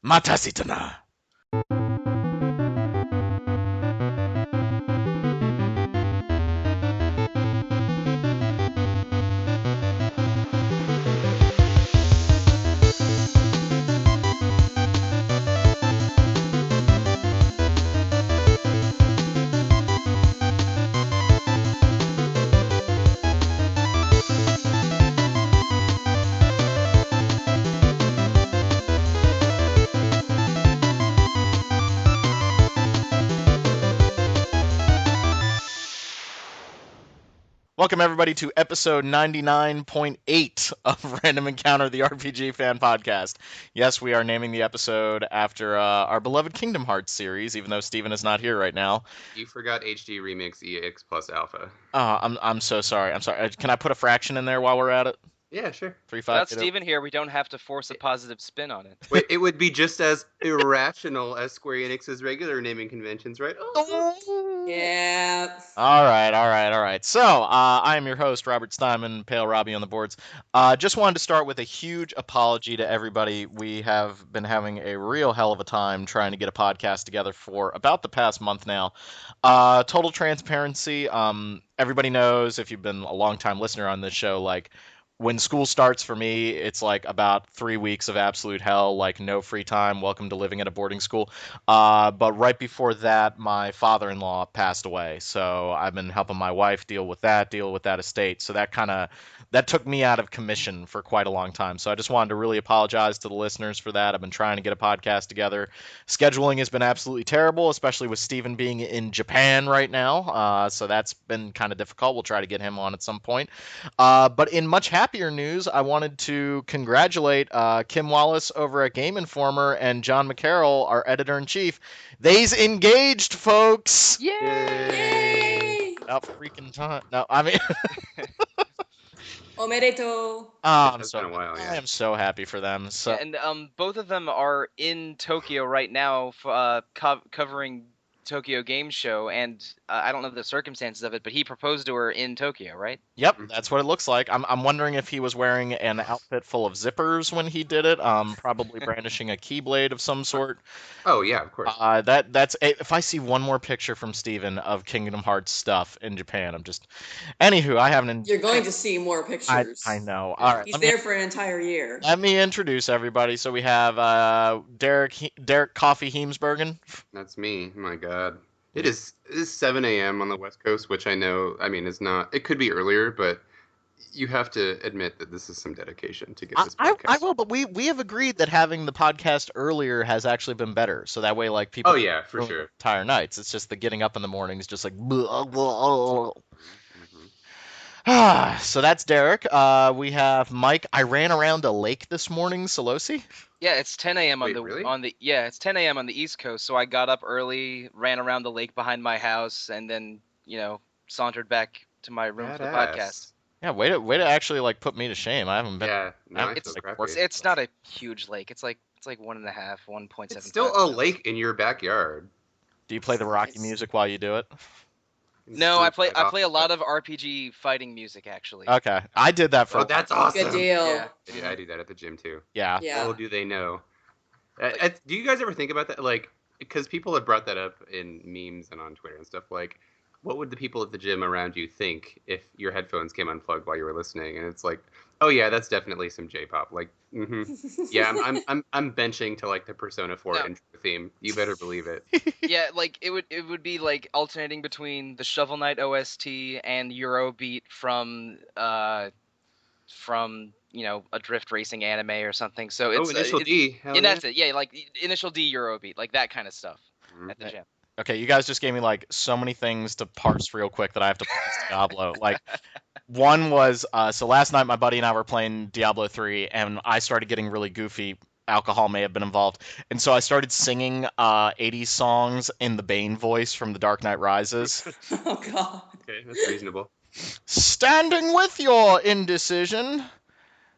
Matasitana. Welcome everybody to episode 99.8 of Random Encounter, the RPG fan podcast. Yes, we are naming the episode after our beloved Kingdom Hearts series, even though Steven is not here right now. You forgot HD Remix EX plus Alpha. I'm so sorry. I'm sorry. Can I put a fraction in there while we're at it? Yeah, sure. 3, 5. Without Steven here, we don't have to force a positive spin on it. Wait, it would be just as irrational as Square Enix's regular naming conventions, right? Oh. Yeah. All right. So, I am your host, Robert Steinman, Pale Robbie on the boards. Just wanted to start with a huge apology to everybody. We have been having a real hell of a time trying to get a podcast together for about the past month now. Total transparency, everybody knows, if you've been a long-time listener on this show, like, when school starts for me, it's like about 3 weeks of absolute hell, like no free time. Welcome to living at a boarding school. But right before that, my father-in-law passed away, so I've been helping my wife deal with that estate. So that took me out of commission for quite a long time. So I just wanted to really apologize to the listeners for that. I've been trying to get a podcast together. Scheduling has been absolutely terrible, especially with Steven being in Japan right now. So that's been kind of difficult. We'll try to get him on at some point. But in much happier news, I wanted to congratulate Kim Wallace over at Game Informer and John McCarroll, our editor-in-chief. They's engaged, folks! Yay! About freaking time. No, I mean... Omedeto. I am so happy for them. So, And both of them are in Tokyo right now, covering Tokyo Game Show, and I don't know the circumstances of it, but he proposed to her in Tokyo, right? Yep, that's what it looks like. I'm wondering if he was wearing an outfit full of zippers when he did it, probably brandishing a keyblade of some sort. Oh yeah, of course. That's if I see one more picture from Steven of Kingdom Hearts stuff in Japan, I'm just. Anywho, I haven't. You're going to see more pictures. I know. All right, He's there for an entire year. Let me introduce everybody. So we have Derek Coffee Heemsbergen. That's me. My God. It is 7 a.m. on the West Coast, which I know, is not, it could be earlier, but you have to admit that this is some dedication to get this podcast. I will, but we have agreed that having the podcast earlier has actually been better. So that way, like, people... Oh, yeah, for sure. Entire nights. It's just the getting up in the morning is just like... So that's Derek. We have Mike. I ran around a lake this morning, Solosi. Yeah, it's 10 a.m. Really? It's 10 a.m. on the East Coast. So I got up early, ran around the lake behind my house, and then sauntered back to my room for the podcast. Yeah, way to actually like put me to shame. I haven't been. Yeah, no, it's not a huge lake. It's like 1.5, 1.7. It's still a lake in your backyard. Do you play the Rocky music while you do it? No, I play a lot of RPG fighting music, actually. Okay, I did that for. Oh, that's awesome. Good deal. Yeah, I do that at the gym too. Yeah. Little do they know. Do you guys ever think about that? Like, because people have brought that up in memes and on Twitter and stuff. Like, what would the people at the gym around you think if your headphones came unplugged while you were listening? And it's like, oh yeah, that's definitely some J-pop. Like, yeah, I'm benching to like the Persona 4 intro theme. You better believe it. Yeah, like it would be like alternating between the Shovel Knight OST and Eurobeat from a drift racing anime or something. So it's Initial D. Hell and that's it. Yeah, like Initial D Eurobeat, like that kind of stuff at the gym. Okay, you guys just gave me like so many things to parse real quick that I have to parse Diablo. Like, one was so last night my buddy and I were playing Diablo 3, and I started getting really goofy. Alcohol may have been involved, and so I started singing 80s songs in the Bane voice from The Dark Knight Rises. Oh God. Okay, that's reasonable. Standing with your indecision,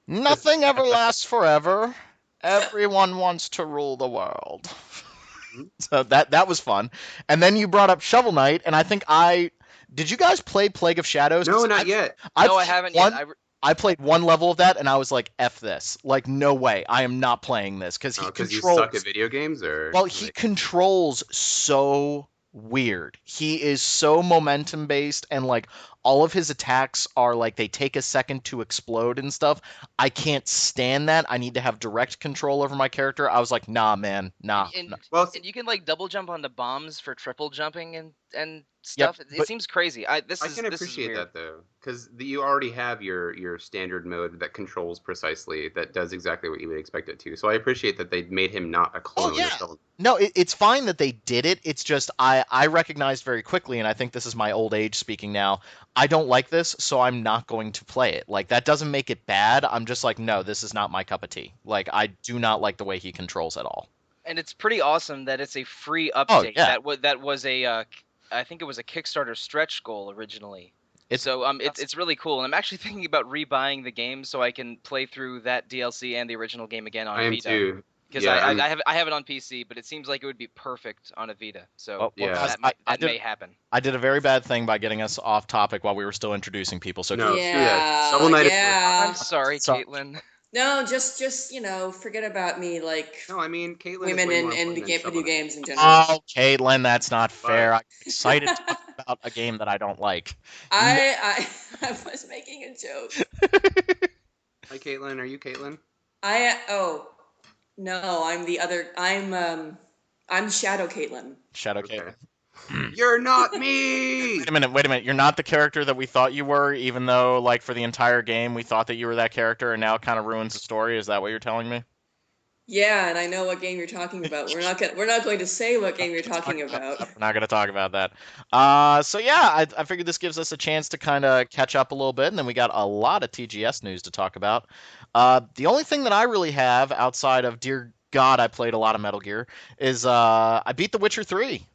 nothing ever lasts forever. Everyone wants to rule the world. So that was fun. And then you brought up Shovel Knight, and I think did you guys play Plague of Shadows? No, not yet. I haven't yet. I played one level of that, and I was like, "F this! Like, no way! I am not playing this," because he Because you controls. suck at video games, or Well, he controls so weird. He is so momentum based, and like all of his attacks are like they take a second to explode and stuff. I can't stand that. I need to have direct control over my character. I was like, nah, man, nah. And, nah. Well, and you can like double jump onto bombs for triple jumping and stuff. It but- seems crazy. This I is can this is appreciate weird. that though, because you already have your standard mode that controls precisely, that does exactly what you would expect it to. So I appreciate that they made him not a clone. Oh, yeah. or something. No, it's fine that they did it. It's just I recognized very quickly, and I think this is my old age speaking now. I don't like this, so I'm not going to play it. Like, that doesn't make it bad. I'm just like, no, this is not my cup of tea. Like, I do not like the way he controls at all. And it's pretty awesome that it's a free update. yeah. That was a I think it was a Kickstarter stretch goal originally. It's really cool, and I'm actually thinking about rebuying the game so I can play through that DLC and the original game again on I am Vita. too. Because Yeah, I have it on PC, but it seems like it would be perfect on a Vita. So Well, Yeah. that may happen. I did a very bad thing by getting us off topic while we were still introducing people. So No, Yeah, Shovel Knight is yeah. I'm sorry, So- Caitlin. No, just forget about me, like No, I mean Caitlyn women is way in more the important than video Shovel Knight. games in general. Oh, Caitlin, that's not fair. I'm excited to talk about a game that I don't like. I was making a joke. Hi, Caitlin. Are you Caitlin? No, I'm the other. I'm Shadow Caitlin. Shadow Okay. Caitlin. You're not me. Wait a minute. You're not the character that we thought you were, even though, like, for the entire game we thought that you were that character, and now it kind of ruins the story. Is that what you're telling me? Yeah, and I know what game you're talking about. We're not going to say what game you're talking about. We're not going to talk about that. So yeah, I figured this gives us a chance to kind of catch up a little bit, and then we got a lot of TGS news to talk about. The only thing that I really have outside of, dear God, I played a lot of Metal Gear, is I beat The Witcher 3.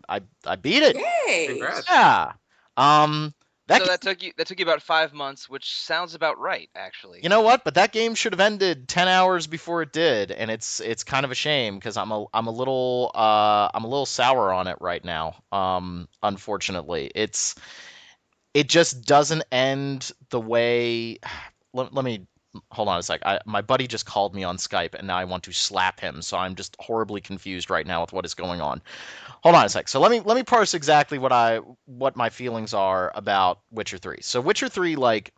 I beat it. Yay! Congrats. Yeah. That took you about 5 months, which sounds about right, actually. You know what? But that game should have ended 10 hours before it did, and it's kind of a shame because I'm a little sour on it right now. Unfortunately, it just doesn't end the way. Let me hold on a sec. My buddy just called me on Skype, and now I want to slap him. So I'm just horribly confused right now with what is going on. Hold on a sec. So let me parse exactly what my feelings are about Witcher 3. So Witcher 3, like,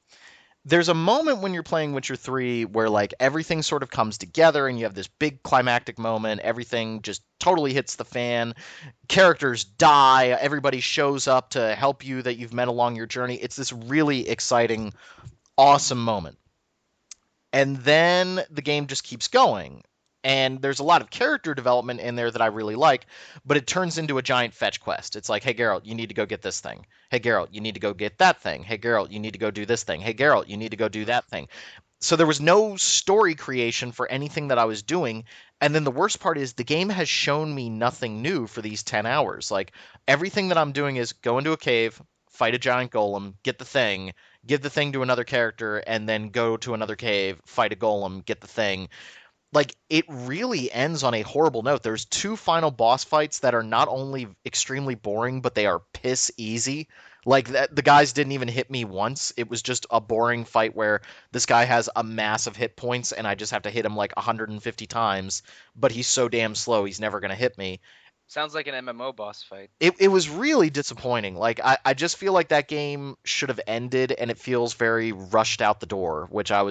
there's a moment when you're playing Witcher 3 where, like, everything sort of comes together and you have this big climactic moment. Everything just totally hits the fan. Characters die. Everybody shows up to help you that you've met along your journey. It's this really exciting, awesome moment. And then the game just keeps going. And there's a lot of character development in there that I really like, but it turns into a giant fetch quest. It's like, hey, Geralt, you need to go get this thing. Hey, Geralt, you need to go get that thing. Hey, Geralt, you need to go do this thing. Hey, Geralt, you need to go do that thing. So there was no story creation for anything that I was doing. And then the worst part is the game has shown me nothing new for these 10 hours. Like, everything that I'm doing is go into a cave, fight a giant golem, get the thing, give the thing to another character, and then go to another cave, fight a golem, get the thing. Like, it really ends on a horrible note. There's 2 final boss fights that are not only extremely boring, but they are piss easy. Like, the guys didn't even hit me once. It was just a boring fight where this guy has a massive hit points, and I just have to hit him like 150 times, but he's so damn slow, he's never going to hit me. Sounds like an MMO boss fight. It was really disappointing. Like, I just feel like that game should have ended, and it feels very rushed out the door, which I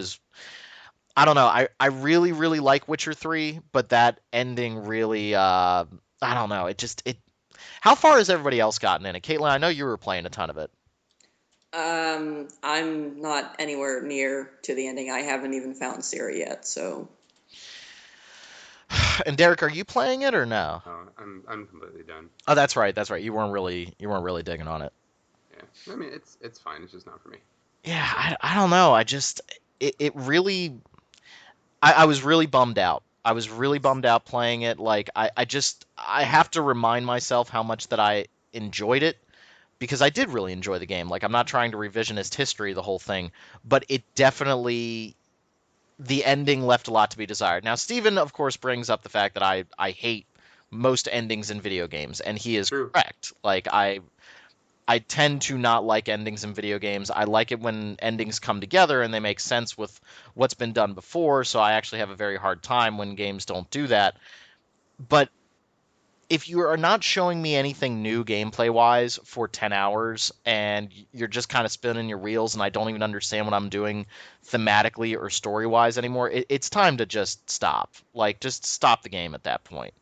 don't know. I really, really like Witcher 3, but that ending really, I don't know. How far has everybody else gotten in it? Caitlin, I know you were playing a ton of it. I'm not anywhere near to the ending. I haven't even found Ciri yet, so. And Derek, are you playing it or no? Oh, I'm completely done. Oh, that's right. You weren't really digging on it. Yeah, I mean it's fine. It's just not for me. Yeah, I don't know. It really. I was really bummed out. I was really bummed out playing it. Like, I have to remind myself how much that I enjoyed it, because I did really enjoy the game. Like, I'm not trying to revisionist history the whole thing, but it definitely, the ending left a lot to be desired. Now, Steven, of course, brings up the fact that I hate most endings in video games, and he is True. correct. Like, I I tend to not like endings in video games. I like it when endings come together and they make sense with what's been done before, so I actually have a very hard time when games don't do that. But if you are not showing me anything new gameplay-wise for 10 hours and you're just kind of spinning your wheels and I don't even understand what I'm doing thematically or story-wise anymore, it's time to just stop. Like, just stop the game at that point.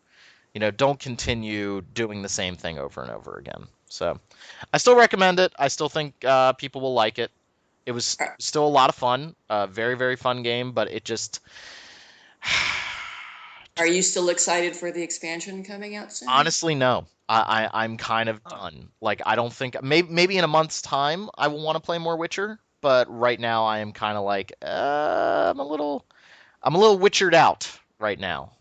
Don't continue doing the same thing over and over again. So, I still recommend it. I still think people will like it. It was still a lot of fun. Very, very fun game, but it just... Are you still excited for the expansion coming out soon? Honestly, no. I'm kind of done. Like, I don't think... Maybe in a month's time I will want to play more Witcher, but right now I am kind of like... I'm a little Witchered out right now.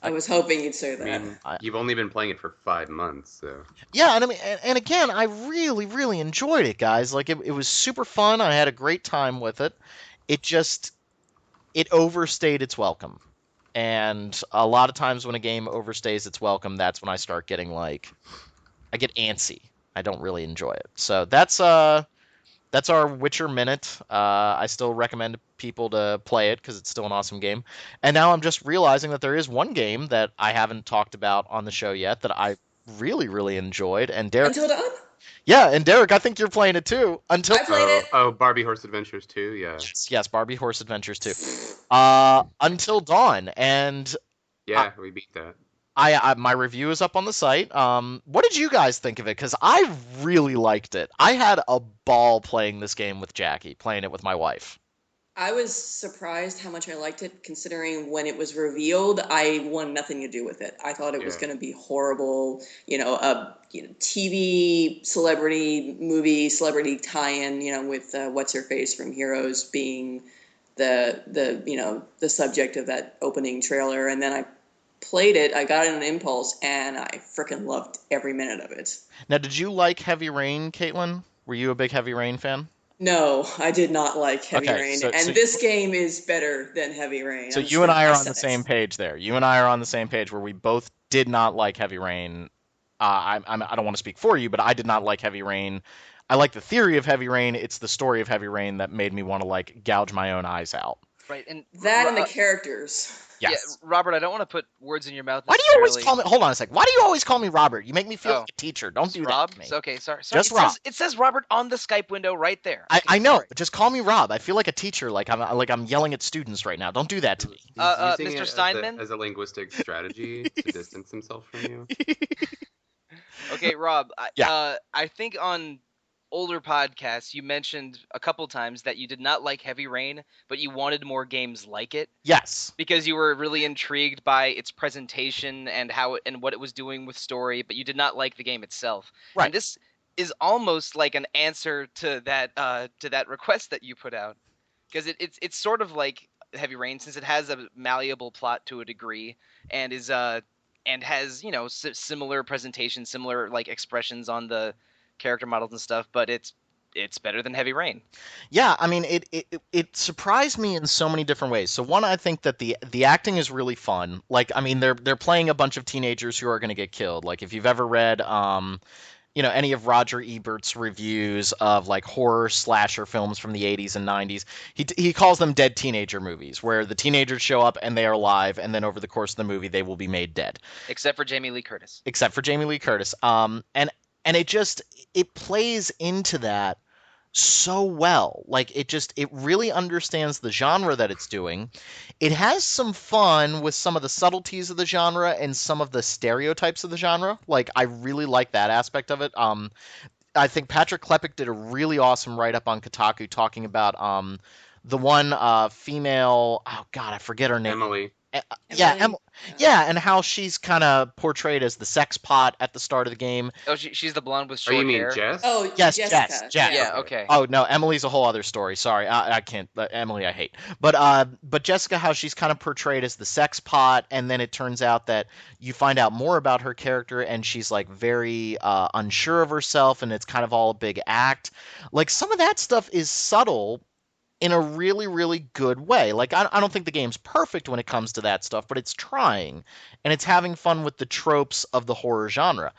I was hoping you'd say that. I mean, you've only been playing it for 5 months, so... Yeah, and I mean, and again, I really, really enjoyed it, guys. Like, it was super fun. I had a great time with it. It overstayed its welcome. And a lot of times when a game overstays its welcome, that's when I start getting, like... I get antsy. I don't really enjoy it. So that's our Witcher Minute. I still recommend people to play it because it's still an awesome game. And now I'm just realizing that there is one game that I haven't talked about on the show yet that I really, really enjoyed. And Derek, Until Dawn? Yeah, and Derek, I think you're playing it too. I played it. Oh, Barbie Horse Adventures 2, yeah. Yes, Barbie Horse Adventures 2. Until Dawn, and yeah, we beat that. My review is up on the site. What did you guys think of it? Because I really liked it. I had a ball playing this game with Jackie, playing it with my wife. I was surprised how much I liked it, considering when it was revealed, I wanted nothing to do with it. I thought it was going to be horrible, a TV celebrity tie-in, with what's her face from Heroes being the subject of that opening trailer, and then I played it. I got it on impulse, and I freaking loved every minute of it. Now, did you like Heavy Rain, Caitlin? Were you a big Heavy Rain fan? No, I did not like Heavy Rain, and this game is better than Heavy Rain. So you and I are on the same page there. You and I are on the same page where we both did not like Heavy Rain. I don't want to speak for you, but I did not like Heavy Rain. I like the theory of Heavy Rain. It's the story of Heavy Rain that made me want to gouge my own eyes out. Right, and that and the characters. Yes. Yeah, Robert, I don't want to put words in your mouth. Why do you always call me? Hold on a sec. Why do you always call me Robert? You make me feel like a teacher. Don't do Rob? that to me. Okay, sorry. Just Rob. It says Robert on the Skype window right there. Okay, I know. But just call me Rob. I feel like a teacher. Like I'm yelling at students right now. Don't do that to me. He's using Mr. Steinman? as a linguistic strategy to distance himself from you. Okay, Rob. Yeah. I think on older podcasts you mentioned a couple times that you did not like Heavy Rain, but you wanted more games like it. Yes. Because you were really intrigued by its presentation and what it was doing with story, but you did not like the game itself. Right. And this is almost like an answer to that request that you put out, because it's sort of like Heavy Rain, since it has a malleable plot to a degree and is and has similar presentation, similar expressions on the character models and stuff, but it's better than Heavy Rain. Yeah, I mean, it surprised me in so many different ways. So one, I think that the acting is really fun. They're playing a bunch of teenagers who are going to get killed. Like, if you've ever read any of Roger Ebert's reviews of horror slasher films from the 80s and 90s, he calls them dead teenager movies, where the teenagers show up and they are alive, and then over the course of the movie they will be made dead. Except for Jamie Lee Curtis. And it plays into that so well. It really understands the genre that it's doing. It has some fun with some of the subtleties of the genre and some of the stereotypes of the genre. I really like that aspect of it. I think Patrick Klepek did a really awesome write-up on Kotaku talking about the one female, oh god, I forget her name. Emily. And how she's kind of portrayed as the sex pot at the start of the game. Oh, she's the blonde with short hair. Oh, you mean Jess? Oh, yes, Jessica. Jess. Yeah, okay. Oh no, Emily's a whole other story. Sorry, I can't. Emily, I hate. But Jessica, how she's kind of portrayed as the sex pot, and then it turns out that you find out more about her character, and she's very unsure of herself, and it's kind of all a big act. Some of that stuff is subtle in a really, really good way. I don't think the game's perfect when it comes to that stuff, but it's trying, and it's having fun with the tropes of the horror genre.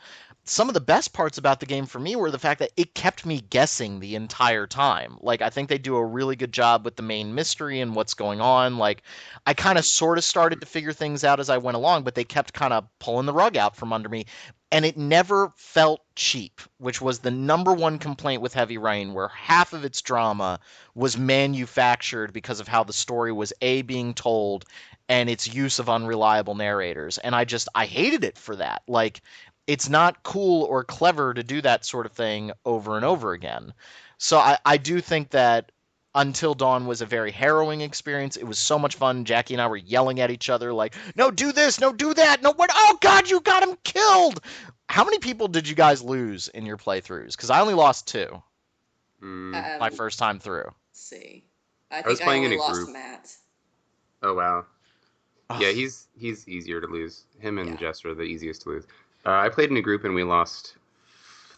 some of the best parts about the game for me were the fact that it kept me guessing the entire time. Like, I think they do a really good job with the main mystery and what's going on. Like, I kind of sort of started to figure things out as I went along, but they kept kind of pulling the rug out from under me. And it never felt cheap, which was the number one complaint with Heavy Rain, where half of its drama was manufactured because of how the story was being told and its use of unreliable narrators. And I hated it for that. Like, it's not cool or clever to do that sort of thing over and over again. So I do think that Until Dawn was a very harrowing experience. It was so much fun. Jackie and I were yelling at each other like, no, do this, no, do that, no, what? Oh, God, you got him killed. How many people did you guys lose in your playthroughs? Because I only lost 2 my first time through. Let's see. I was think I playing only in a lost group. Matt. Oh wow. Ugh. Yeah, he's easier to lose. Him and Yeah. Jess are the easiest to lose. I played in a group and we lost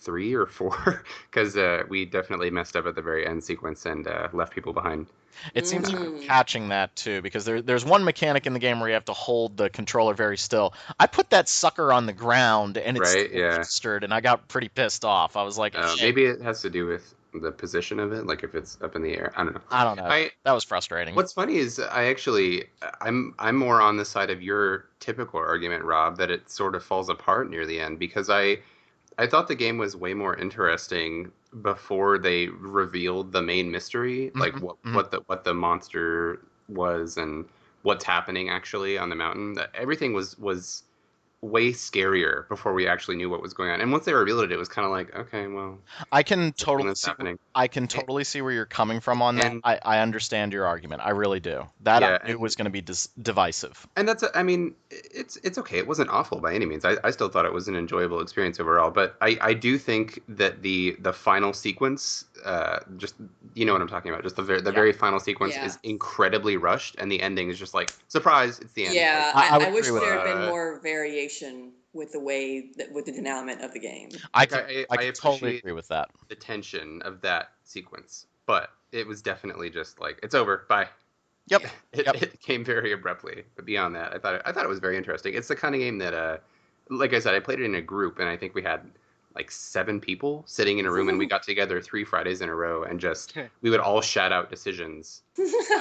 3 or 4 because we definitely messed up at the very end sequence and left people behind. It seems like Mhm. you're catching that too, because there's one mechanic in the game where you have to hold the controller very still. I put that sucker on the ground and it's Right, still yeah. registered, and I got pretty pissed off. I was like, shit. Maybe it has to do with the position of it, like if it's up in the air. I don't know. I don't know. That was frustrating. What's funny is I'm more on the side of your typical argument, Rob, that it sort of falls apart near the end because I thought the game was way more interesting before they revealed the main mystery, like what the monster was and what's happening actually on the mountain. Everything was way scarier before we actually knew what was going on. And once they revealed it, it was kind of like, okay, well, I can something totally that's see. happening. I can totally see where you're coming from on that. And- I understand your argument. I really do. That Yeah, I knew was going to be divisive. And I mean, it's okay. It wasn't awful by any means. I still thought it was an enjoyable experience overall. But I do think that the final sequence, just you know what I'm talking about, just the very final sequence Yeah. is incredibly rushed, and the ending is just like surprise, it's the end. Yeah, I would I wish agree with there had been that. more variation with the way with the denouement of the game. I I can totally appreciate agree with that. the tension of that sequence, but it was definitely just like it's over, bye. Yep. It came very abruptly, but beyond that, I thought it was very interesting. It's the kind of game that, like I said, I played it in a group, and I think we had like 7 people sitting in a room, and we got together 3 Fridays in a row, and just we would all shout out decisions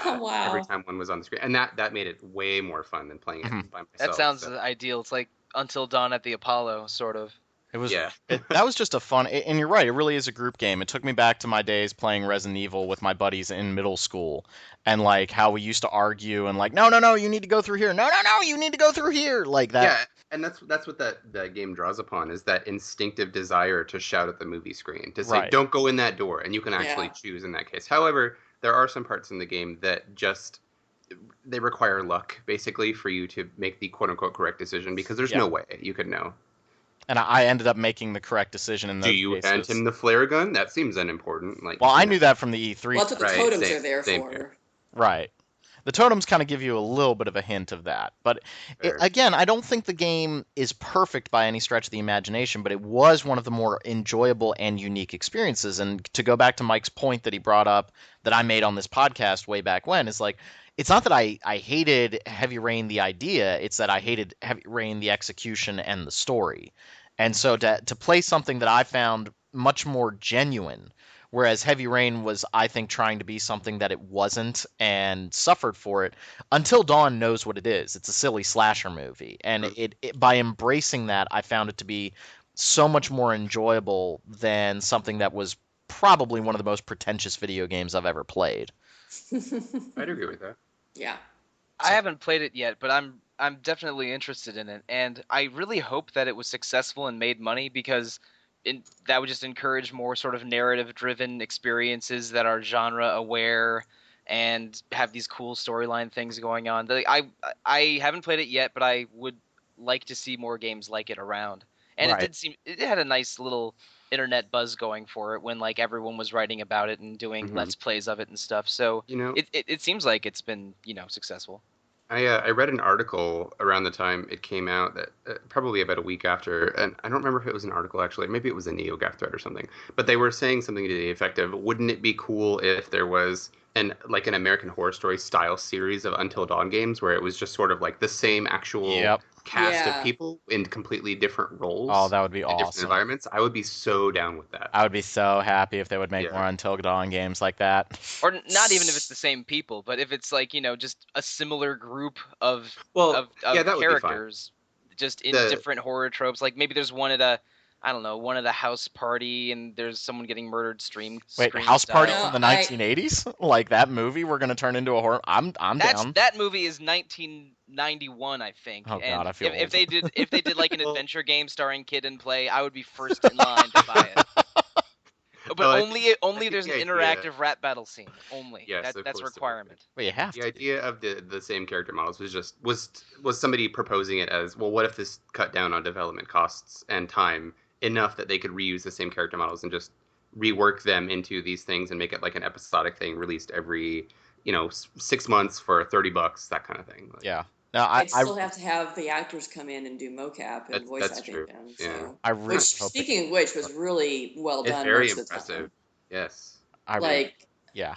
Wow. every time one was on the screen, and that made it way more fun than playing it by myself. That sounds so. ideal. It's like Until Dawn at the Apollo, sort of. It was Yeah. that was just a fun, and you're right, it really is a group game. It took me back to my days playing Resident Evil with my buddies in middle school, and like how we used to argue and like, no, you need to go through here. No, you need to go through here. Like that. Yeah, and that's what that game draws upon is that instinctive desire to shout at the movie screen to say, Right. "Don't go in that door," and you can actually Yeah. choose in that case. However, there are some parts in the game that just they require luck, basically, for you to make the quote unquote correct decision because there's Yeah. no way you could know. And I ended up making the correct decision in those Do you cases. hand him the flare gun? That seems unimportant. Like, Well, I you know. knew that from the E3. Well, that's what the Right, totems same- are there same for. here. Right. The totems kind of give you a little bit of a hint of that. But Fair. again, I don't think the game is perfect by any stretch of the imagination, but it was one of the more enjoyable and unique experiences. And to go back to Mike's point that he brought up that I made on this podcast way back when, is like, it's not that I hated Heavy Rain the idea, it's that I hated Heavy Rain the execution and the story. And so to play something that I found much more genuine, whereas Heavy Rain was, I think, trying to be something that it wasn't and suffered for it. Until Dawn knows what it is. It's a silly slasher movie. And it by embracing that, I found it to be so much more enjoyable than something that was probably one of the most pretentious video games I've ever played. I'd agree with that. Yeah. I haven't played it yet, but I'm definitely interested in it, and I really hope that it was successful and made money because that would just encourage more sort of narrative-driven experiences that are genre-aware and have these cool storyline things going on. I haven't played it yet, but I would like to see more games like it around. And Right. it had a nice little internet buzz going for it when like everyone was writing about it and doing Mhm. let's plays of it and stuff. So You know, it seems like it's been successful. I read an article around the time it came out that probably about a week after, and I don't remember if it was an article actually, maybe it was a NeoGAF thread or something, but they were saying something to the effect of, wouldn't it be cool if there was an American Horror Story style series of Until Dawn games where it was just sort of like the same actual Yep. cast of Yeah. people in completely different roles Oh, that would be in different awesome. environments, I would be so down with that. I would be so happy if they would make Yeah. more Until Dawn games like that. Or not even if it's the same people, but if it's like, just a similar group of Well, yeah, that would be fine. characters, just in The- different horror tropes. Like maybe there's one at one at a house party, and there's someone getting murdered. Wait, Scream House Party style. from the No, I- 1980s? Like that movie we're gonna turn into a horror? I'm down. That movie is 1991, I think. Oh, and God, I feel if old. they did like an adventure game starring Kid and Play, I would be first in line to buy it. But No, I only think there's an the idea- interactive rap battle scene. Only. Yes, of That's a course there would be. requirement. Well, you have The to. idea of the same character models was somebody proposing it as, well, what if this cut down on development costs and time enough that they could reuse the same character models and just rework them into these things and make it like an episodic thing released every 6 months for $30, that kind of thing. Like, Yeah. No, I I'd still have to have the actors come in and do mocap and voice that's acting true. them. Yeah. So. I really Which, hope speaking of which, was really well It's done. very most of the impressive. time. Yes. I really, Like, yeah.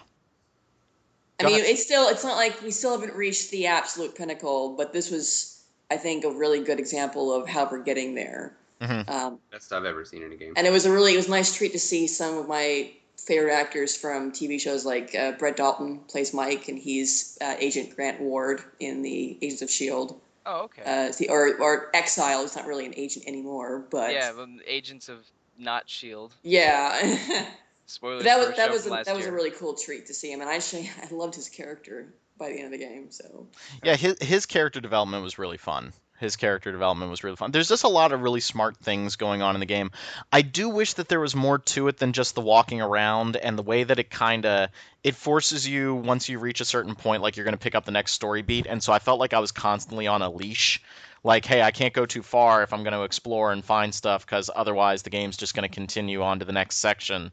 I Go mean, ahead. it's not like we still haven't reached the absolute pinnacle, but this was, I think, a really good example of how we're getting there. Mhm. Best I've ever seen in a game. And it was a nice treat to see some of my favorite actors from TV shows, like Brett Dalton plays Mike, and he's Agent Grant Ward in the Agents of Shield. Oh, okay. Or Exile. He's not really an agent anymore, but Yeah, Agents of Not Shield. yeah. Spoilers that for was a that show was from last that was a year. really cool treat to see him, and I loved his character by the end of the game. So Yeah, his character development was really fun. There's just a lot of really smart things going on in the game. I do wish that there was more to it than just the walking around and the way that it forces you once you reach a certain point, like you're going to pick up the next story beat. And so I felt like I was constantly on a leash. Like, hey, I can't go too far if I'm going to explore and find stuff because otherwise the game's just going to continue on to the next section.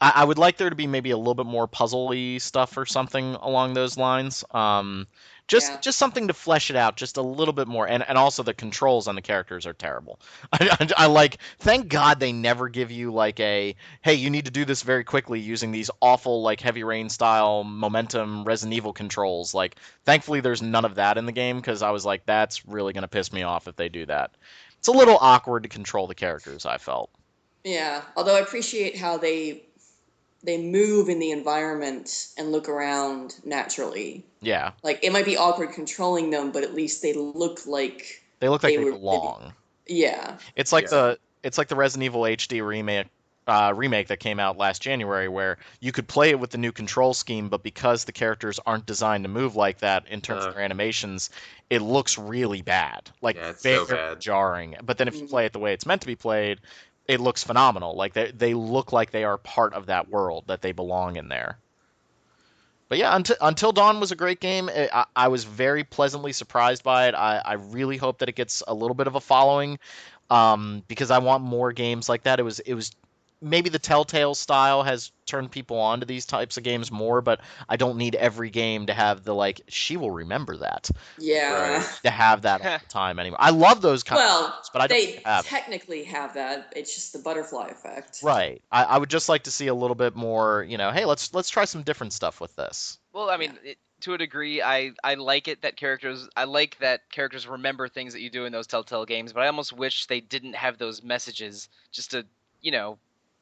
I would like there to be maybe a little bit more puzzle-y stuff or something along those lines. Just something to flesh it out just a little bit more. And also the controls on the characters are terrible. I like, thank God they never give you like hey, you need to do this very quickly using these awful like Heavy Rain style momentum Resident Evil controls. Like, thankfully there's none of that in the game because I was like, that's really going to piss me off if they do that. It's a little awkward to control the characters, I felt. yeah, although I appreciate how they move in the environment and look around naturally. Yeah. Like, it might be awkward controlling them, but at least they look like They look like they were- belong. Yeah. It's like Yeah. the Resident Evil HD remake that came out last January, where you could play it with the new control scheme, but because the characters aren't designed to move like that in terms of their animations, it looks really bad, like Yeah, it's very so bad. jarring. But then if you Mhm. play it the way it's meant to be played, it looks phenomenal. Like they look like they are part of that world, that they belong in there. But yeah, Until Dawn was a great game. I was very pleasantly surprised by it. I really hope that it gets a little bit of a following, because I want more games like that. It was maybe the Telltale style has turned people on to these types of games more, but I don't need every game to have the like she will remember that Yeah. Right. to have that all the time anymore. I love those kinds of Well, games, but I don't they have it. technically have that. It's just the butterfly effect. Right. I would just like to see a little bit more, hey, let's try some different stuff with this. Well, I mean, to a degree, I like it that characters remember things that you do in those Telltale games, but I almost wish they didn't have those messages just to,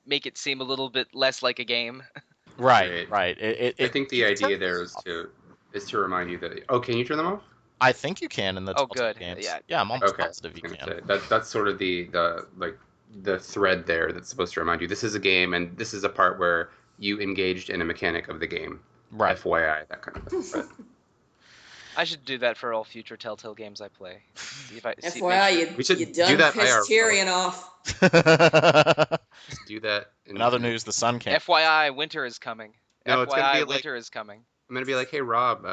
make it seem a little bit less like a game. Right. Right. I think the it idea turns there is to remind you that. Oh, can you turn them off? I think you can in the Oh, Telltale good. games. Yeah. I'm almost Okay. positive you I was can. gonna say, that's sort of the thread there that's supposed to remind you this is a game and this is a part where you engaged in a mechanic of the game. Right. FYI, that kind of thing. But I should do that for all future Telltale games I play. See if I, see, make FYI, sure- We should you do done that pissed IRL. Tyrion off. just do that. In other news, the sun came. FYI, winter is coming. No, it's gonna be FYI, like- winter is coming. I'm gonna be like, hey Rob.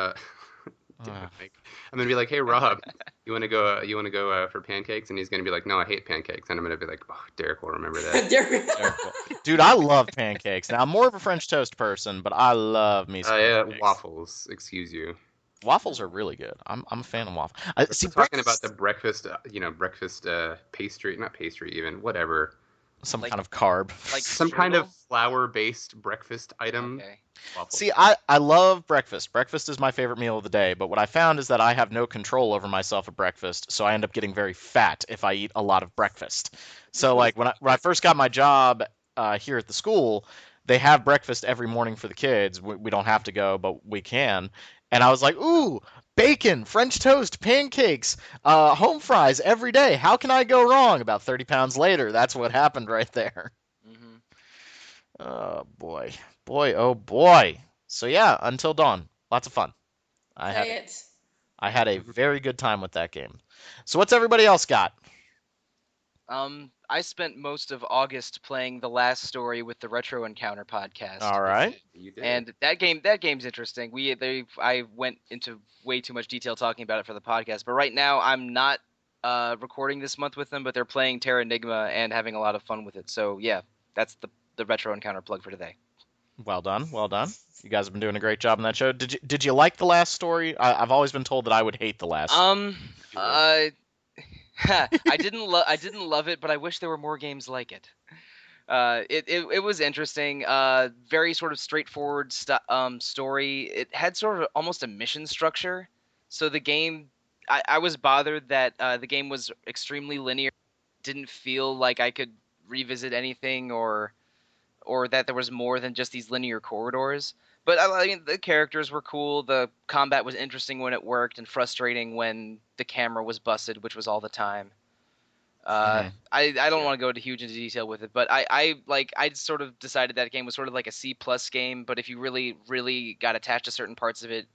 Damn it, Mike. I'm gonna be like, hey Rob, you wanna go? For pancakes? And he's gonna be like, no, I hate pancakes. And I'm gonna be like, oh, Derek will remember that. Very cool. Dude, I love pancakes. Now, I'm more of a French toast person, but I love me some Yeah, pancakes. waffles. Excuse you. Waffles are really good. I'm a fan of waffles. We're talking about the breakfast, breakfast pastry, not pastry even, whatever. Some Like- kind of carb. like Some kind of strudel? flour-based breakfast item. Okay. Waffles. See, I love breakfast. Breakfast is my favorite meal of the day, but what I found is that I have no control over myself at breakfast, so I end up getting very fat if I eat a lot of breakfast. So like when I first got my job here at the school, they have breakfast every morning for the kids. We don't have to go, but we can. And I was like, ooh, bacon, French toast, pancakes, home fries every day. How can I go wrong? About 30 pounds later, that's what happened right there. Hmm. Oh boy. Boy, oh boy. So yeah, Until Dawn. Lots of fun. Say it. I had a very good time with that game. So what's everybody else got? I spent most of August playing the last story with the Retro Encounter podcast. All right. You did. And that game's interesting. I went into way too much detail talking about it for the podcast, but right now I'm not recording this month with them, but they're playing Terra Enigma and having a lot of fun with it. So yeah, that's the Retro Encounter plug for today. Well done. Well done. You guys have been doing a great job on that show. Did you like the last story? I've always been told that I would hate the last. I didn't love it, but I wish there were more games like it. It was interesting. Very sort of straightforward story. It had sort of almost a mission structure. So the game, I was bothered that the game was extremely linear. Didn't feel like I could revisit anything or that there was more than just these linear corridors. But I mean, the characters were cool. The combat was interesting when it worked and frustrating when the camera was busted, which was all the time. I don't want to go into huge into detail with it, but I sort of decided that game was sort of like a C+ game. But if you really, really got attached to certain parts of it,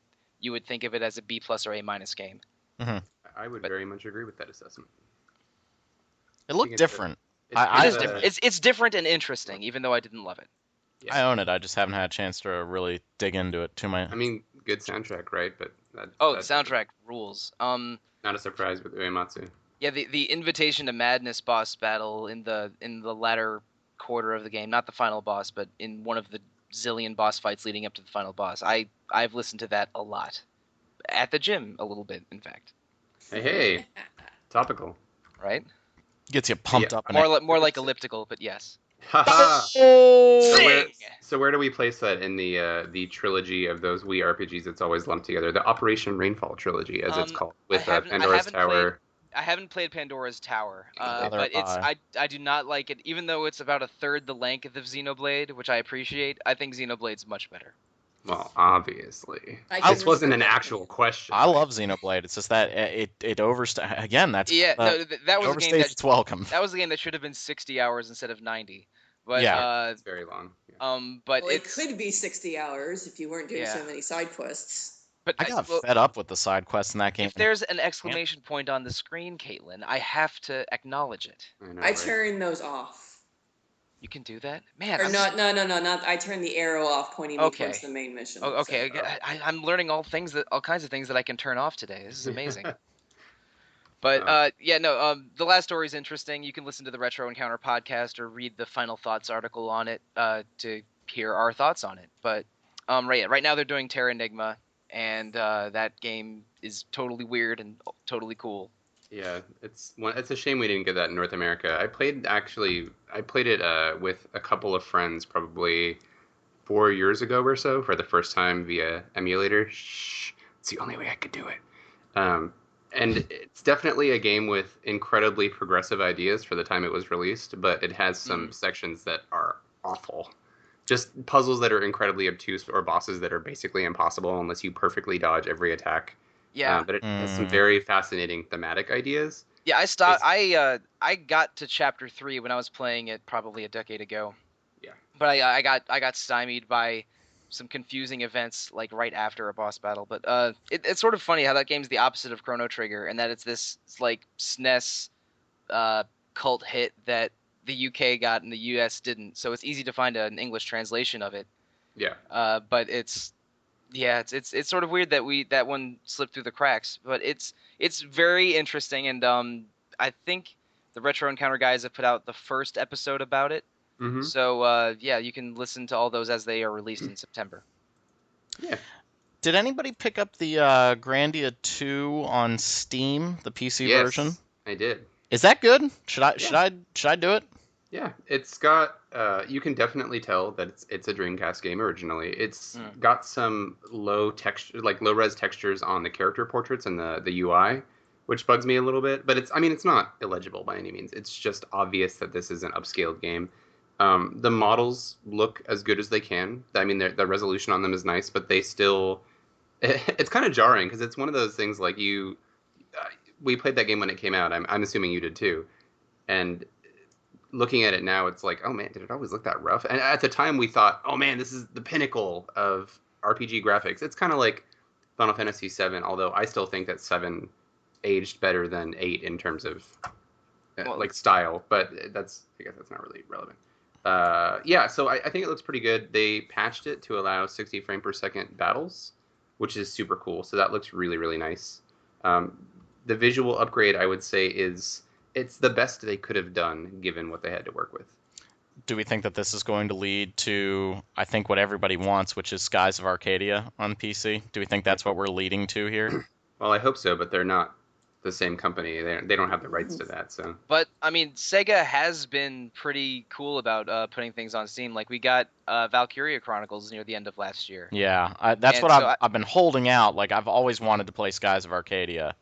you would think of it as a B+ or A- game. I would very much agree with that assessment. It looked different. It's different and interesting, even though I didn't love it. I own it. I just haven't had a chance to really dig into it too much. I mean, good soundtrack, right? But the soundtrack rules. Not a surprise with Uematsu. Yeah, the Invitation to Madness boss battle in the latter quarter of the game, not the final boss, but in one of the zillion boss fights leading up to the final boss. I've listened to that a lot. At the gym, a little bit, in fact. Hey, topical. Right? Gets you pumped up. More like elliptical, but yes. Haha. Zing! So where do we place that in the trilogy of those Wii RPGs that's always lumped together? The Operation Rainfall trilogy, as it's called, with Pandora's Tower. I haven't played Pandora's Tower, Neither but have I do not like it. Even though it's about a third the length of Xenoblade, which I appreciate, I think Xenoblade's much better. Well, obviously, I this wasn't an actual question. I love Xenoblade. It's just that it overstays. Again, that's that was a game overstays its welcome. That was a game that should have been 60 hours instead of 90. But Yeah. It's very long. Yeah. But Well, it could be 60 hours if you weren't doing so many side quests. But I got fed up with the side quests in that game. If there's an exclamation point on the screen, Caitlin, I have to acknowledge it. I know, I right? turn those off. You can do that, man. Or not? I turn the arrow off, pointing me towards the main mission. Oh, okay. So. I'm learning all kinds of things that I can turn off today. This is amazing. But the last story is interesting. You can listen to the Retro Encounter podcast or read the Final Thoughts article on it to hear our thoughts on it. But right now they're doing Terra Enigma, and that game is totally weird and totally cool. Yeah, it's a shame we didn't get that in North America. I played it with a couple of friends probably 4 years ago or so for the first time via emulator. Shh, it's the only way I could do it. And it's definitely a game with incredibly progressive ideas for the time it was released, but it has some sections that are awful. Just puzzles that are incredibly obtuse or bosses that are basically impossible unless you perfectly dodge every attack. Yeah, but it has some very fascinating thematic ideas. Yeah, I got to chapter 3 when I was playing it probably a decade ago. Yeah, but I got stymied by some confusing events like right after a boss battle. But it's sort of funny how that game's the opposite of Chrono Trigger, and that it's like SNES cult hit that the UK got and the US didn't. So it's easy to find an English translation of it. Yeah. But it's sort of weird that one slipped through the cracks. But it's very interesting, and I think the Retro Encounter guys have put out the first episode about it. Mm-hmm. So you can listen to all those as they are released in September. Yeah. Did anybody pick up the Grandia 2 on Steam, the PC version? I did. Is that good? Should I do it? Yeah, it's got. You can definitely tell that it's a Dreamcast game originally. It's Mm. got some low texture, like low res textures on the character portraits and the UI, which bugs me a little bit. But I mean, it's not illegible by any means. It's just obvious that this is an upscaled game. The models look as good as they can. I mean, the resolution on them is nice, but they still. It's kind of jarring because it's one of those things like you. We played that game when it came out. I'm assuming you did too, and looking at it now, it's like, oh man, did it always look that rough? And at the time, we thought, oh man, this is the pinnacle of RPG graphics. It's kind of like Final Fantasy VII, although I still think that 7 aged better than 8 in terms of like style. But I guess that's not really relevant. Yeah, so I think it looks pretty good. They patched it to allow 60 frame per second battles, which is super cool. So that looks really, really nice. The visual upgrade, I would say, it's the best they could have done given what they had to work with. Do we think that this is going to lead to, I think, what everybody wants, which is Skies of Arcadia on PC? Do we think that's what we're leading to here? Well, I hope so, but they're not the same company. They don't have the rights to that. So, But I mean, Sega has been pretty cool about putting things on Steam. Like we got Valkyria Chronicles near the end of last year. Yeah, that's And what so I've been holding out. Like, I've always wanted to play Skies of Arcadia.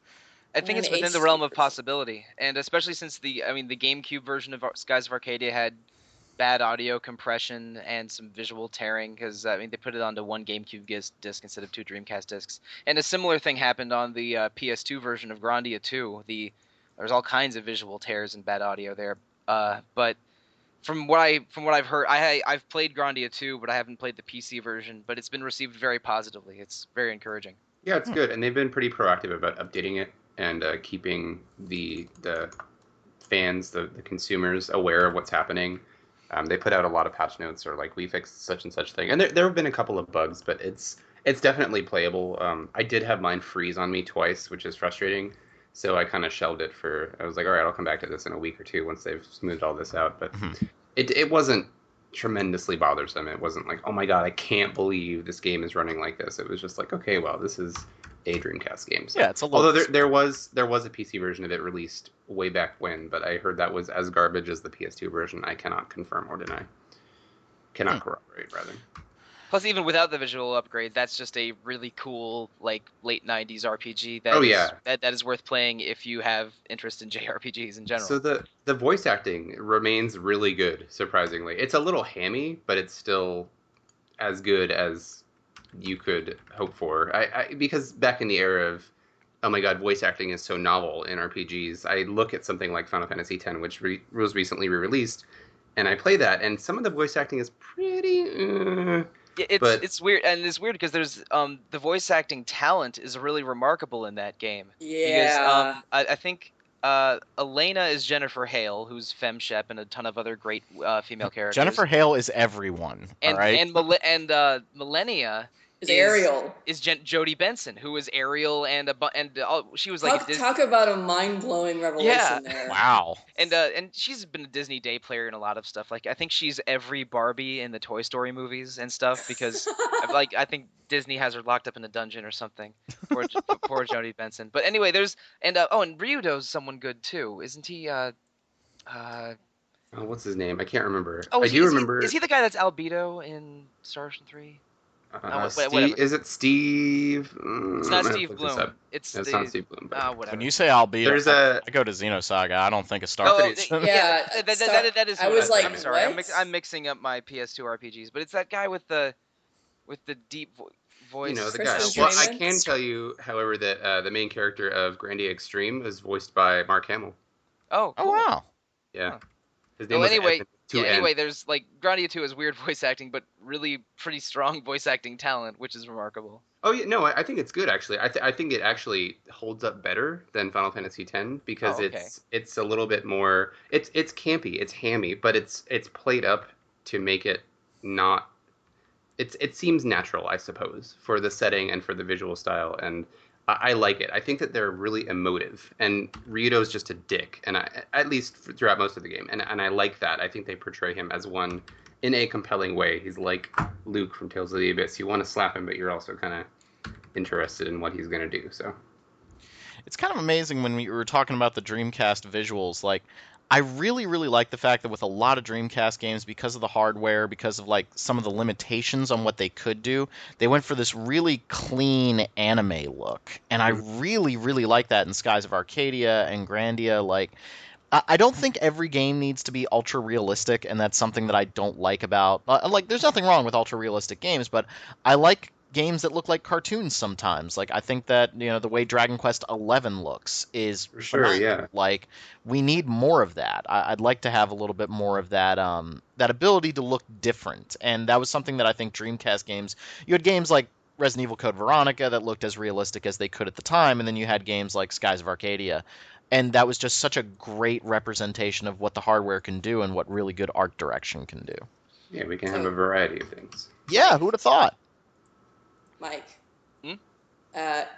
I think it's And within the HD realm of version. possibility, and especially since the GameCube version of Skies of Arcadia had bad audio compression and some visual tearing because they put it onto one GameCube disc instead of 2 Dreamcast discs. And a similar thing happened on the PS2 version of Grandia 2. There's all kinds of visual tears and bad audio there. But from what I've heard, I've played Grandia 2, but I haven't played the PC version. But it's been received very positively. It's very encouraging. yeah, it's good, and they've been pretty proactive about updating it and keeping the fans, the consumers, aware of what's happening. They put out a lot of patch notes, or like we fixed such and such thing, and there have been a couple of bugs, but it's definitely playable. I did have mine freeze on me twice, which is frustrating. So I kind of shelved it I was like, all right, I'll come back to this in a week or two once they've smoothed all this out. But it wasn't tremendously bothersome. It wasn't like, oh my god, I can't believe this game is running like this. It was just like, okay, well, this is a Dreamcast game. So, Yeah, it's a little. although there was a PC version of it released way back when, but I heard that was as garbage as the PS2 version. I cannot confirm or deny. Cannot corroborate, rather. Plus, even without the visual upgrade, that's just a really cool, like, late 90s RPG that, Oh, yeah. that is worth playing if you have interest in JRPGs in general. So the voice acting remains really good, surprisingly. It's a little hammy, but it's still as good as you could hope for. Because back in the era of, oh my god, voice acting is so novel in RPGs, I look at something like Final Fantasy X, which was recently re-released, and I play that, and some of the voice acting is pretty... Yeah, it's weird, and it's weird because there's the voice acting talent is really remarkable in that game. Yeah. Because I think Elena is Jennifer Hale, who's FemShep, and a ton of other great female characters. Jennifer Hale is everyone. and all right. and Millennia Is Ariel. is Jodie Benson, who is Ariel, and she was like Talk about a mind-blowing revelation there. Wow. and she's been a Disney Day player in a lot of stuff. Like I think she's every Barbie in the Toy Story movies and stuff because I think Disney has her locked up in a dungeon or something. Poor Jodie Benson. But anyway, there's and Ryudo's someone good too, isn't he? Oh, what's his name? I can't remember. Oh, I do remember. Is he the guy that's Albedo in Star Ocean 3? Steve, is it Steve? It's not Steve Bloom. It's not Steve Bloom. But whatever. When you say Albedo, there's I go to Xenosaga. I don't think of Star Citizen. Yeah, that is. I was like, I'm sorry, what? I'm mixing up my PS2 RPGs, but it's that guy with the deep voice. You know the guy. Christmas Well, I Dreamers? can tell you, however, that the main character of Grandia Extreme is voiced by Mark Hamill. Oh, Oh cool. wow. Yeah. His Well, was anyway, Evan, two N. anyway, there's like Grandia 2 has weird voice acting, but really pretty strong voice acting talent, which is remarkable. Oh yeah, no, I think it's good actually. I think it actually holds up better than Final Fantasy X because Oh, okay. it's a little bit more. It's campy, it's hammy, but it's played up to make it not. It seems natural, I suppose, for the setting and for the visual style, and I like it. I think that they're really emotive, and Ryudo's just a dick, and at least throughout most of the game, and I like that. I think they portray him as one in a compelling way. He's like Luke from Tales of the Abyss. You want to slap him, but you're also kind of interested in what he's going to do. So It's kind of amazing when we were talking about the Dreamcast visuals. Like, I really, really like the fact that with a lot of Dreamcast games, because of the hardware, because of like some of the limitations on what they could do, they went for this really clean anime look, and I really, really like that in Skies of Arcadia and Grandia. Like, I don't think every game needs to be ultra realistic, and that's something that I don't like about. Like, there's nothing wrong with ultra realistic games, but I like games that look like cartoons sometimes. Like, I think that the way Dragon Quest XI looks is For sure, phenomenal. yeah. Like, we need more of that. I'd like to have a little bit more of that that ability to look different, and that was something that I think Dreamcast games. You had games like Resident Evil Code Veronica that looked as realistic as they could at the time, and then you had games like Skies of Arcadia. And that was just such a great representation of what the hardware can do and what really good art direction can do. Yeah, we can have a variety of things. Yeah, who would have thought? Mike. Hmm?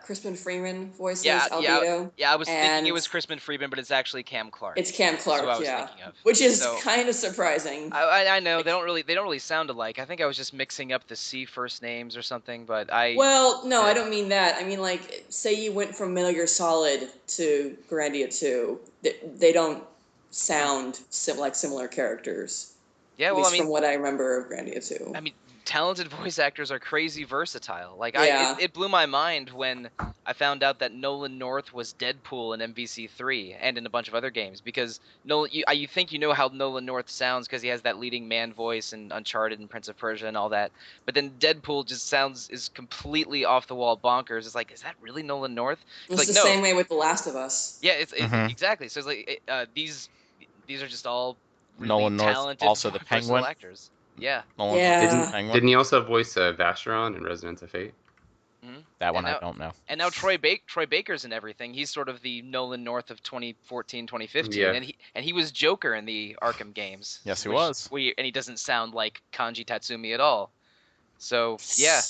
Crispin Freeman voices Yeah, Albedo. Yeah, I was thinking and it was Crispin Freeman, but it's actually Cam Clark. It's Cam Clark, who I was yeah. thinking of. Which is So- kind of surprising. I know they don't really sound alike. I think I was just mixing up the C first names or something, but Well, no, Yeah. I don't mean that. I mean, like, say you went from Metal Gear Solid to Grandia 2. They don't sound like similar characters. yeah. At Well, least I mean, from what I remember of Grandia 2. I mean, talented voice actors are crazy versatile. Like Yeah. it blew my mind when I found out that Nolan North was Deadpool in MVC3 and in a bunch of other games, because you think you know how Nolan North sounds because he has that leading man voice in Uncharted and Prince of Persia and all that, but then Deadpool just is completely off the wall bonkers. It's like, is that really Nolan North? It's like, the no. same way with The Last of Us. Yeah, it's Mhm. exactly. So it's like these are just all really Nolan North, talented, also the versatile Penguin. actors. Yeah. Nolan Yeah. North, Didn't, Penguin? didn't he also voice Vacheron in Resonance of Fate? That one and I don't know. And now Troy Baker's in everything. He's sort of the Nolan North of 2014, 2015, Yeah. and he was Joker in the Arkham games. Yes, he was. And he doesn't sound like Kanji Tatsumi at all. So yeah,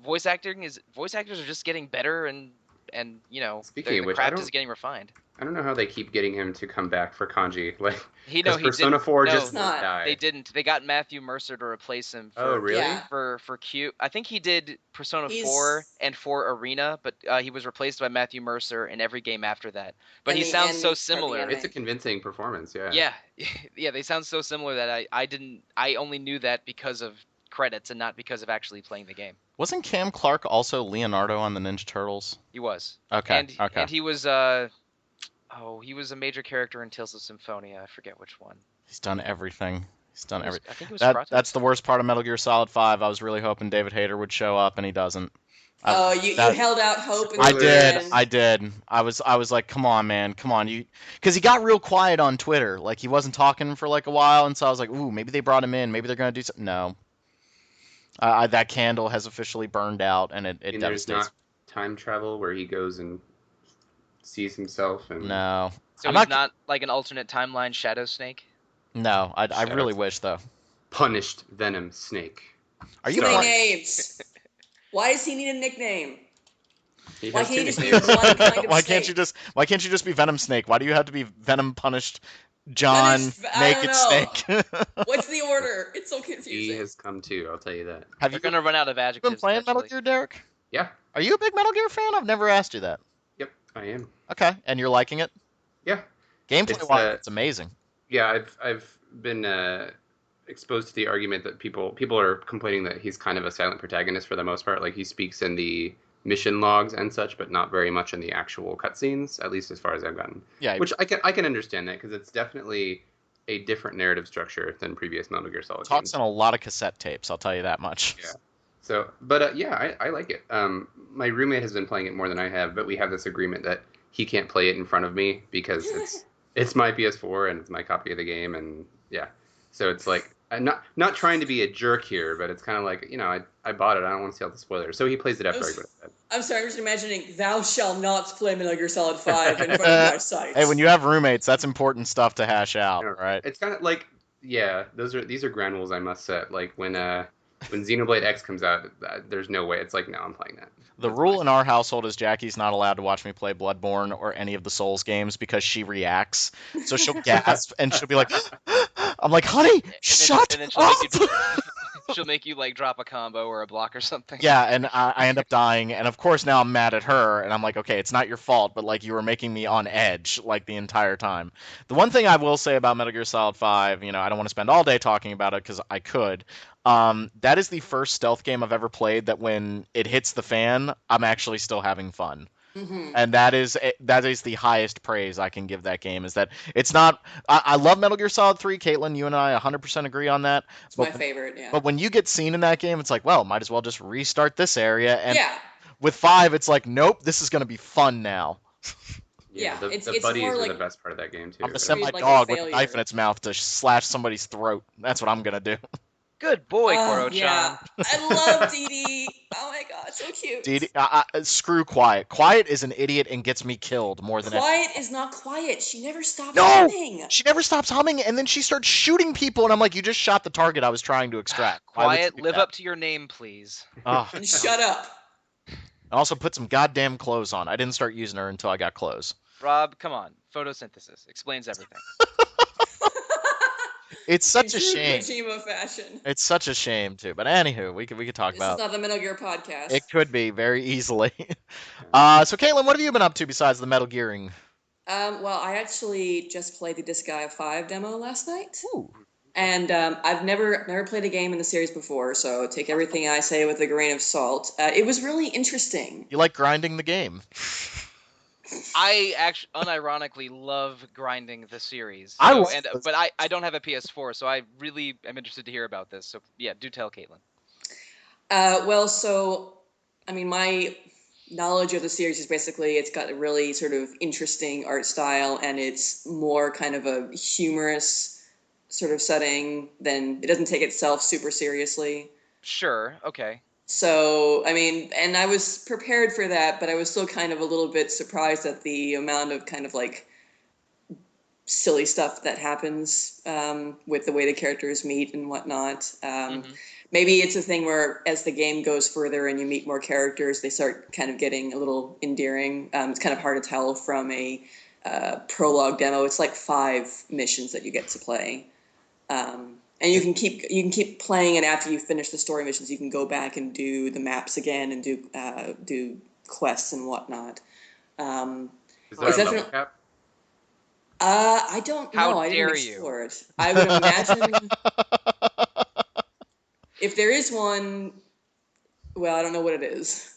voice actors are just getting better, and Speaking the of which, craft is getting refined. I don't know how they keep getting him to come back for Kanji. Like, He Persona didn't. 4 No, just It's not. died. They didn't. They got Matthew Mercer to replace him. For, Oh, really? Yeah. For Q, I think he did Persona He's- 4 and 4 Arena, but he was replaced by Matthew Mercer in every game after that. But And he the sounds end so part of the similar. anime. It's a convincing performance, yeah. Yeah, yeah, they sound so similar that I only knew that because of credits and not because of actually playing the game. Wasn't Cam Clark also Leonardo on the Ninja Turtles? He was. Okay. Okay. And he was he was a major character in Tales of Symphonia. I forget which one. He's done everything. He's done It was- everything. I think it was That's Kratos. the worst part of Metal Gear Solid 5. I was really hoping David Hayter would show up, and he doesn't. Oh, you that- held out hope. I until the did. end. I did. I was like, come on, man, come on, you, because he got real quiet on Twitter. Like he wasn't talking for like a while, and so I was like, ooh, maybe they brought him in. Maybe they're gonna do something. No. That candle has officially burned out, and it And there's devastates. not time travel where he goes and sees himself and No, So I'm he's not- not like an alternate timeline Shadow Snake. no, I Shut really up. wish though. punished Venom Snake. Are you Too many playing? names. Why does he need a nickname? He Why has can't he two just be nicknames. one kind of Why can't snake? you just be Venom Snake? Why do you have to be Venom punished John I Naked don't know. Snake? What's the order? It's so He confusing. has come too, I'll tell you that. Have They're you gonna run out of been adjectives. playing Metal eventually. Gear, Derek? Yeah, Are you a big Metal Gear fan? I've never asked you that. yep, I am. Okay, and you're liking it? Yeah. Gameplay It's, wise, it's amazing. Yeah, I've been exposed to the argument that people are complaining that he's kind of a silent protagonist for the most part. Like he speaks in the mission logs and such, but not very much in the actual cutscenes, at least as far as I've gotten. Yeah, Which I can understand that because it's definitely a different narrative structure than previous Metal Gear Solid talks games. on a lot of cassette tapes. I'll tell you that much. Yeah. So, but yeah, I like it. My roommate has been playing it more than I have, but we have this agreement that he can't play it in front of me because it's my PS4 and it's my copy of the game, and yeah. So it's like I'm not trying to be a jerk here, but it's kind of like I bought it. I don't want to see all the spoilers. So he plays it after I go to bed. I'm sorry, I'm just imagining thou shalt not play Metal Gear Solid 5 in front of my sight. Hey, when you have roommates, that's important stuff to hash out, Yeah. right? It's kind of like these are ground rules I must set. Like when Xenoblade X comes out, there's no way. It's like no, I'm playing that. The rule in our household is Jackie's not allowed to watch me play Bloodborne or any of the Souls games because she reacts. So she'll gasp and she'll be like, I'm like, honey, shut and then she'll make up! She'll make you like drop a combo or a block or something. Yeah, and I end up dying, and of course now I'm mad at her, and I'm like, okay, it's not your fault, but like you were making me on edge like the entire time. The one thing I will say about Metal Gear Solid 5, I don't want to spend all day talking about it because I could. That is the first stealth game I've ever played that when it hits the fan, I'm actually still having fun. Hmm. And that is the highest praise I can give that game. Is that it's not. I love Metal Gear Solid 3. Caitlin, you and I 100% agree on that. It's But my favorite. Yeah. but when you get seen in that game, it's like, well, might as well just restart this area. And Yeah. with 5, it's like, nope, this is going to be fun now. Yeah, the it's buddies more are like- the best part of that game too. I'm going to send my Treated like a dog with a failure. knife in its mouth to slash somebody's throat. That's what I'm going to do. Good boy, Oh, Koro-chan. yeah. I love Dee Dee. Oh my god, so cute. Screw Quiet. Quiet is an idiot and gets me killed more than Quiet is not quiet. She never stops No! humming. She never stops humming, and then she starts shooting people, and I'm like, you just shot the target I was trying to extract. Why would you Quiet, do live that? up to your name, please. Oh. And shut up. And also put some goddamn clothes on. I didn't start using her until I got clothes. Rob, come on. Photosynthesis explains everything. It's such a In true shame. Kojima fashion. It's such a shame too. But anywho, we could talk This about. is not the Metal Gear podcast. It could be very easily. So Caitlin, what have you been up to besides the Metal Gearing? Well, I actually just played the Disgaea 5 demo last night. Ooh. And I've never played a game in the series before, so take everything I say with a grain of salt. It was really interesting. You like grinding the game? I actually, unironically, love grinding the series. I So, love this. but I don't have a PS4, so I really am interested to hear about this. So yeah, do tell Caitlin. Well, so, I mean, my knowledge of the series is basically it's got a really sort of interesting art style, and it's more kind of a humorous sort of setting than it doesn't take itself super seriously. Sure. Okay. So, I mean, and I was prepared for that, but I was still kind of a little bit surprised at the amount of kind of like silly stuff that happens with the way the characters meet and whatnot. Maybe it's a thing where as the game goes further and you meet more characters, they start kind of getting a little endearing. It's kind of hard to tell from a prologue demo. It's like 5 missions that you get to play. And you can keep playing, and after you finish the story missions, you can go back and do the maps again and do quests and whatnot. Is there Is a that level from- cap? I don't know. How I dare didn't you. explore it. I would imagine if there is one. Well, I don't know what it is.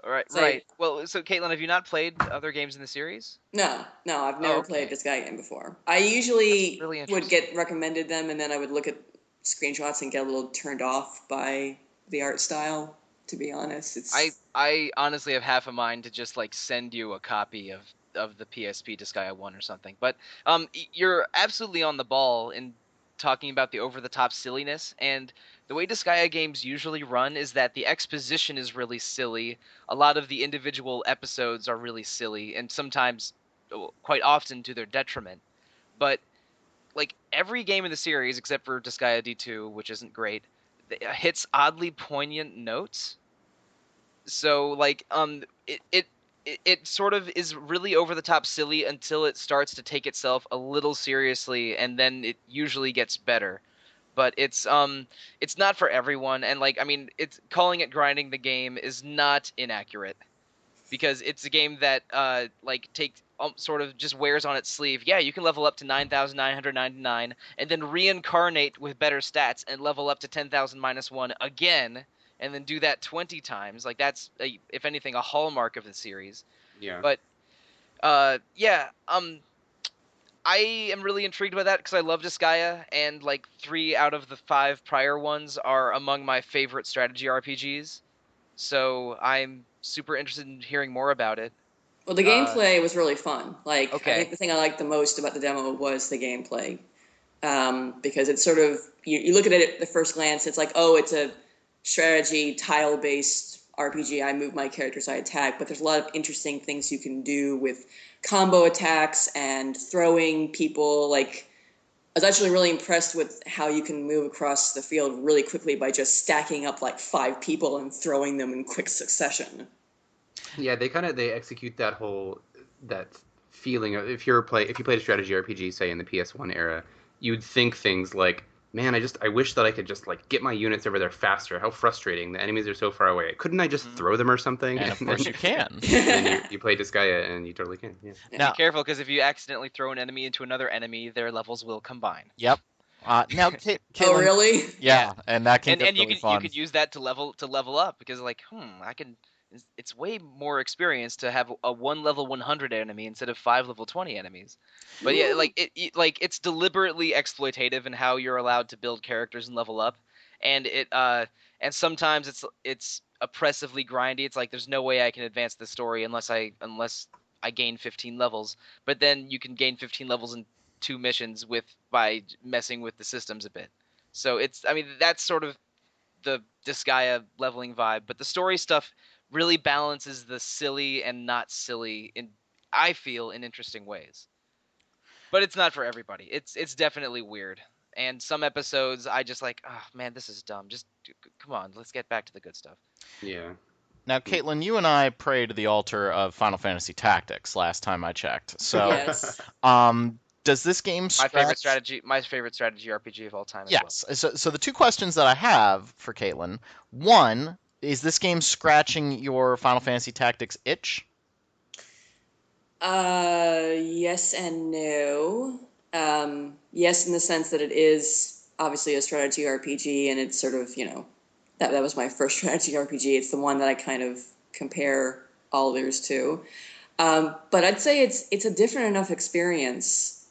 All right. So- Right. Well, so Caitlin, have you not played other games in the series? No, I've never Okay. played this guy game before. I usually That's really would get recommended them, and then I would look at screenshots and get a little turned off by the art style. To be honest, it's I honestly have half a mind to just like send you a copy of the PSP Disgaea 1 or something. But you're absolutely on the ball in talking about the over-the-top silliness, and the way Disgaea games usually run is that the exposition is really silly. A lot of the individual episodes are really silly, and sometimes, quite often, to their detriment. But like every game in the series, except for Disgaea D2, which isn't great, hits oddly poignant notes. So like it sort of is really over the top silly until it starts to take itself a little seriously, and then it usually gets better. But it's not for everyone, and like I mean, it's calling it grinding the game is not inaccurate, because it's a game that like takes sort of just wears on its sleeve. Yeah, you can level up to 9,999 and then reincarnate with better stats and level up to 10,000 minus 1 again, and then do that 20 times. Like that's if anything a hallmark of the series. Yeah. But I am really intrigued by that because I love Disgaea, and like 3 out of the 5 prior ones are among my favorite strategy RPGs. So I'm super interested in hearing more about it. well, the gameplay was really fun. Like Okay. I think the thing I liked the most about the demo was the gameplay, because it's sort of you look at it at the first glance, it's like, oh, it's a strategy tile based RPG. I move my characters, I attack, but there's a lot of interesting things you can do with combo attacks and throwing people. Like I was actually really impressed with how you can move across the field really quickly by just stacking up like 5 people and throwing them in quick succession. Yeah, they execute that feeling of if you played a strategy RPG, say in the PS1 era, you'd think things like man, I wish that I could just like get my units over there faster. How frustrating! The enemies are so far away. Couldn't I just throw them or something? And of course you can. And then you play Disgaea and you totally can. Yeah. And Now- be careful, because if you accidentally throw an enemy into another enemy, their levels will combine. Yep. Now, Caitlin, Oh, really? Yeah, and that can And get and you really could fun. you could use that to level up, because like I can. It's way more experience to have a 1 level 100 enemy instead of 5 level 20 enemies. But yeah, like it's deliberately exploitative in how you're allowed to build characters and level up, and and sometimes it's oppressively grindy. It's like there's no way I can advance the story unless I gain 15 levels. But then you can gain 15 levels in 2 missions by messing with the systems a bit. So that's sort of the Disgaea leveling vibe, but the story stuff really balances the silly and not silly I feel in interesting ways. But it's not for everybody. It's definitely weird. And some episodes I just like, oh man, this is dumb. Just come on, let's get back to the good stuff. Yeah. Now, Caitlin, you and I prayed to the altar of Final Fantasy Tactics last time I checked. So, Yes. does this game My scratch... favorite strategy RPG of all time as Yes. So the two questions that I have for Caitlin, one, is this game scratching your Final Fantasy Tactics itch? Yes and no. Yes, in the sense that it is obviously a strategy RPG, and it's sort of, that was my first strategy RPG. It's the one that I kind of compare all others to. But I'd say it's a different enough experience,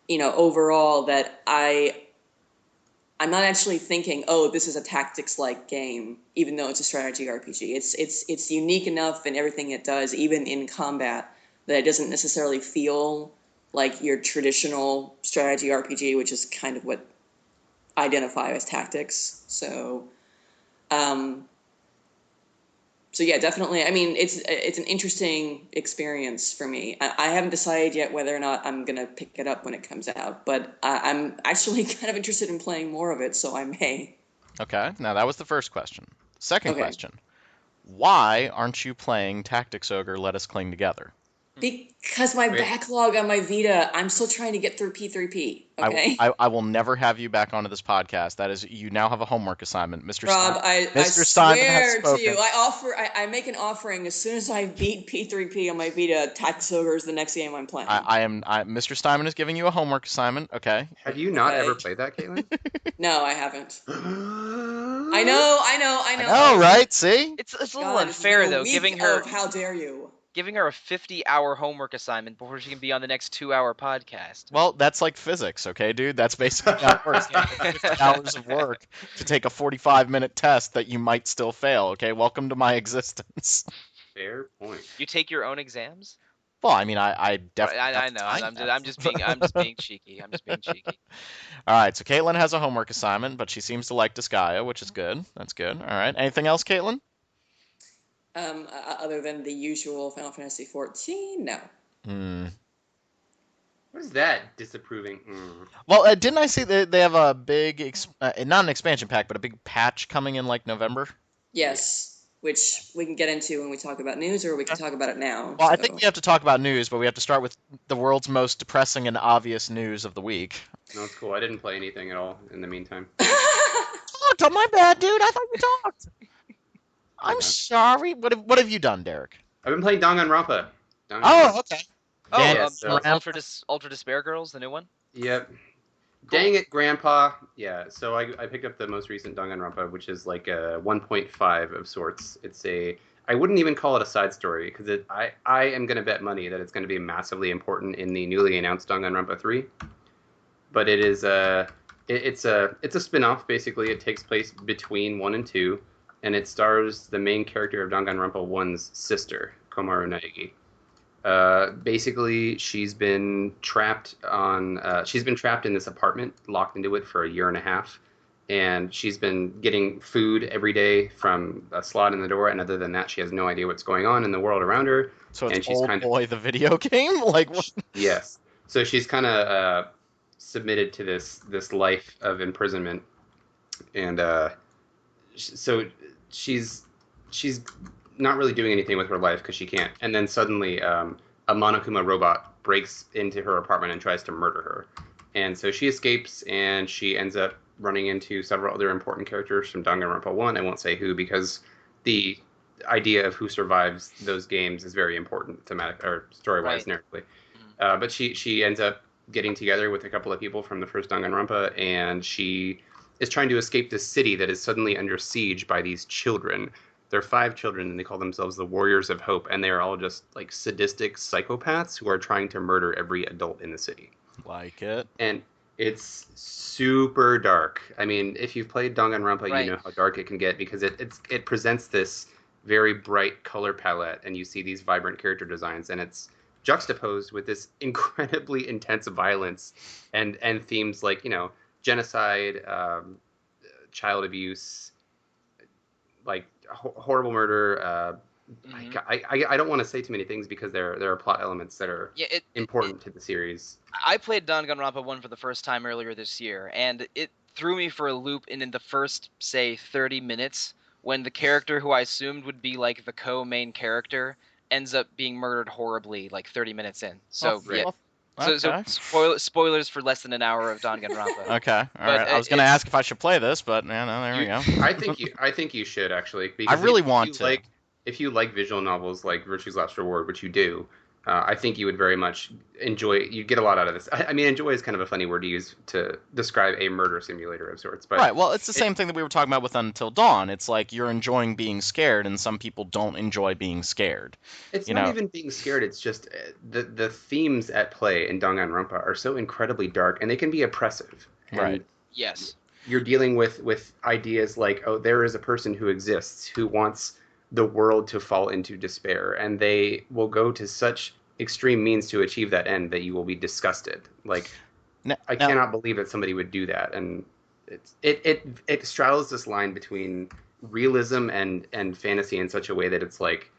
overall, that I'm not actually thinking, oh, this is a tactics-like game, even though it's a strategy RPG. It's unique enough in everything it does, even in combat, that it doesn't necessarily feel like your traditional strategy RPG, which is kind of what I identify as tactics. So yeah, definitely. I mean, it's an interesting experience for me. I haven't decided yet whether or not I'm gonna pick it up when it comes out, but I'm actually kind of interested in playing more of it, so I may. Okay, now that was the first question. Second Okay. question. Why aren't you playing Tactics Ogre Let Us Cling Together? Because my Wait. backlog on my Vita, I'm still trying to get through P3P. Okay, I will never have you back onto this podcast. That is, you now have a homework assignment, Mr. Rob, Stein. I Mr. Steinman has swear to spoken. you, I make an offering as soon as I beat P3P on my Vita. Tactics Ogre is the next game I'm playing. Mr. Steinman is giving you a homework assignment. Okay. Have you not Okay. ever played that, Caitlin? No, I haven't. I I know. Right? See? It's a little God, it's unfair been a though, week giving her of how dare you? a 50-hour homework assignment before she can be on the next 2-hour podcast. Well, that's like physics, okay, dude? That's basically how it works. You have 50 hours of work to take a 45-minute test that you might still fail, okay? Welcome to my existence. Fair point. You take your own exams? Well, I mean, I definitely. I know. I'm just being cheeky. I'm just being cheeky. All right, so Caitlin has a homework assignment, but she seems to like Disgaea, which is good. That's good. All right. Anything else, Caitlin? Other than the usual Final Fantasy 14, no. What is that disapproving? Well, didn't I see that they have a big, not an expansion pack, but a big patch coming in like November? Yes, which we can get into when we talk about news, or we can talk about it now. Well, I so. think we have to talk about news, but we have to start with the world's most depressing and obvious news of the week. No, it's cool. I didn't play anything at all in the meantime. Oh, my bad, dude. I thought we talked. I'm Okay. sorry. What have you done, Derek? I've been playing Danganronpa. Oh, okay. Oh, Dan- so- Ultra Despair Girls, the new one? Yep. Dang it, Grandpa. Yeah, so I picked up the most recent Danganronpa, which is like a 1.5 of sorts. I wouldn't even call it a side story, because I am going to bet money that it's going to be massively important in the newly announced Danganronpa 3. But it is it's a spin-off, basically. It takes place between 1 and 2, and it stars the main character of Danganronpa 1's sister, Komaru Naegi. Basically, she's been trapped in this apartment, locked into it for a year and a half, and she's been getting food every day from a slot in the door, and other than that, she has no idea what's going on in the world around her. So And it's she's Old kind of- Boy, the video game? Like, what? Yes. So she's kind of submitted to this life of imprisonment, and so she's not really doing anything with her life because she can't. And then suddenly, a Monokuma robot breaks into her apartment and tries to murder her. And so she escapes, and she ends up running into several other important characters from Danganronpa 1. I won't say who because the idea of who survives those games is very important thematic or story-wise, Right. narratively. But she ends up getting together with a couple of people from the first Danganronpa, and she is trying to escape this city that is suddenly under siege by these children. They're 5 children, and they call themselves the Warriors of Hope, and they are all just like sadistic psychopaths who are trying to murder every adult in the city. Like it. And it's super dark. I mean, if you've played Danganronpa, Right. you know how dark it can get because it presents this very bright color palette, and you see these vibrant character designs, and it's juxtaposed with this incredibly intense violence and themes like genocide, child abuse, like horrible murder. Mhm. I don't want to say too many things because there are plot elements that are Yeah, important to the series. I played Danganronpa 1 for the first time earlier this year, and it threw me for a loop in the first, say, 30 minutes when the character who I assumed would be like the co-main character ends up being murdered horribly like 30 minutes in. So, Well, yeah. well, So okay. spoilers for less than an hour of Danganronpa. Okay, all But, right. I was gonna ask if I should play this, but no, there we go. I think you should actually I because really if want you to. if you like visual novels like Virtue's Last Reward, which you do, I think you would very much enjoy. You'd get a lot out of this. I mean, enjoy is kind of a funny word to use to describe a murder simulator of sorts, but Right. Well, it's the it, same thing that we were talking about with Until Dawn. It's like you're enjoying being scared, and some people don't enjoy being scared. it's You not know. even being scared. It's just the themes at play in Danganronpa are so incredibly dark, and they can be oppressive. Right. And yes. you're dealing with ideas like, oh, there is a person who exists who wants the world to fall into despair, and they will go to such extreme means to achieve that end that you will be disgusted. Like, I Now, cannot believe that somebody would do that, and it straddles this line between realism and fantasy in such a way that it's like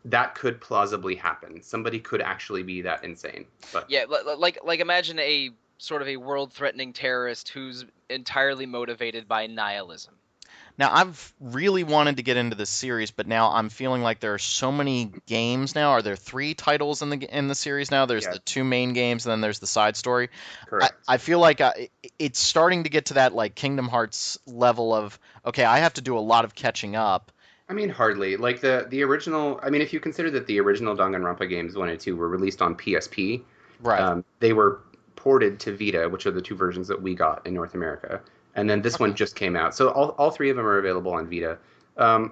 that could plausibly happen. Somebody could actually be that insane, but Yeah, like imagine a sort of a world-threatening terrorist who's entirely motivated by nihilism. now I've really wanted to get into this series, but now I'm feeling like there are so many games now. Are there 3 titles in the series now? There's yeah, the 2 main games, and then there's the side story. correct. I feel like it's starting to get to that like Kingdom Hearts level of okay, I have to do a lot of catching up. I mean, hardly. Like the original. I mean, if you consider that the original Danganronpa games 1 and 2 were released on PSP, Right. they were ported to Vita, which are the 2 versions that we got in North America, and then this one Okay. just came out. So all 3 of them are available on Vita. I,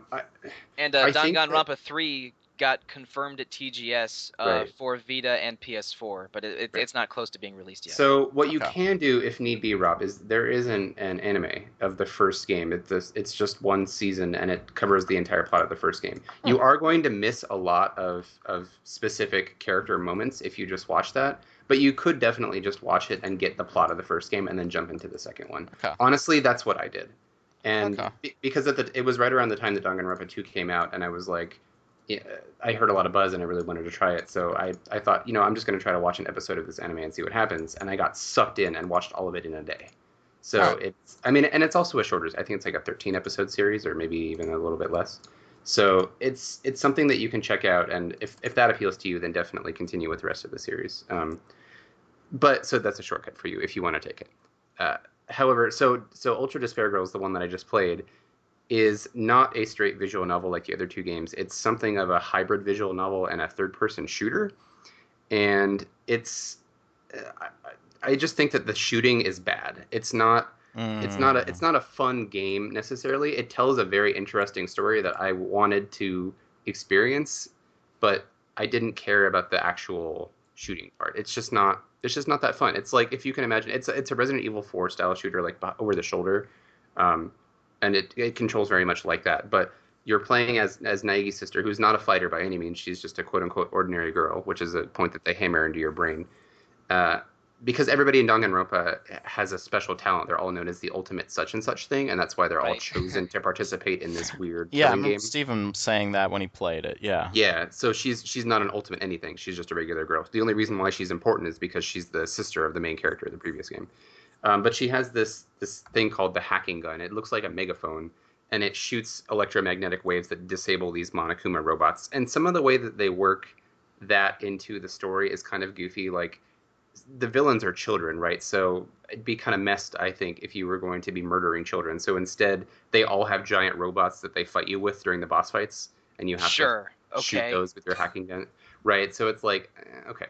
And I think that Danganronpa 3 got confirmed at TGS right. for Vita and PS4, but Right. it's not close to being released yet. So what you Okay. can do, if need be, Rob, is there is an anime of the first game. It's just 1 season and it covers the entire plot of the first game. Hmm. You are going to miss a lot of specific character moments if you just watch that, but you could definitely just watch it and get the plot of the first game and then jump into the second one. Okay. Honestly, that's what I did, and Okay. because it was right around the time that Danganronpa 2 came out, and I was like. Yeah, I heard a lot of buzz and I really wanted to try it. So I thought, I'm just going to try to watch an episode of this anime and see what happens. And I got sucked in and watched all of it in a day. So Huh. and it's also a shorter, I think it's like a 13 episode series or maybe even a little bit less. So it's something that you can check out. And if that appeals to you, then definitely continue with the rest of the series. But so that's a shortcut for you if you want to take it. However, so Ultra Despair Girls, the one that I just played, is not a straight visual novel like the other 2 games. It's something of a hybrid visual novel and a third-person shooter. And I just think that the shooting is bad. It's not a fun game necessarily. It tells a very interesting story that I wanted to experience, but I didn't care about the actual shooting part. It's just not that fun. It's like if you can imagine, it's a Resident Evil 4 style shooter, like over the shoulder. And it controls very much like that. But you're playing as Naegi's sister, who's not a fighter by any means. She's just a quote unquote ordinary girl, which is a point that they hammer into your brain. Because everybody in Danganronpa has a special talent. They're all known as the ultimate such and such thing, and that's why they're all Right. chosen to participate in this weird Yeah, I killing remember game. Steven saying that when he played it. Yeah. Yeah, so she's not an ultimate anything. She's just a regular girl. The only reason why she's important is because she's the sister of the main character of the previous game. But she has this thing called the hacking gun. It looks like a megaphone, and it shoots electromagnetic waves that disable these Monokuma robots. And some of the way that they work that into the story is kind of goofy. Like the villains are children, right? So it'd be kind of messed, I think, if you were going to be murdering children. So instead, they all have giant robots that they fight you with during the boss fights, and you have Sure. to shoot Okay. those with your hacking gun, right? So it's like, okay.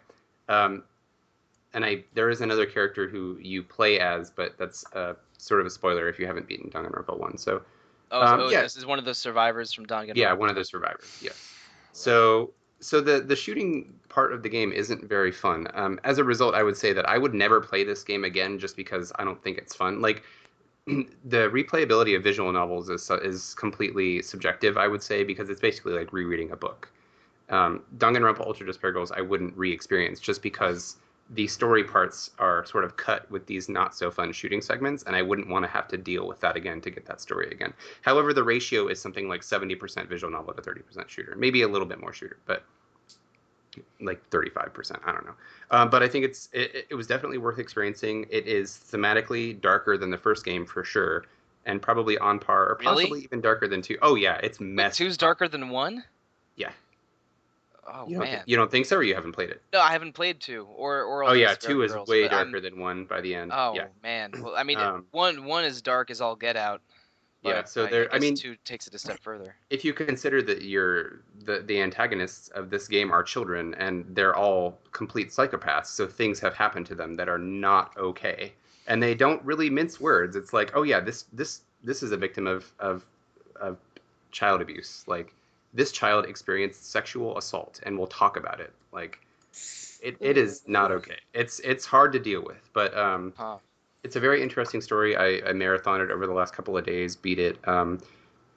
And there is another character who you play as, but that's sort of a spoiler if you haven't beaten Danganronpa 1. So yeah. This is one of the survivors from Danganronpa. Yeah, one of the survivors. Yes. So the shooting part of the game isn't very fun. As a result, I would say that I would never play this game again just because I don't think it's fun. Like the replayability of visual novels is completely subjective, I would say, because it's basically like rereading a book. Danganronpa Ultra Despair Girls I wouldn't re-experience just because the story parts are sort of cut with these not so fun shooting segments, and I wouldn't want to have to deal with that again to get that story again. However, the ratio is something like 70% visual novel to 30% shooter, maybe a little bit more shooter, but like 35%. I don't know. But I think it was definitely worth experiencing. It is thematically darker than the first game for sure, and probably on par, or Really? possibly even darker than 2. Oh yeah, it's Wait, messed. 2's darker than 1? Yeah. Oh You don't, man. you don't think so, or you haven't played it? No, I haven't played 2 or Oh yeah, Despair 2 is Girls, way but darker than 1 by the end. Oh Yeah. man. Well, I mean, Um, one is dark as all get out. Yeah, But so I there. I guess mean, 2 takes it a step further. if you consider that the antagonists of this game are children and they're all complete psychopaths, so things have happened to them that are not okay, and they don't really mince words. It's like, oh yeah, this is a victim of child abuse. Like this child experienced sexual assault, and we'll talk about it. Like it is not okay. It's hard to deal with, but Huh. it's a very interesting story. I marathoned it over the last couple of days, beat it.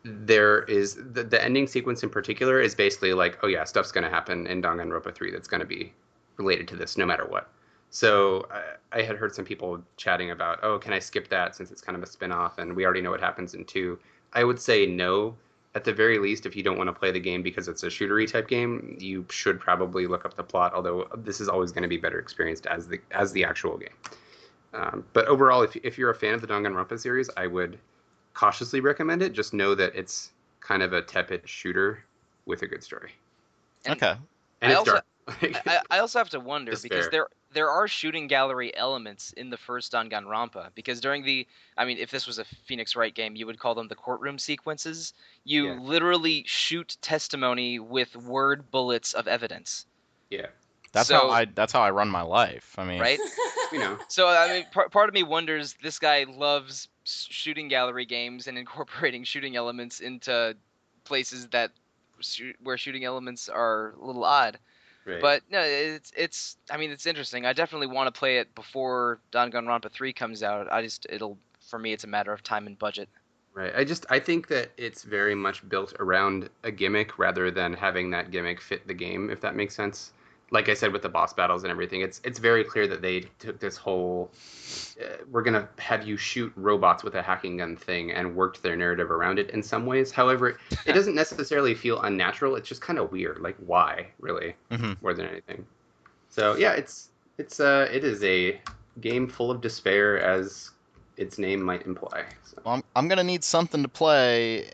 There is the ending sequence in particular is basically like, oh yeah, stuff's going to happen in Danganronpa 3 that's going to be related to this no matter what. So I had heard some people chatting about, oh, can I skip that since it's kind of a spin-off and we already know what happens in 2. I would say no. At the very least, if you don't want to play the game because it's a shootery type game, you should probably look up the plot, although this is always going to be better experienced as the actual game. But overall, if you're a fan of the Danganronpa series, I would cautiously recommend it. Just know that it's kind of a tepid shooter with a good story. And Okay. And I it's also- dark. I also have to wonder because Despair. there are shooting gallery elements in the first Danganronpa because if this was a Phoenix Wright game, you would call them the courtroom sequences. You Yeah. literally shoot testimony with word bullets of evidence, Yeah, That's So- how I run my life. I mean, right? you know. So I mean, part of me wonders this guy loves shooting gallery games and incorporating shooting elements into places that where shooting elements are a little odd. Right. But no, it's interesting. I definitely want to play it before Danganronpa 3 comes out. For me it's a matter of time and budget. Right. I think that it's very much built around a gimmick rather than having that gimmick fit the game, if that makes sense. Like I said with the boss battles and everything, it's very clear that they took this whole we're going to have you shoot robots with a hacking gun thing and worked their narrative around it in some ways. However, it doesn't necessarily feel unnatural. It's just kind of weird. Like why, really, Mhm. more than anything. So, yeah, it is a game full of despair as its name might imply. So. Well, I'm gonna need something to play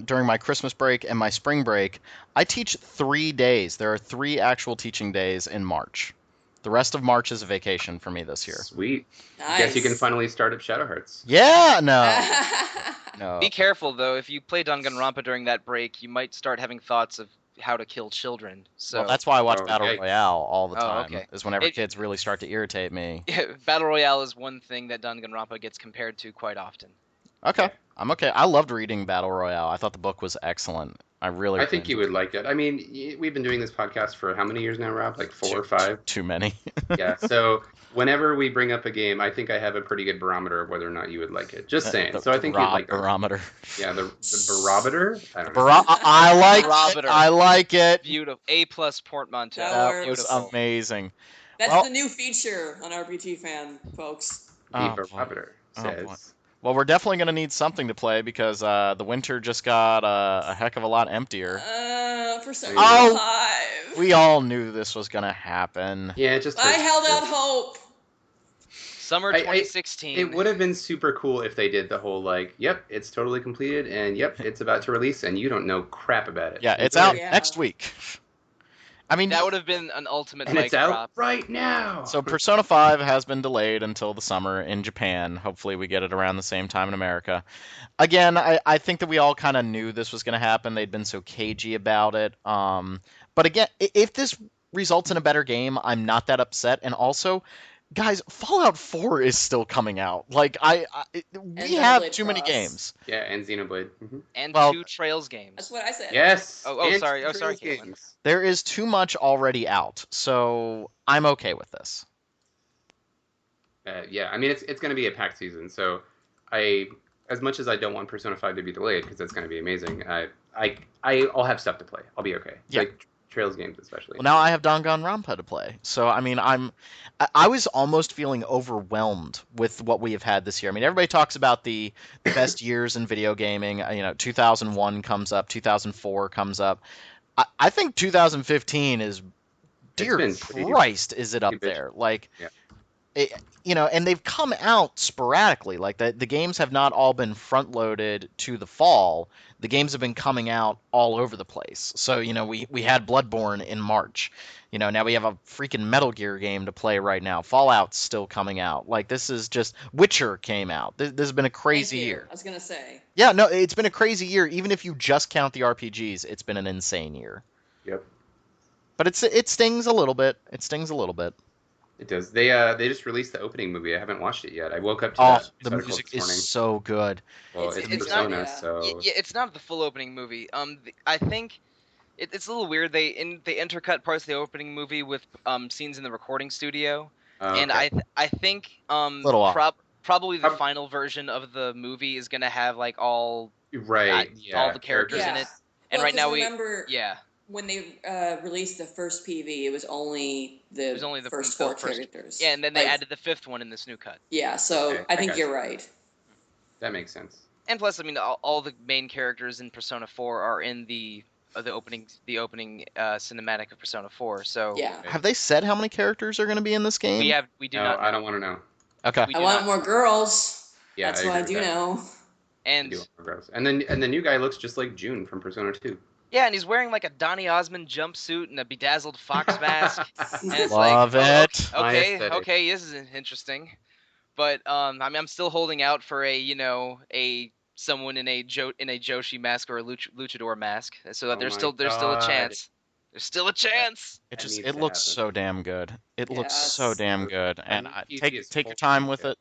during my Christmas break and my spring break. I teach 3 days. There are 3 actual teaching days in March. The rest of March is a vacation for me this year. Sweet. Nice. Guess you can finally start up Shadow Hearts. Yeah, no. Be careful though. If you play Danganronpa during that break, you might start having thoughts of how to kill children. So Well, that's why I watch Oh, Battle yikes. Royale all the Oh, time. okay. Is whenever It- kids really start to irritate me. Battle Royale is one thing that Danganronpa gets compared to quite often. Okay, Yeah. I'm okay. I loved reading Battle Royale. I thought the book was excellent. I really I think you enjoyed would like it. I mean, we've been doing this podcast for how many years now, Rob? Like 4 or 5? it. Too many. Yeah. So whenever we bring up a game, I think I have a pretty good barometer of whether or not you would like it. Just saying. The So I think you'd like it. barometer. Yeah, the barometer? I don't know. I like it. Barometer. I like it. Beautiful. A+ portmanteau. That That works. was Beautiful. amazing. That's Well- the new feature on RPG Fan, folks. The Oh, boy. barometer Oh, says. boy. Well, we're definitely going to need something to play because the winter just got a heck of a lot emptier. For some Oh. 5. We all knew this was going to happen. Yeah, it just I hurts. held out hope. Summer I- 2016. It would have been super cool if they did the whole like, yep, it's totally completed, and yep, it's about to release, and you don't know crap about it. Yeah, it's Enjoy out it. Yeah. next week. I mean, That would have been an ultimate And mic it's out drop. right now. so Persona 5 has been delayed until the summer in Japan. Hopefully, we get it around the same time in America. Again, I think that we all kind of knew this was going to happen. They'd been so cagey about it. But again, if this results in a better game, I'm not that upset. And also, guys, Fallout 4 is still coming out. Like, we have Xenoblade too many Cross. games. Yeah, and Xenoblade. And Well- 2 Trails games. That's what I said. Yes. Oh, and sorry. Oh, Trails sorry, Caitlin. games. There is too much already out, so I'm okay with this. Yeah, I mean it's going to be a packed season, so as much as I don't want Persona 5 to be delayed because it's going to be amazing, I'll have stuff to play. I'll be okay. Yeah. Like Trails games especially. Well, now I have Danganronpa to play, so I mean, I was almost feeling overwhelmed with what we have had this year. I mean, everybody talks about the best years in video gaming. 2001 comes up, 2004 comes up. I think 2015 is, dear been pretty- Christ, is it up pretty bitchy. there? Like, Yeah. And they've come out sporadically. Like the games have not all been front loaded to the fall. The games have been coming out all over the place. So we had Bloodborne in March. Now we have a freaking Metal Gear game to play right now. Fallout's still coming out. Like this is just Witcher came out. This has been a crazy Thank you. year. I was gonna say. Yeah, no, it's been a crazy year. Even if you just count the RPGs, it's been an insane year. Yep. But it stings a little bit. It stings a little bit. It does. They just released the opening movie. I haven't watched it yet. I woke up to Oh, that the article music this morning. is so good. Well, It's not- Persona, yeah. so Yeah, it's not the full opening movie. I think it's a little weird. They intercut parts of the opening movie with scenes in the recording studio, and okay. I think Little off. probably the Prob- final version of the movie is gonna have like all right, yeah, all the characters in Yeah. it. And Well, right 'cause now remember, yeah. when they released the first PV, it was only the, was only the first the four first- characters. Yeah, and then they Like, added the 5th one in this new cut. Yeah, so Okay, I I think got you're you. right. That makes sense. And plus, I mean, all the main characters in Persona 4 are in the opening cinematic of Persona 4. So Yeah. Have they said how many characters are going to be in this game? we do No, not. I don't want to know. Okay. We I do want not- more girls. Yeah, That's I what I agree do with that. know. I And do want more girls. And then the new guy looks just like June from Persona 2. yeah, and he's wearing like a Donny Osmond jumpsuit and a bedazzled fox mask. And it's Love like, it. My okay, aesthetic. okay, this is interesting. But I mean, I'm still holding out for a someone in a Joshi mask or a luchador mask, so that Oh there's my still a God. chance. There's still a chance. It That just needs it to looks happen. so damn good. It looks so Yes. damn good. And And PC take is take full your time with detail. it.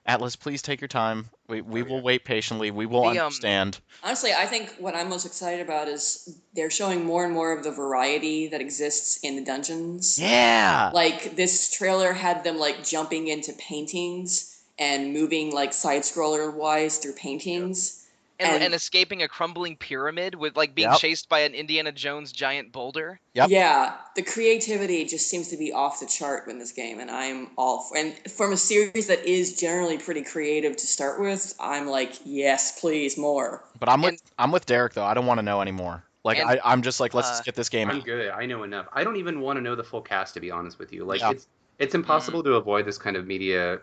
Atlas, please take your time. We Oh, will yeah. wait patiently. We will The, understand. Honestly, I think what I'm most excited about is they're showing more and more of the variety that exists in the dungeons. Yeah. Like this trailer had them like jumping into paintings and moving like side scroller wise through paintings. And escaping a crumbling pyramid with like being Yep. chased by an Indiana Jones giant boulder. Yep. Yeah, the creativity just seems to be off the chart in this game, and I'm all for. And from a series that is generally pretty creative to start with, I'm like, yes, please, more. But I'm with Derek though. I don't want to know anymore. Like And, I'm just like, let's just get this game I'm out. good. I know enough. I don't even want to know the full cast, to be honest with you. Like Yeah. it's impossible to avoid this kind of media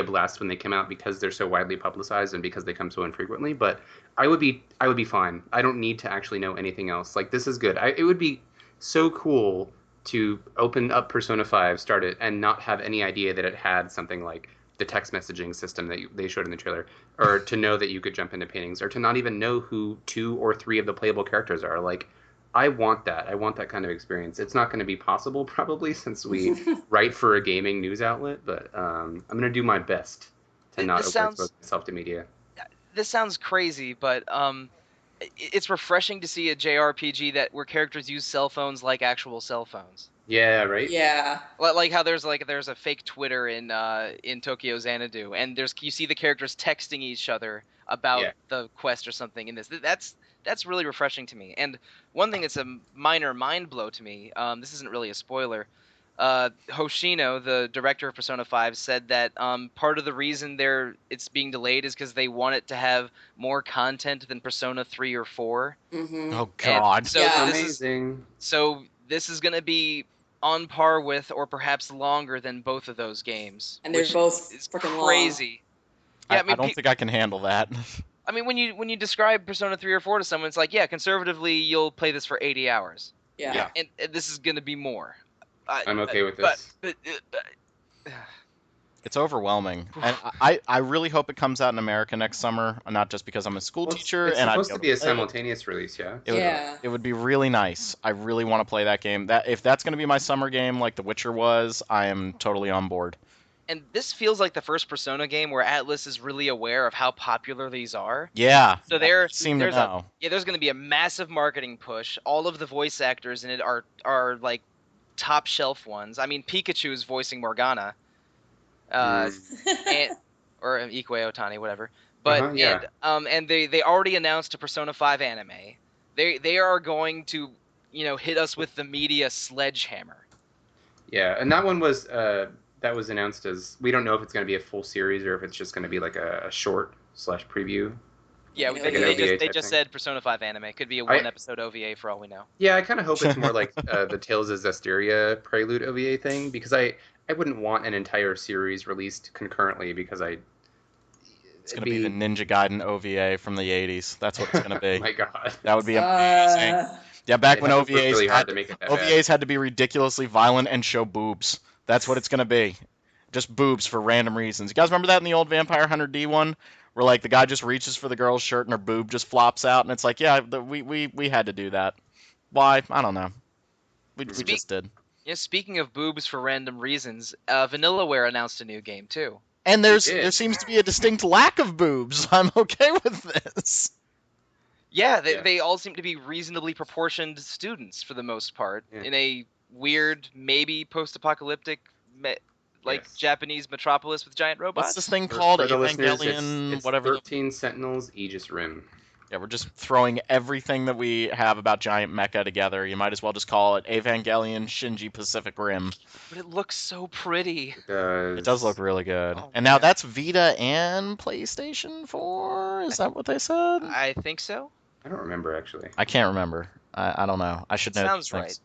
blast when they come out because they're so widely publicized and because they come so infrequently. But I would be fine. I don't need to actually know anything else. Like this is good. It would be so cool to open up Persona 5, start it, and not have any idea that it had something like the text messaging system that they showed in the trailer, or to know that you could jump into paintings, or to not even know who 2 or 3 of the playable characters are. Like, I want that. I want that kind of experience. It's not going to be possible probably since we write for a gaming news outlet, but I'm going to do my best to not This overexpose sounds- myself to media. This sounds crazy, but it's refreshing to see a JRPG where characters use cell phones like actual cell phones. Yeah, right? Yeah, Like how there's a fake Twitter in Tokyo Xanadu, and you see the characters texting each other about Yeah. the quest or something in this. That's really refreshing to me. And one thing that's a minor mind blow to me, this isn't really a spoiler. Hoshino, the director of Persona 5, said that part of the reason it's being delayed is because they want it to have more content than Persona 3 or 4. hmm Oh God. So Yeah. Amazing. this is going to be on par with, or perhaps longer than, both of those games. and they're which both is freaking long. crazy. Yeah, I don't think I can handle that. I mean, when you describe Persona 3 or 4 to someone, it's like, yeah, conservatively, you'll play this for 80 hours. Yeah. and this is going to be more. I'm okay with this. But It's overwhelming, and I really hope it comes out in America next summer. Not just because I'm a school Well, teacher it's and I'd supposed be to able be a play it. simultaneous release, yeah. It would be really nice. I really want to play that game. That if that's going to be my summer game, like The Witcher was, I am totally on board. and this feels like the first Persona game where Atlas is really aware of how popular these are. Yeah, So I seem to there's know. there's going to be a massive marketing push. All of the voice actors in it are like top shelf ones. I mean, Pikachu is voicing Morgana, and or Ikue Otani, whatever. But Yeah. and they already announced a Persona 5 anime. They are going to hit us with the media sledgehammer. Yeah, and that one was that was announced as, we don't know if it's going to be a full series or if it's just going to be like a short / preview. Yeah, Like they, an they OVA just they type just thing. said Persona 5 anime. Could be a one episode OVA for all we know. Yeah, I kind of hope it's more like the Tales of Zestiria Prelude OVA thing, because I wouldn't want an entire series released concurrently, because It's going to be the Ninja Gaiden OVA from the 80s. That's what it's going to be. Oh my god. That would be amazing. Yeah, back when It OVAs really hard to make it that OVAs had to be ridiculously violent and show boobs. That's what it's going to be. Just boobs for random reasons. You guys remember that in the old Vampire Hunter D one? Where like the guy just reaches for the girl's shirt and her boob just flops out, and it's like, yeah, we had to do that. Why? I don't know. We just did. Yeah, speaking of boobs for random reasons, Vanillaware announced a new game too. And did. there seems to be a distinct lack of boobs. I'm okay with this. Yeah, they all seem to be reasonably proportioned students for the most part, Yeah. in a weird, maybe post-apocalyptic, Yes. Japanese metropolis with giant robots. What's this thing called? For the listeners, Evangelion, it's whatever. 13 Sentinels, Aegis Rim. Yeah, we're just throwing everything that we have about giant mecha together. You might as well just call it Evangelion Shinji Pacific Rim. But it looks so pretty. It does look really good. Oh, and now man. that's Vita and PlayStation 4? Is that what they said? I think so. I don't remember, actually. I can't remember. I don't know. I should know. Sounds these things. right.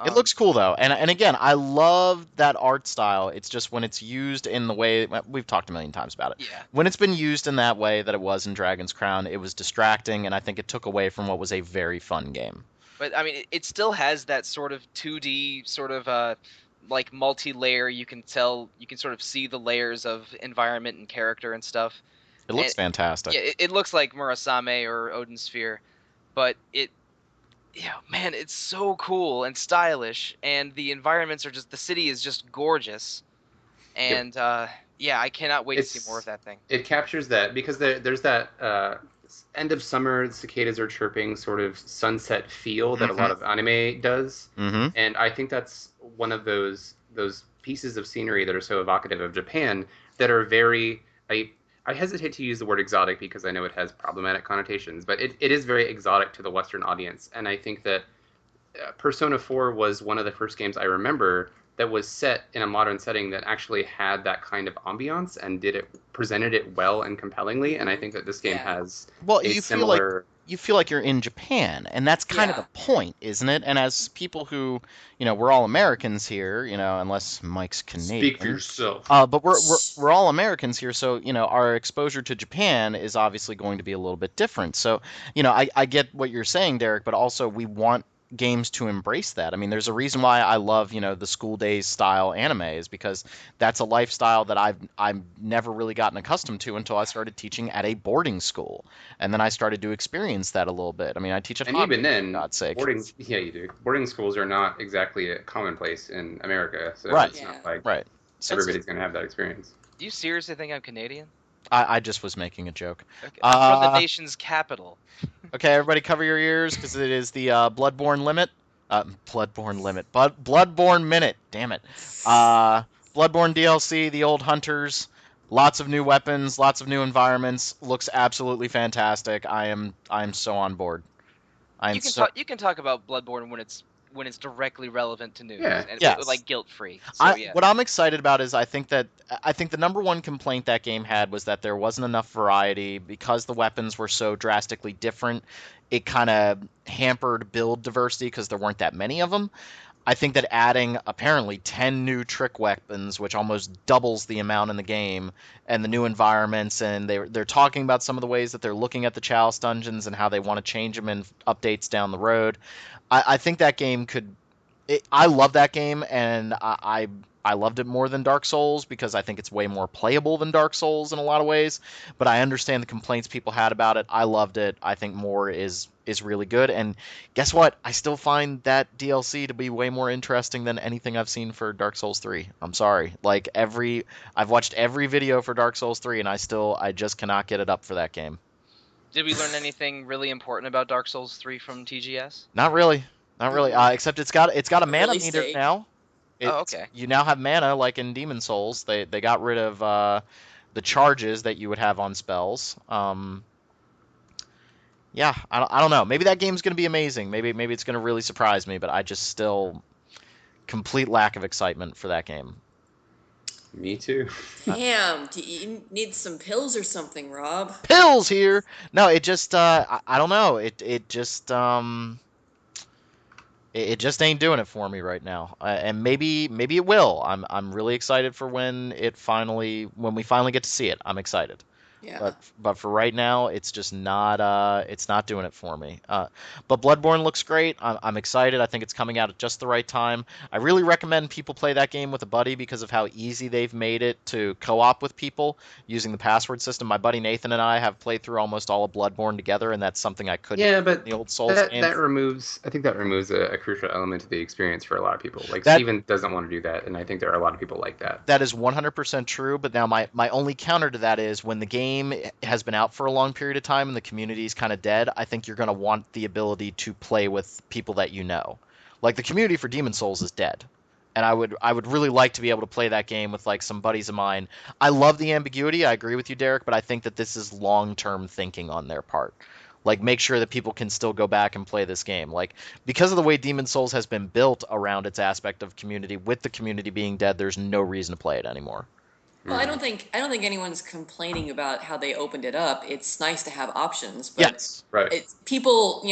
It looks cool though, and again, I love that art style. It's just when it's used in the way we've talked a million times about it. Yeah. When it's been used in that way that it was in Dragon's Crown, it was distracting, and I think it took away from what was a very fun game. But I mean, it still has that sort of 2D sort of like multi-layer. You can sort of see the layers of environment and character and stuff. It looks fantastic. Yeah, it looks like Murasame or Odin Sphere, but man, it's so cool and stylish, and the environments are the city is just gorgeous, and I cannot wait to see more of that thing. It captures that, because there's that end of summer, the cicadas are chirping sort of sunset feel that a lot of anime does, and I think that's one of those pieces of scenery that are so evocative of Japan, that are very, I hesitate to use the word exotic because I know it has problematic connotations, but it is very exotic to the Western audience. And I think that Persona 4 was one of the first games I remember that was set in a modern setting that actually had that kind of ambiance and presented it well and compellingly. And I think that this game has you feel like you're in Japan, and that's kind of the point, isn't it? And as people who, we're all Americans here, unless Mike's Canadian. Speak for yourself. But we're all Americans here, so our exposure to Japan is obviously going to be a little bit different. So I get what you're saying, Derek, but also we want games to embrace that. I mean, there's a reason why I love, the school days style animes, because that's a lifestyle that I've never really gotten accustomed to until I started teaching at a boarding school, and then I started to experience that a little bit. I mean, I teach at and Hopkins, even then, for God's sake. yeah, you do. Boarding schools are not exactly a commonplace in America, so Right. it's not like Right. So everybody's going to have that experience. Do you seriously think I'm Canadian? I just was making a joke. Okay. I'm from the nation's capital. Okay, everybody cover your ears, because it is the Bloodborne Minute. Damn it. Bloodborne DLC, the old hunters, lots of new weapons, lots of new environments. Looks absolutely fantastic. I am so on board. You can talk about Bloodborne when it's directly relevant to news, and Yes. like guilt-free. So, What I'm excited about is I think the number one complaint that game had was that there wasn't enough variety because the weapons were so drastically different. It kind of hampered build diversity because there weren't that many of them. I think that adding apparently 10 new trick weapons, which almost doubles the amount in the game, and the new environments, and they're talking about some of the ways that they're looking at the Chalice dungeons and how they want to change them in updates down the road. I think that game could. I love that game, and I loved it more than Dark Souls because I think it's way more playable than Dark Souls in a lot of ways. But I understand the complaints people had about it. I loved it. I think more is really good. And guess what? I still find that DLC to be way more interesting than anything I've seen for Dark Souls 3. I'm sorry. Like I've watched every video for Dark Souls 3, and I just cannot get it up for that game. Did we learn anything really important about Dark Souls 3 from TGS? Not really. Not really. Except it's got a mana Early meter stage. now. Oh, okay. You now have mana like in Demon Souls. They got rid of the charges that you would have on spells. Yeah, I don't know. Maybe that game's going to be amazing. Maybe it's going to really surprise me. But I just still complete lack of excitement for that game. Me too. Damn, do you need some pills or something, Rob? Pills here. No, it just I don't know. It just it just ain't doing it for me right now, and maybe it will. I'm really excited for when we finally get to see it. I'm excited. Yeah. But for right now, it's just not it's not doing it for me. But Bloodborne looks great. I'm excited. I think it's coming out at just the right time. I really recommend people play that game with a buddy because of how easy they've made it to co-op with people using the password system. My buddy Nathan and I have played through almost all of Bloodborne together, and that's something I couldn't Yeah, do but in the old Souls games. that removes. I think that removes a crucial element of the experience for a lot of people. Like That- Steven doesn't want to do that, and I think there are a lot of people like that. That is 100% true, but now my only counter to that is when the game has been out for a long period of time and the community is kind of dead, I think you're going to want the ability to play with people that you know. Like the community for Demon Souls is dead. And I would really like to be able to play that game with like some buddies of mine. I love the ambiguity. I agree with you, Derek, but I think that this is long-term thinking on their part. Like make sure that people can still go back and play this game. Like because of the way Demon Souls has been built around its aspect of community, with the community being dead, there's no reason to play it anymore. Well, I don't think anyone's complaining about how they opened it up. It's nice to have options, but Yes. Right. it's people,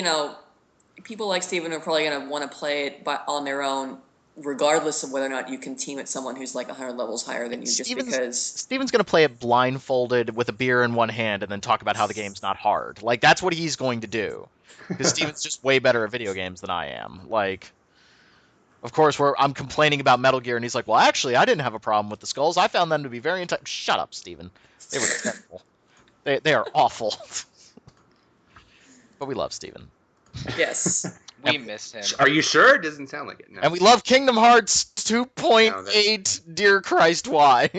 people like Steven are probably going to want to play it on their own, regardless of whether or not you can team at someone who's like 100 levels higher than you, just because. Steven's going to play it blindfolded with a beer in one hand and then talk about how the game's not hard. Like, that's what he's going to do. Because Steven's just way better at video games than I am. Like, of course, I'm complaining about Metal Gear, and he's like, well, actually, I didn't have a problem with the skulls. I found them to be very Shut up, Steven. They were terrible. They are awful. But we love Steven. Yes. We miss him. Are you sure? It doesn't sound like it. No. And we love Kingdom Hearts 2.8. Dear Christ, why?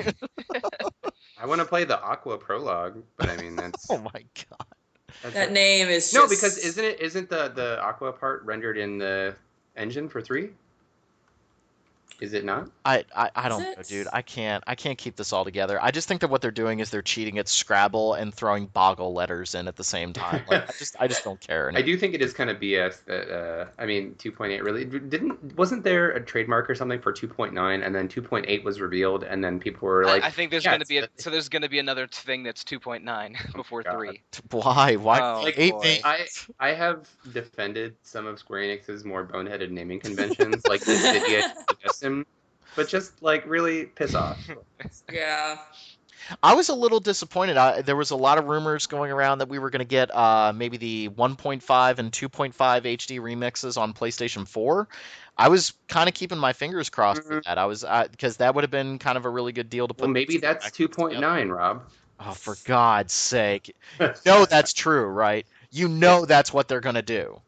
I want to play the Aqua prologue, but I mean that's. Oh my god. That name is just... No, because isn't the Aqua part rendered in the engine for 3? Is it not? I don't Is know, it? dude. I can't keep this all together. I just think that what they're doing is they're cheating at Scrabble and throwing boggle letters in at the same time. Like, I just don't care I anymore. do think it is kind of BS that 2.8 really wasn't there a trademark or something for 2.9 and then 2.8 was revealed and then people were like I think there's yeah, going to be there's going to be another thing that's 2.9 before God. 3. Why? Oh, like, boy. I have defended some of Square Enix's more boneheaded naming conventions like this video system, but just like really piss off. Yeah. I was a little disappointed. There was a lot of rumors going around that we were going to get maybe the 1.5 and 2.5 HD remixes on PlayStation 4. I was kind of keeping my fingers crossed for that. I was because that would have been kind of a really good deal to put. Well, maybe that's 2.9, Rob. Oh, for God's sake! No, that's true, right? You know that's what they're going to do,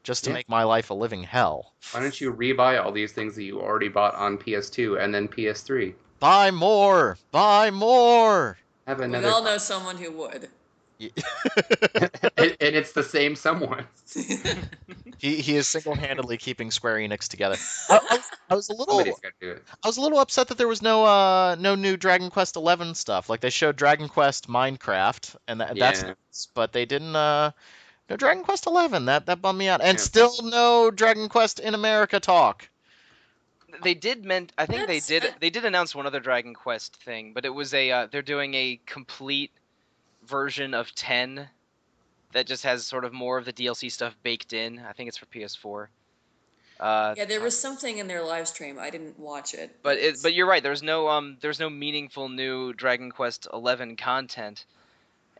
just to Yeah. make my life a living hell. Why don't you rebuy all these things that you already bought on PS2 and then PS3? Buy more! Buy more! Have We another. all know someone who would. And it's the same someone. He is single-handedly keeping Square Enix together. I was a little Somebody's got to do it. I was a little upset that there was no new Dragon Quest 11 stuff. Like they showed Dragon Quest Minecraft, and that's Yeah. nice, but they didn't no Dragon Quest 11. That bummed me out, and Yeah. still no Dragon Quest in America talk. They did I think That's- they did announce one other Dragon Quest thing, but it was they're doing a complete version of 10 that just has sort of more of the DLC stuff baked in. I think it's for PS4. Yeah, there was something in their live stream. I didn't watch it, But you're right. There's no meaningful new Dragon Quest XI content,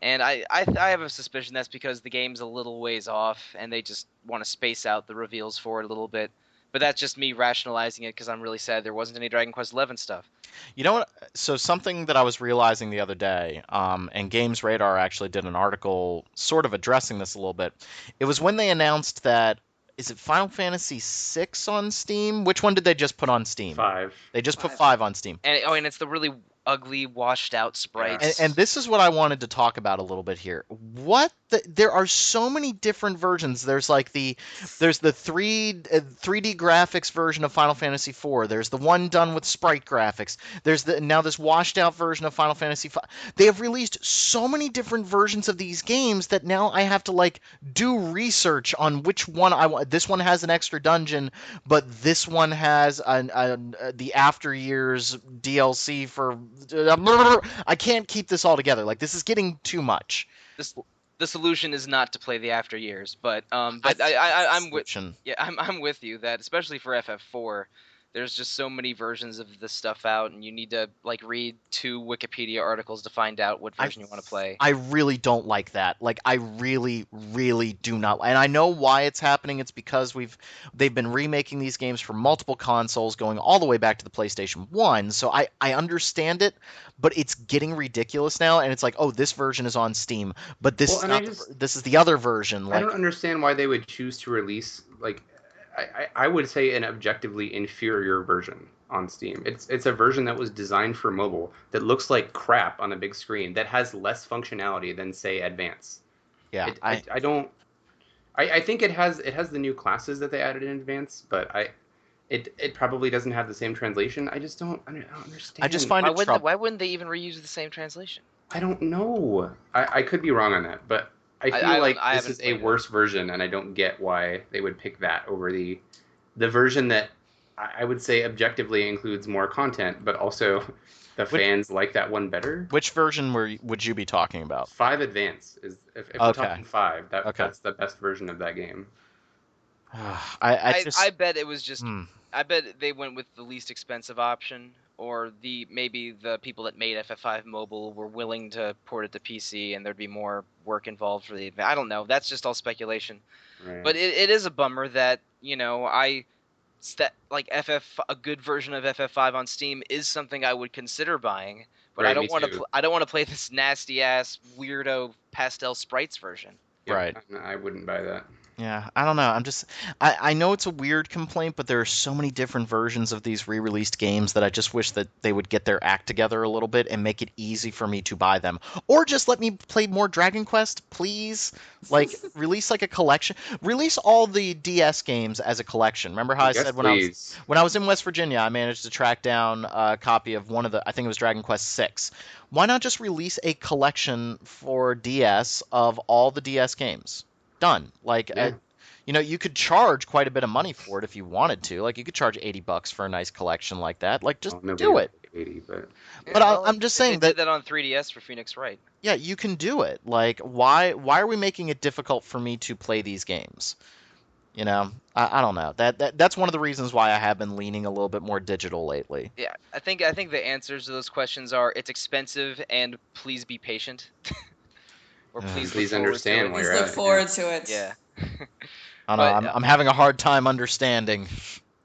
and I have a suspicion that's because the game's a little ways off, and they just want to space out the reveals for it a little bit. But that's just me rationalizing it because I'm really sad there wasn't any Dragon Quest XI stuff. You know what? So something that I was realizing the other day, and Games Radar actually did an article sort of addressing this a little bit. It was when they announced that, is it Final Fantasy VI on Steam? Which one did they just put on Steam? 5. They just put 5. 5 on Steam. And it's the really ugly, washed out sprites. And this is what I wanted to talk about a little bit here. There are so many different versions. There's the 3D graphics version of Final Fantasy IV. There's the one done with sprite graphics. There's now this washed out version of Final Fantasy V. They have released so many different versions of these games that now I have to do research on which one I want. This one has an extra dungeon, but this one has the After Years DLC for. I can't keep this all together. This is getting too much. The solution is not to play the After Years, but I'm with you that especially for FF4, there's just so many versions of this stuff out, and you need to read 2 Wikipedia articles to find out what version you want to play. I really don't like that. I really, really do not. And I know why it's happening. It's because they've been remaking these games for multiple consoles, going all the way back to the PlayStation 1. So I understand it, but it's getting ridiculous now. And it's this version is on Steam, but this this is the other version. I don't understand why they would choose to release I would say an objectively inferior version on Steam. It's a version that was designed for mobile that looks like crap on a big screen that has less functionality than say Advance. Yeah, I think it has the new classes that they added in Advance, but it probably doesn't have the same translation. I don't understand. I just find it troubling. Why wouldn't they even reuse the same translation? I don't know. I could be wrong on that, but I feel this is a worse version, and I don't get why they would pick that over the version that I would say objectively includes more content, but also the fans like that one better. Which version would you be talking about? 5 Advance is if we're talking 5. That's the best version of that game. I bet it was just. I bet they went with the least expensive option, or maybe the people that made FF5 mobile were willing to port it to PC, and there'd be more work involved for the. I don't know. That's just all speculation. Right. But it is a bummer that a good version of FF5 on Steam is something I would consider buying, but right, I don't want to play this nasty ass weirdo pastel sprites version. Yeah, right. I wouldn't buy that. Yeah, I don't know. I know it's a weird complaint, but there are so many different versions of these re-released games that I just wish that they would get their act together a little bit and make it easy for me to buy them. Or just let me play more Dragon Quest, please. Release a collection. Release all the DS games as a collection. Remember how I said when I was in West Virginia, I managed to track down a copy of I think it was Dragon Quest VI. Why not just release a collection for DS of all the DS games? Done. You could charge quite a bit of money for it if you wanted to. You could charge $80 for a nice collection like that. Just do it. 80, but I'm just saying they did that on 3DS for Phoenix Wright. Yeah, you can do it. Why are we making it difficult for me to play these games? I don't know. That's one of the reasons why I have been leaning a little bit more digital lately. Yeah, I think the answers to those questions are it's expensive and please be patient. Or please understand where you're at. Look forward to it. Yeah. I don't know. I'm having a hard time understanding.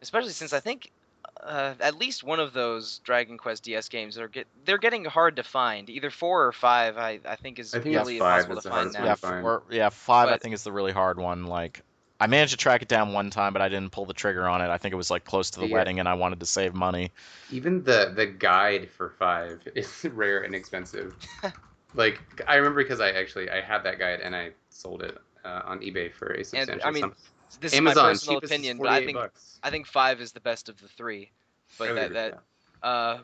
Especially since I think at least one of those Dragon Quest DS games they're getting hard to find. Either 4 or 5, I think is really impossible to find now. 5 I think is the really hard one. I managed to track it down one time, but I didn't pull the trigger on it. I think it was close to the wedding, and I wanted to save money. Even the guide for 5 is rare and expensive. I remember because I had that guide and I sold it on eBay for a substantial sum. This is Amazon, my personal opinion, but I think 5 is the best of the 3. But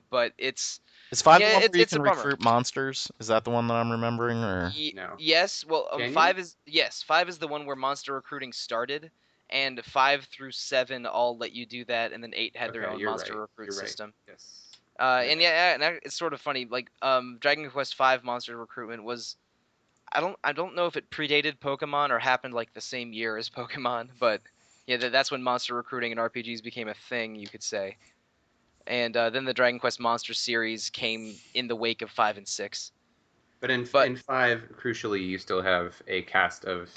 but it's. Is 5 the one where you can recruit monsters? Is that the one that I'm remembering, or no? Yes. Well, 5 is the one where monster recruiting started, and 5 through 7 all let you do that, and then 8 had their own monster recruit system. Yes. And it's sort of funny. Dragon Quest V monster recruitment was, I don't know if it predated Pokemon or happened the same year as Pokemon, but Yeah, that's when monster recruiting in RPGs became a thing, you could say. And then the Dragon Quest Monster series came in the wake of 5 and 6. But in But- 5, crucially, you still have a cast of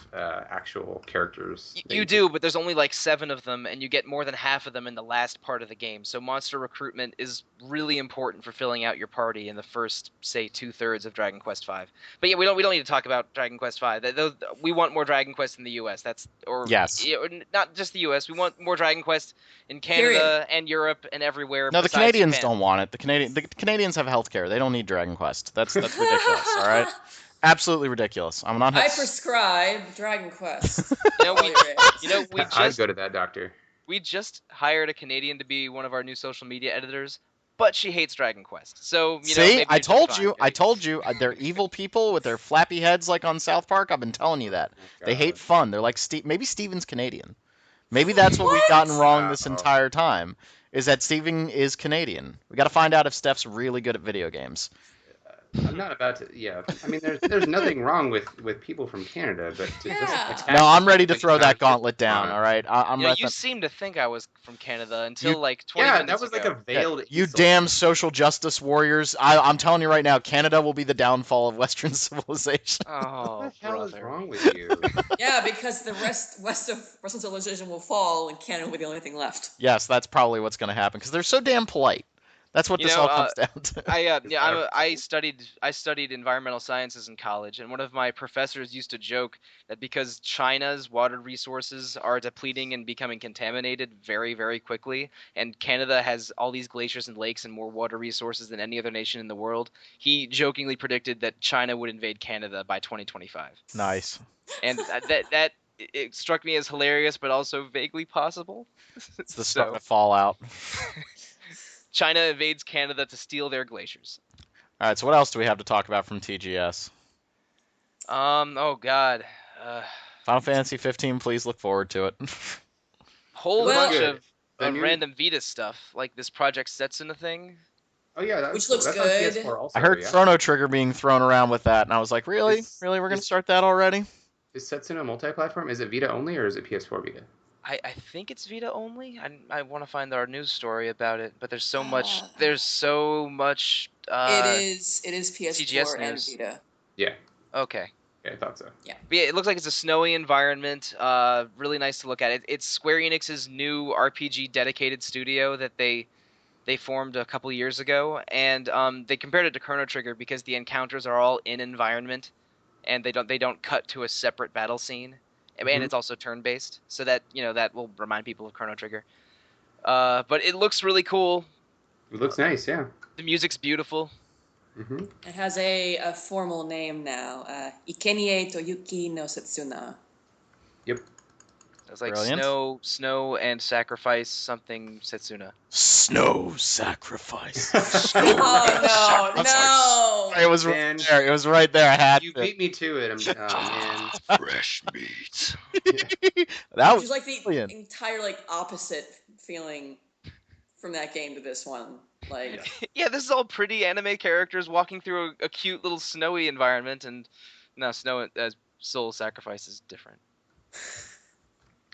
actual characters. that You do, but there's only like 7 of them, and you get more than half of them in the last part of the game. So monster recruitment is really important for filling out your party in the first, say, 2/3 of Dragon Quest V. But yeah, we don't need to talk about Dragon Quest V. We want more Dragon Quest in the U.S. Yes. Not just the U.S. We want more Dragon Quest in Canada and Europe and everywhere. No, the besides Canadians Japan. don't want it. The Canadians have healthcare. They don't need Dragon Quest. That's ridiculous. All right, absolutely ridiculous. I'm not. I prescribe Dragon Quest. You know, All your eggs. we I'd just go to that doctor. we just hired a Canadian to be one of our new social media editors, but she hates Dragon Quest. So See, maybe I it's just told fine. you. I told you. They're evil people with their flappy heads like on South Park. I've been telling you that. Oh, They hate God. fun. They're like maybe Steven's Canadian. Maybe that's what we've What? gotten wrong this Wow. entire time. Is that Steven is Canadian? We got to find out if Steph's really good at video games. I'm not about to. Yeah, I mean, there's nothing wrong with people from Canada, but to Yeah. just attack No, I'm ready to like throw that Jonathan gauntlet down. Ron. All right, I'm You ready. seem to think I was from Canada until like 20 Yeah, minutes that was like ago. a veiled. You insult. damn social justice warriors! I'm telling you right now, Canada will be the downfall of Western civilization. Oh, What the hell is brother. wrong with you? Yeah, because the west of Western civilization will fall, and Canada will be the only thing left. Yes, that's probably what's going to happen because they're so damn polite. That's what You this know, all comes down to. I studied environmental sciences in college, and one of my professors used to joke that because China's water resources are depleting and becoming contaminated very, very quickly, and Canada has all these glaciers and lakes and more water resources than any other nation in the world, he jokingly predicted that China would invade Canada by 2025. Nice. And that it struck me as hilarious, but also vaguely possible. It's the start of Fallout. China invades Canada to steal their glaciers. All right, so what else do we have to talk about from TGS? Oh God. Final Fantasy 15. Please look forward to it. Whole Well- bunch Good. of The new- random Vita stuff, like this Project Setsuna thing. Oh yeah, that Which was cool. looks That's on good. PS4 also, I heard yeah. Chrono Trigger being thrown around with that, and I was like, really, Is- really, we're gonna is- start that already? Is Setsuna multi-platform? Is it Vita only or is it PS4 Vita? I think it's Vita only. I want to find our news story about it, but there's so much. Ah. There's so much. It is PS4 TGS and news. Vita. Yeah, Okay. yeah, I thought so. But yeah, it looks like it's a snowy environment. Really nice to look at. It's Square Enix's new RPG dedicated studio that they formed a couple years ago, and they compared it to Chrono Trigger because the encounters are all in environment, and they don't cut to a separate battle scene, and Mhm. it's also turn based, so that that will remind people of Chrono Trigger. But it looks really cool. It looks nice, yeah. The music's beautiful. Mm-hmm. It has a formal name now. Ikenie Toyuki no Setsuna. It's like Brilliant. snow and sacrifice something Setsuna. Snow sacrifice. Oh no, It was Man. right there. It was right there. I had You to. beat me to it. Oh Fresh meat. man. That Which was is like the brilliant. entire opposite feeling from that game to this one. Like Yeah, this is all pretty anime characters walking through a cute little snowy environment, and no, snow as soul sacrifice is different.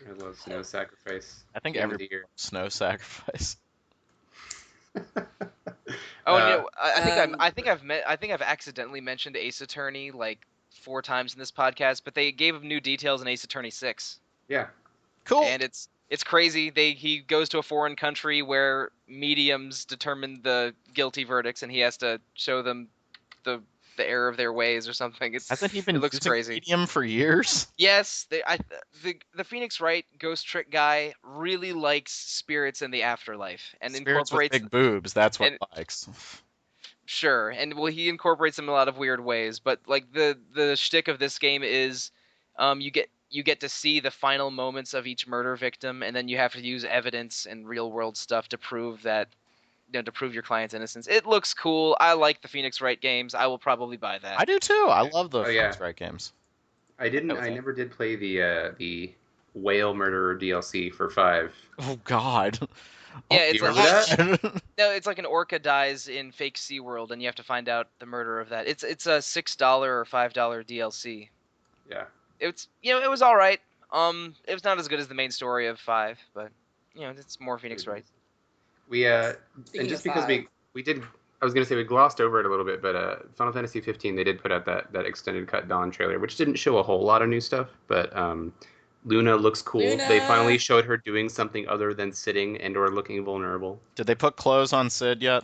I love Snow Sacrifice. I think Game of every the year. snow sacrifice. Oh, Uh, I think I've accidentally mentioned Ace Attorney like 4 times in this podcast, but they gave new details in Ace Attorney 6, Yeah. Cool. and it's crazy. He goes to a foreign country where mediums determine the guilty verdicts, and he has to show them the error of their ways or something. Hasn't he been it looks using crazy. medium for years? Yes, the Phoenix Wright Ghost Trick guy really likes spirits in the afterlife and Spirits with incorporates big boobs. That's what and- he likes. sure, and well, he incorporates them in a lot of weird ways. But like the shtick of this game is, you get to see the final moments of each murder victim, and then you have to use evidence and real world stuff to prove that. To prove your client's innocence. It looks cool. I like the Phoenix Wright games. I will probably buy that. I do too. I love the Oh, yeah. Phoenix Wright games. I didn't. That was I it. never did play the Whale Murderer DLC for 5. Oh God. Yeah, Do it's you like remember that? no, it's like an orca dies in fake SeaWorld, and you have to find out the murder of that. It's a $6 or $5 DLC. Yeah. It was all right. It was not as good as the main story of 5, but it's more Phoenix Wright. We and Speaking just of because five. we did, I was gonna say we glossed over it a little bit, but Final Fantasy 15 they did put out that extended cut Dawn trailer, which didn't show a whole lot of new stuff, but Luna looks cool. Luna! They finally showed her doing something other than sitting and or looking vulnerable. Did they put clothes on Sid yet?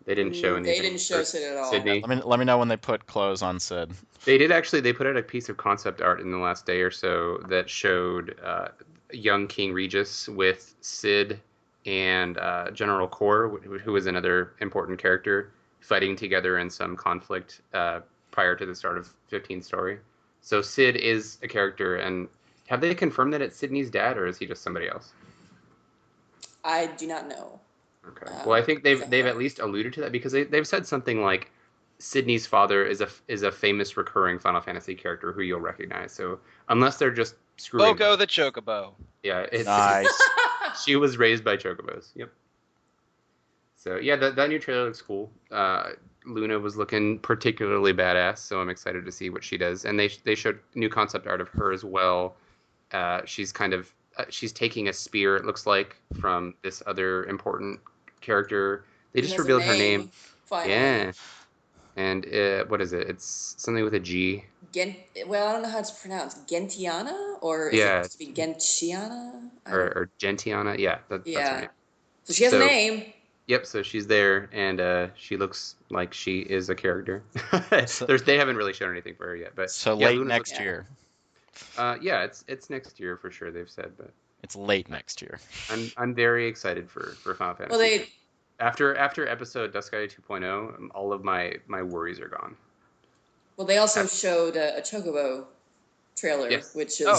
They didn't show anything. They didn't show for Sid at all. Sydney. Let me know when they put clothes on Sid. They did actually. They put out a piece of concept art in the last day or so that showed young King Regis with Sid and General Kor, who is another important character, fighting together in some conflict prior to the start of 15's story. So Sid is a character, and have they confirmed that it's Sydney's dad, or is he just somebody else? I do not know. Okay. Well, I think they've at least alluded to that because they've said something like Sydney's father is a famous recurring Final Fantasy character who you'll recognize. So unless they're just screwing, Boko the Chocobo. yeah, it's, Nice. she was raised by chocobos. Yep. So yeah, that new trailer looks cool. Luna was looking particularly badass, so I'm excited to see what she does. And they showed new concept art of her as well. She's kind of she's taking a spear, it looks like, from this other important character. They just She has a revealed her name. Finally. Yeah. And what is it? It's something with a G. Well, I don't know how it's pronounced. Gentiana? Or is Yeah. it supposed to be Gentiana? Or Gentiana. Yeah, that's her Yeah. name. So she has a So- name. Yep, so she's there, and she looks like she is a character. They haven't really shown anything for her yet, but So yeah, late Luna's next looking- year. Yeah, it's next year for sure. They've said, but It's late next year. I'm very excited for Final Fantasy. Well, After episode Duskeye 2.0, all of my worries are gone. they also showed a Chocobo trailer, Yes. which is Oh,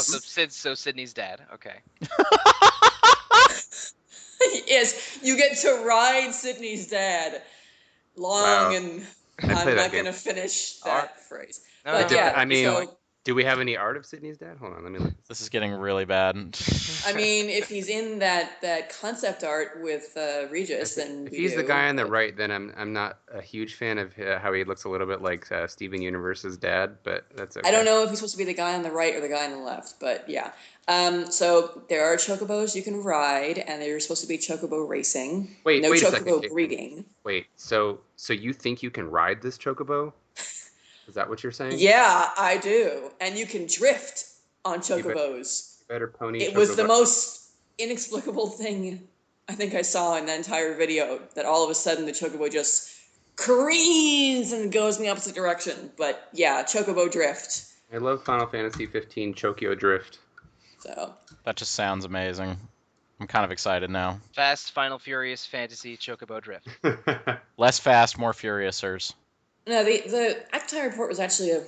so Sydney's dad. Okay. yes, you get to ride Sydney's dad. Long Wow. and I play I'm that not game. going to finish Alright. that phrase. No, But no, yeah, I mean, so, Do we have any art of Sydney's dad? Hold on, let me look. This is getting really bad. I mean, if he's in that concept art with Regis, then If we he's the do, guy on the but- right, then I'm not a huge fan of how he looks a little bit like Steven Universe's dad, but that's okay. I don't know if he's supposed to be the guy on the right or the guy on the left, but yeah. So there are chocobos you can ride, and they're supposed to be chocobo racing. Wait no a chocobo second, Caitlin. breeding. Wait, so you think you can ride this chocobo? Is that what you're saying? Yeah, I do, and you can drift on chocobos. Better pony. It was the chocobo. most inexplicable thing I think I saw in the entire video. That all of a sudden the chocobo just careens and goes in the opposite direction. But yeah, chocobo drift. I love Final Fantasy 15 Chokyo Drift. So That just sounds amazing. I'm kind of excited now. Fast, Final Furious, Fantasy, Chocobo Drift. Less fast, more furiousers. no, the Actai report was actually a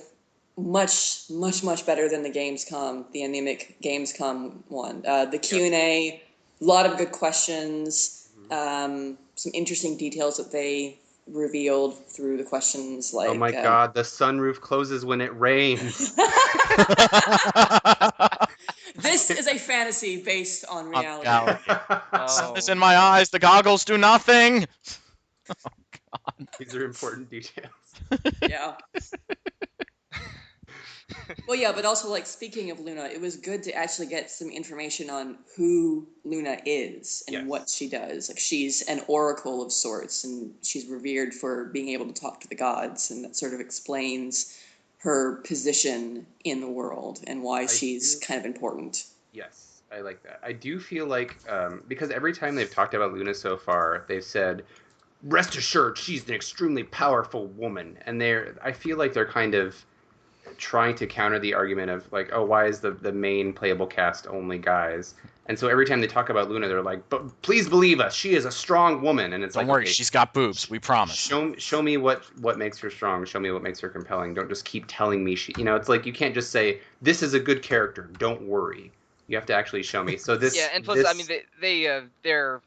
much better than the Gamescom, the anemic Gamescom one. The Q&A, a lot of good questions, some interesting details that they revealed through the questions. Like, Oh my god, the sunroof closes when it rains. This is a fantasy based on reality. reality. Oh. Sun is in my eyes. The goggles do nothing. These are important details. Yeah. Well, yeah, but also, like, speaking of Luna, it was good to actually get some information on who Luna is and Yes. what she does. Like, she's an oracle of sorts, and she's revered for being able to talk to the gods, and that sort of explains her position in the world and why she's kind of important. Yes, I like that. I do feel like, because every time they've talked about Luna so far, they've said, rest assured, she's an extremely powerful woman. And I feel like they're kind of trying to counter the argument of, like, oh, why is the main playable cast only guys? And so every time they talk about Luna, they're like, but please believe us, she is a strong woman. And it's Don't like, worry, okay, she's got boobs. We promise. show me what makes her strong. Show me what makes her compelling. Don't just keep telling me she. It's like you can't just say this is a good character. Don't worry. You have to actually show me. So this. Yeah, and plus, this, I mean, they're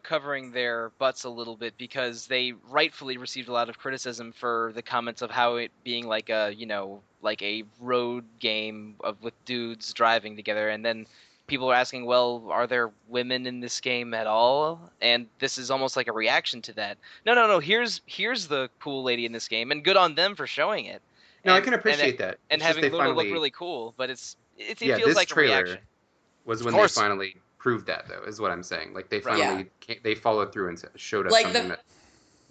covering their butts a little bit because they rightfully received a lot of criticism for the comments of how it being like a like a road game with dudes driving together, and then people are asking, well, are there women in this game at all? And this is almost like a reaction to that. No. Here's the cool lady in this game, and good on them for showing it. No, I And- can appreciate that. and It's just having they Luna look finally- really cool, but it's It Yeah, feels this like a trailer reaction. was Of when they course. finally proved that, though, is what I'm saying. Like, they Right. finally they followed through and showed us Like something that...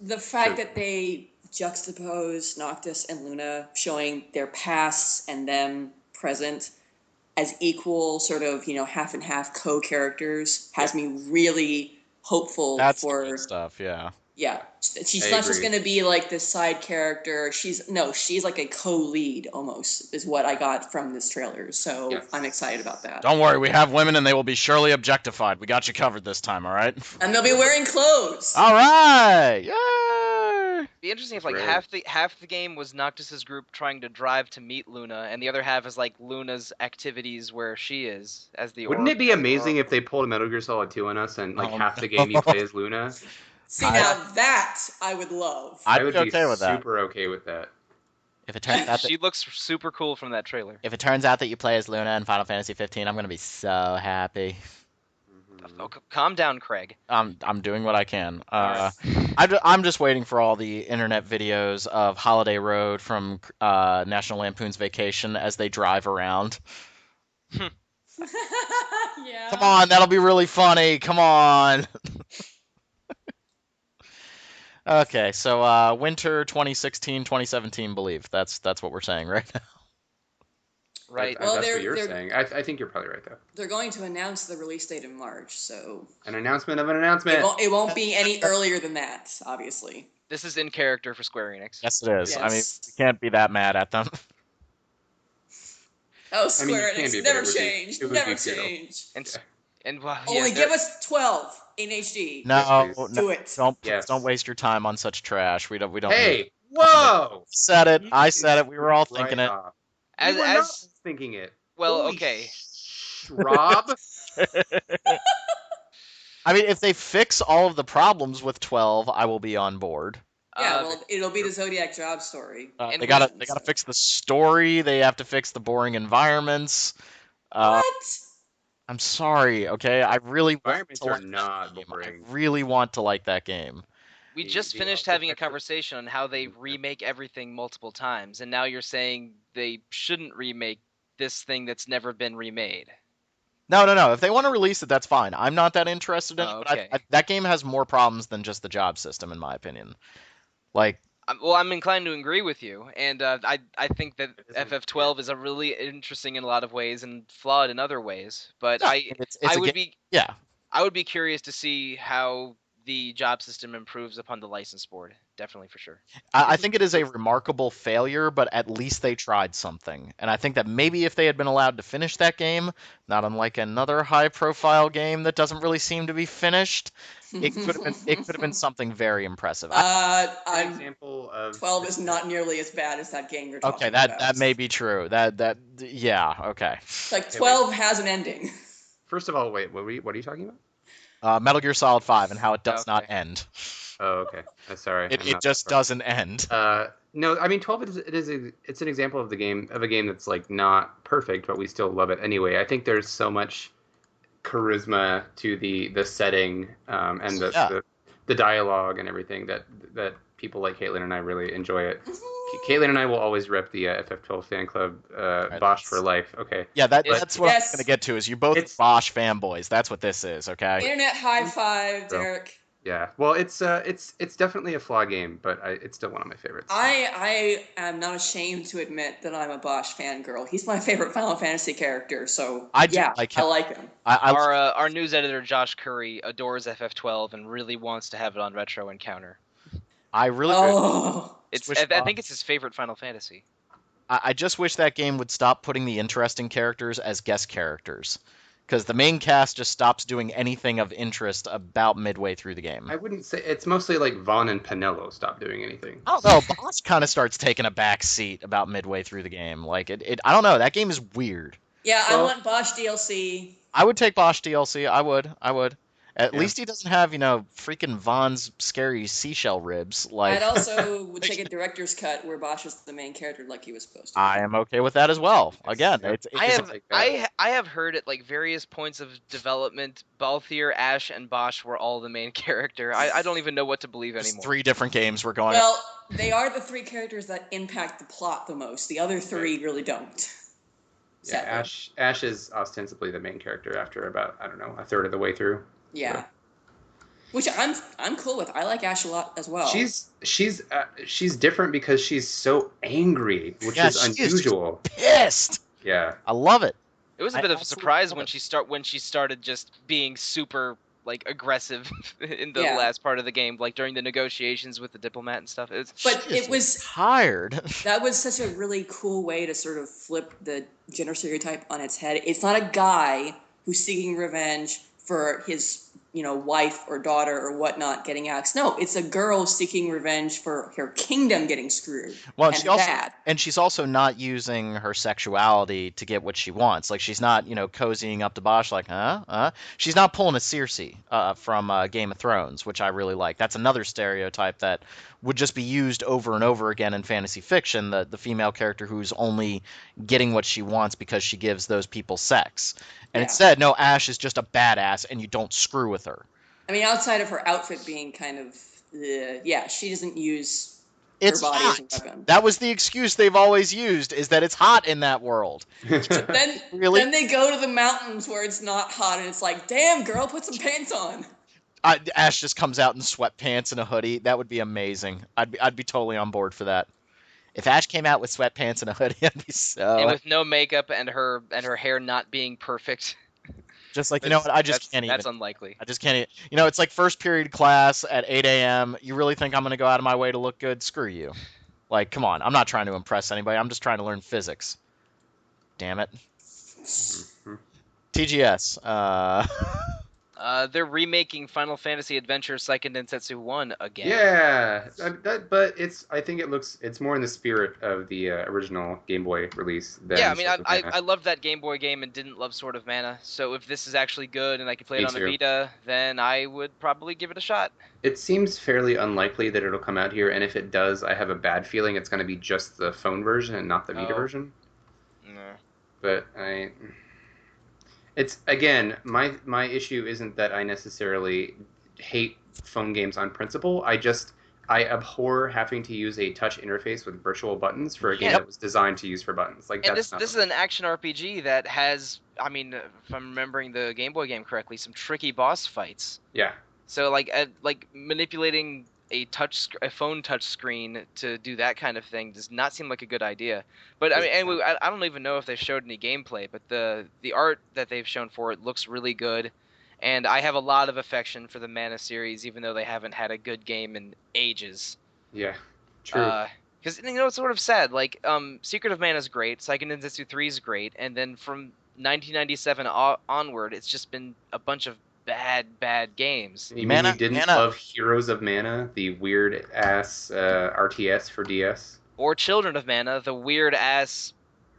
the fact Sure. that they juxtapose Noctis and Luna, showing their pasts and them present as equal, sort of, half and half co-characters, has me really hopeful That's the for. good stuff. Yeah. Yeah, she's I not just agree. going to be like this side character. She's like a co-lead almost, is what I got from this trailer. So Yes. I'm excited about that. Don't worry, we have women, and they will be surely objectified. We got you covered this time. All right. And they'll be wearing clothes. All right. Yay! Be interesting if That's like rare. half the game was Noctis's group trying to drive to meet Luna, and the other half is like Luna's activities where she is as the. Wouldn't it be amazing if they pulled a Metal Gear Solid 2 on us and like Oh, half the no. game you play as Luna? See, now that I would love. I'd I would be be okay with that. super okay with that. If it turns out that, She looks super cool from that trailer. if it turns out that you play as Luna in Final Fantasy 15, I'm gonna be so happy. Oh, calm down, Craig. I'm doing what I can. Alright. I'm just waiting for all the internet videos of Holiday Road from National Lampoon's Vacation as they drive around. Yeah. Come on, that'll be really funny. Come on. Okay, so winter 2016, 2017, believe. That's what we're saying, right? Right. Well, That's they're- what you're they're- saying. I think you're probably right, though. They're going to announce the release date in March, so An announcement of an announcement. it won't be any earlier than that, obviously. This is in character for Square Enix. Yes, it is. I mean, Yes. we can't be that mad at them. Oh, Square you can Enix, be, but never it would be- change, it would never be futile. change. And well, Only yeah, give us 12 in HD. No, please. no, Do it. please don't waste your time on such trash. We don't. Need Hey, it. whoa! Said it. You I said it. We were all right thinking it. off. as We were not as thinking it. well, Holy okay. Rob. I mean, if they fix all of the problems with 12, I will be on board. Yeah, well, it'll be the Zodiac job story. And They gotta fix the story. They have to fix the boring environments. What? I'm sorry. Okay, I really want Environments to are like not that game. boring. I really want to like that game. we the- just the finished having a architecture- conversation on how they remake everything multiple times, and now you're saying they shouldn't remake this thing that's never been remade. No. If they want to release it, that's fine. I'm not that interested in Oh, it. But okay. that game has more problems than just the job system, in my opinion. Like, Well, I'm inclined to agree with you, and I think that It isn't- FF12 is a really interesting in a lot of ways and flawed in other ways. But it's I a would game. be Yeah. I would be curious to see how the job system improves upon the license board. Definitely for sure. I think it is a remarkable failure, but at least they tried something. And I think that maybe if they had been allowed to finish that game, not unlike another high-profile game that doesn't really seem to be finished, it could have been something very impressive. An I'm, example of 12 is not nearly as bad as that game you're talking Okay, about. that may be true. Yeah, okay. Like, 12 has an ending. First of all, wait, what are you talking about? Metal Gear Solid 5 and how it does not Okay. end. Oh, okay. Sorry. I'm It not just that far. doesn't end. No, I mean 12 it's an example of a game that's like not perfect, but we still love it anyway. I think there's so much charisma to the setting and the dialogue and everything that people like Caitlin and I really enjoy it. Caitlin and I will always rep the FF12 fan club, Bosch for life. Okay. Yeah, It's- that's what Yes. I'm going to get to, is you both It's- Bosch fanboys. That's what this is, okay? Internet high five, Bro. Derek. Yeah. Well, it's definitely a flawed game, but it's still one of my favorites. I am not ashamed to admit that I'm a Bosch fangirl. He's my favorite Final Fantasy character, so I do yeah, like him. I like him. Our news editor Josh Curry adores FF12 and really wants to have it on Retro Encounter. I really Oh, It's Wish I think it's his favorite Final Fantasy. I just wish that game would stop putting the interesting characters as guest characters, because the main cast just stops doing anything of interest about midway through the game. I wouldn't say it's mostly like Vaughn and Pinello stop doing anything. I don't know. Bosch kind of starts taking a back seat about midway through the game. Like I don't know. That game is weird. yeah, I Well- want Bosch DLC. I would take Bosch DLC. I would. At Yeah. least he doesn't have, freaking Vaughn's scary seashell ribs. Like, I'd also would take a director's cut where Bosch is the main character like he was supposed to. I am okay with that as well. Again, Yeah. it's I have like that. I have heard at like various points of development, Balthier, Ash, and Bosch were all the main character. I don't even know what to believe there's anymore. 3 different games we're going. Well, they are the 3 characters that impact the plot the most. The other 3 really don't. Yeah, Ash is ostensibly the main character after about, I don't know, a third of the way through. Yeah. So. Which I'm cool with. I like Ash a lot as well. She's different because she's so angry, which is unusual. Is pissed. Yeah. I love it. It was a bit of a surprise when she started just being super like aggressive in the last part of the game, like during the negotiations with the diplomat and stuff. It was tired. That was such a really cool way to sort of flip the gender stereotype on its head. It's not a guy who's seeking revenge for his, wife or daughter or whatnot getting axed. No, it's a girl seeking revenge for her kingdom getting screwed. Well, she's also not using her sexuality to get what she wants. Like, she's not, cozying up to Bosch like, She's not pulling a Cersei from Game of Thrones, which I really like. That's another stereotype that would just be used over and over again in fantasy fiction, the female character who's only getting what she wants because she gives those people sex. And instead, no, Ash is just a badass, and you don't screw with her. I mean, outside of her outfit being kind of, she doesn't use her body as a weapon. That was the excuse they've always used, is that it's hot in that world. Then they go to the mountains where it's not hot, and it's like, damn, girl, put some pants on. Ash just comes out in sweatpants and a hoodie. That would be amazing. I'd be totally on board for that. If Ash came out with sweatpants and a hoodie, I'd be so. And with no makeup and her hair not being perfect. Just like, I just can't even. That's unlikely. I just can't even. It's like first period class at 8 a.m. You really think I'm going to go out of my way to look good? Screw you. Like, come on. I'm not trying to impress anybody. I'm just trying to learn physics. Damn it. TGS. They're remaking Final Fantasy Adventure Seiken Densetsu 1 again. Yeah, but I think it's more in the spirit of the original Game Boy release. Yeah, I mean, I loved that Game Boy game and didn't love Sword of Mana. So if this is actually good and I can play it on the Vita, then I would probably give it a shot. It seems fairly unlikely that it'll come out here, and if it does, I have a bad feeling it's going to be just the phone version and not the Vita version. No. But it's, again, my issue isn't that I necessarily hate phone games on principle. I abhor having to use a touch interface with virtual buttons for a game that was designed to use for buttons. Like, this is an action RPG that has, I mean, if I'm remembering the Game Boy game correctly, some tricky boss fights. Yeah. So like manipulating a phone touch screen to do that kind of thing does not seem like a good idea. But I mean, anyway, I don't even know if they showed any gameplay, but the art that they've shown for it looks really good, and I have a lot of affection for the Mana series, even though they haven't had a good game in ages. Yeah, true. Because it's sort of sad. Like, Secret of Mana is great, Seiken Densetsu 3 is great, and then from 1997 onward, it's just been a bunch of bad games. You mean you didn't love Heroes of Mana, the weird-ass RTS for DS? Or Children of Mana, the weird-ass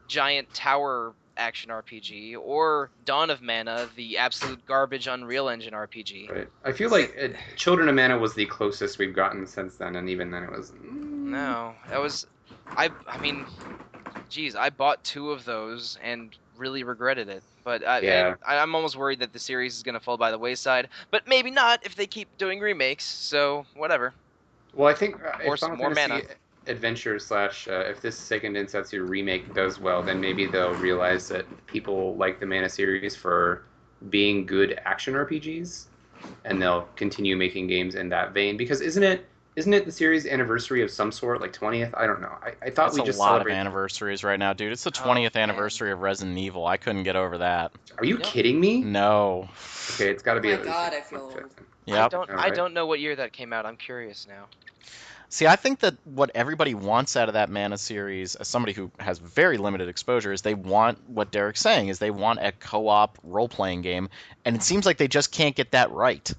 giant tower action RPG, or Dawn of Mana, the absolute garbage Unreal Engine RPG. Right. I feel like Children of Mana was the closest we've gotten since then, and even then it was... No, that was... I mean, geez, I bought 2 of those and really regretted it. But I'm almost worried that the series is going to fall by the wayside. But maybe not if they keep doing remakes, so whatever. Well, I think if Final Fantasy Mana Adventure / if this Seiken Densetsu remake does well, then maybe they'll realize that people like the Mana series for being good action RPGs, and they'll continue making games in that vein. Because isn't it the series anniversary of some sort, like 20th? I don't know. I thought we just celebrated... a lot of anniversaries right now, dude. It's the 20th anniversary of Resident Evil. I couldn't get over that. Are you kidding me? No. Okay, it's got to be... Oh my god, I feel old. Yep. I don't know what year that came out. I'm curious now. See, I think that what everybody wants out of that Mana series, as somebody who has very limited exposure, is they want what Derek's saying, is they want a co-op role-playing game, and it seems like they just can't get that right.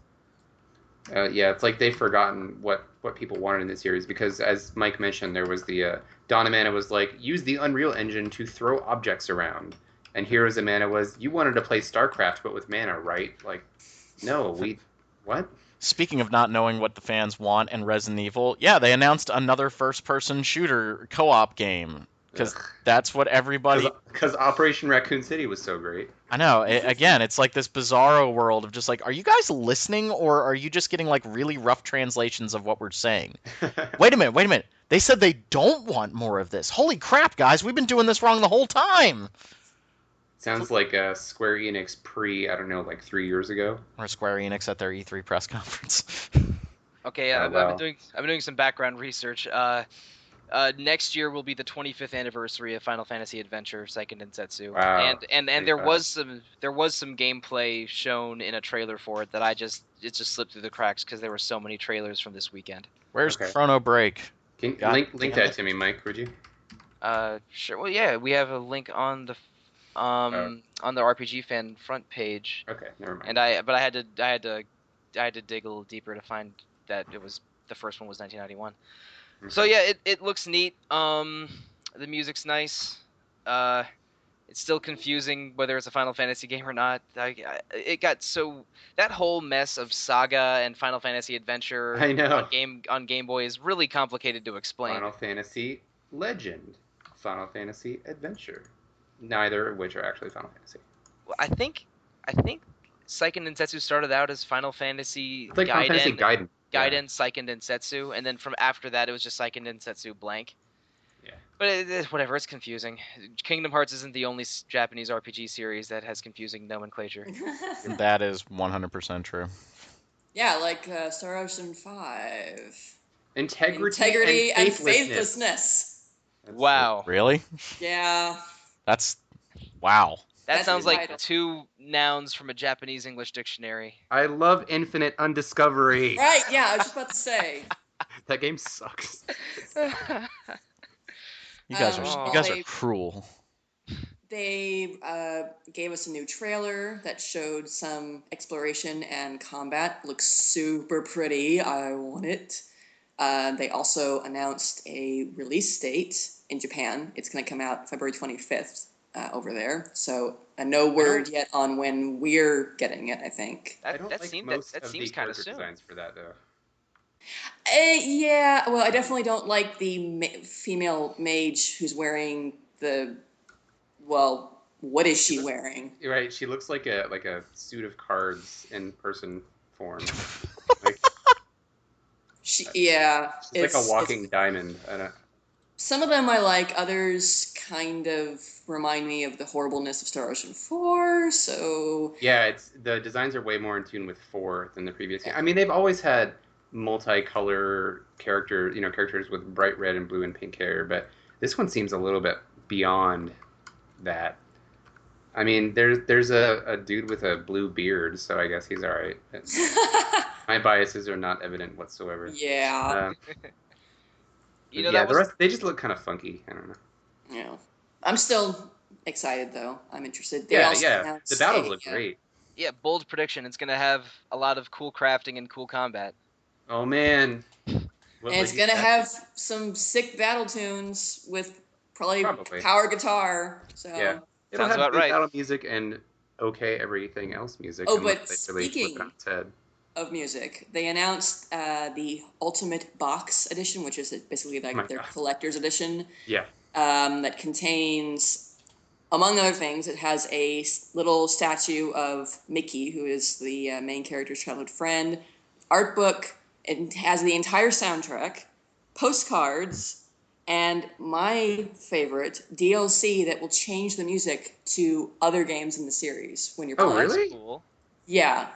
Yeah, it's like they've forgotten what people wanted in the series, because as Mike mentioned, there was the Dawn of Mana was like, use the Unreal Engine to throw objects around, and Heroes of Mana was, you wanted to play StarCraft but with mana, right? Like, no, what? Speaking of not knowing what the fans want in Resident Evil, yeah, they announced another first-person shooter co-op game. Because that's what everybody... Because Operation Raccoon City was so great. I know. Again, it's like this bizarro world of just like, are you guys listening, or are you just getting like really rough translations of what we're saying? Wait a minute. They said they don't want more of this. Holy crap, guys. We've been doing this wrong the whole time. Sounds like a Square Enix I don't know, like 3 years ago. Or Square Enix at their E3 press conference. Okay, Oh, I've been wow. doing some background research. Next year will be the 25th anniversary of Final Fantasy Adventure Seiken Densetsu, Wow. and there 25. was some gameplay shown in a trailer for it that it just slipped through the cracks because there were so many trailers from this weekend. Where's Okay. Chrono Break? Can God link damn that it. to me, Mike, would you? Sure. Well, yeah, we have a link on the RPG fan front page, Okay, never mind. and I had to dig a little deeper to find that the first one was 1991. So Okay. yeah, it looks neat. The music's nice. It's still confusing whether it's a Final Fantasy game or not. It got so that whole mess of Saga and Final Fantasy Adventure I know. on Game Boy is really complicated to explain. Final Fantasy Legend, Final Fantasy Adventure, neither of which are actually Final Fantasy. Well, I think Seiken Densetsu started out as Final Fantasy It's like Final Fantasy Gaiden. Gaiden Seiken Densetsu, and then from after that it was just Seiken Densetsu blank. Yeah. But whatever, it's confusing. Kingdom Hearts isn't the only Japanese RPG series that has confusing nomenclature. That is 100% true. Yeah, like Star Ocean 5. Integrity and faithlessness. Wow. Really? Yeah. That's wow. That That's sounds the like title. 2 nouns from a Japanese English dictionary. I love Infinite Undiscovery. Right, yeah, I was just about to say. That game sucks. You guys are They cruel. gave us a new trailer that showed some exploration and combat. Looks super pretty. I want it. They also announced a release date in Japan. It's going to come out February 25th over there. So no word yet on when we're getting it, I think. I don't that like seems most that of seems the kind of character soon. designs for that, though. Yeah, well, I definitely don't like the female mage who's wearing what is she wearing? You're right. She looks like a suit of cards in person form. Like, She's like a walking diamond. Some of them I like, others kind of remind me of the horribleness of Star Ocean 4, so... Yeah, the designs are way more in tune with 4 than the previous game. I mean, they've always had multicolor characters with bright red and blue and pink hair, but this one seems a little bit beyond that. I mean, there's a dude with a blue beard, so I guess he's all right. My biases are not evident whatsoever. Yeah. The rest, they just look kind of funky. I don't know. Yeah. I'm still excited, though. I'm interested. The battles look great. Yeah, bold prediction. It's going to have a lot of cool crafting and cool combat. Oh, man. And it's going to have some sick battle tunes with probably power guitar. So. Yeah. It'll Sounds have about good right. battle music and everything else music. Oh, but really speaking of music, they announced the Ultimate Box Edition, which is basically like their collector's edition. Yeah. That contains, among other things, it has a little statue of Mickey, who is the main character's childhood friend, art book. It has the entire soundtrack, postcards, and my favorite, DLC that will change the music to other games in the series when you're playing. Oh, really? Cool. Yeah.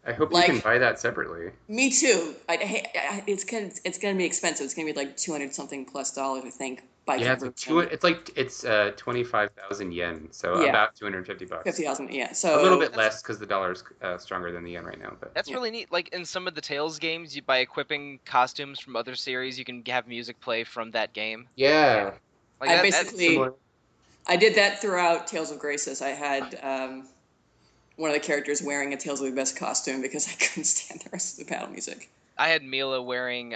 I hope you can buy that separately. Me too. It's gonna be expensive. It's gonna be like $200 something plus, I think. It's 25,000 yen, so about $250. $50,000, yeah. So a little bit less because the dollar is stronger than the yen right now. But that's really neat. Like in some of the Tales games, by equipping costumes from other series, you can have music play from that game. Yeah. Like I did that throughout Tales of Graces. I had one of the characters wearing a Tales of the Best costume because I couldn't stand the rest of the battle music. I had Mila wearing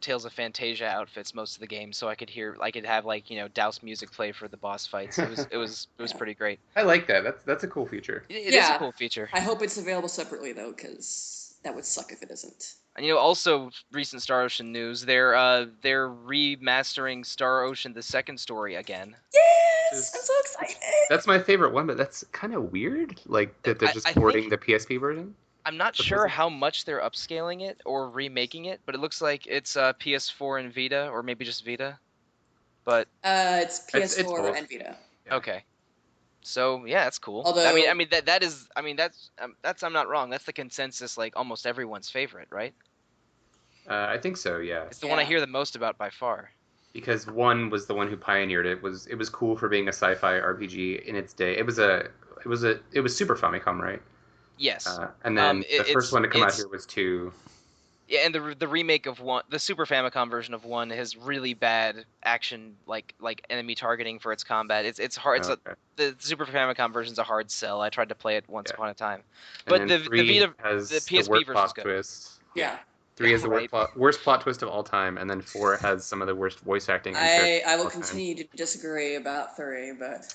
Tales of Fantasia outfits most of the game, so I could have Douse music play for the boss fights. It was pretty great. I like that. That's a cool feature. It is a cool feature. I hope it's available separately though, because that would suck if it isn't. And also recent Star Ocean news, they're remastering Star Ocean: The Second Story again. Yes, I'm so excited. That's my favorite one, but that's kind of weird. Like that they're just porting the PSP version. I'm not sure how much they're upscaling it or remaking it, but it looks like it's PS4 and Vita, or maybe just Vita. But it's PS4 and Vita. Yeah. Okay. So yeah, that's cool. Although- I mean that's I'm not wrong. That's the consensus, like almost everyone's favorite, right? I think so. Yeah. It's the one I Yeah. hear the most about by far. Because one was the one who pioneered it. It was cool for being a sci-fi RPG in its day. It was Super Famicom, right? Yes. And then the first it's- one to come out it's- here was 2. Yeah, and the remake of one, the Super Famicom version of one, has really bad action, like enemy targeting for its combat. It's hard. It's Okay. the Super Famicom version's a hard sell. I tried to play it once Yeah. upon a time, And but then the 3 Vita, has the PSP worst version's plot good. twist. Yeah. 3 is the Right. worst plot twist of all time, and then 4 has some of the worst voice acting. and characters I of will all time. continue to disagree about 3, but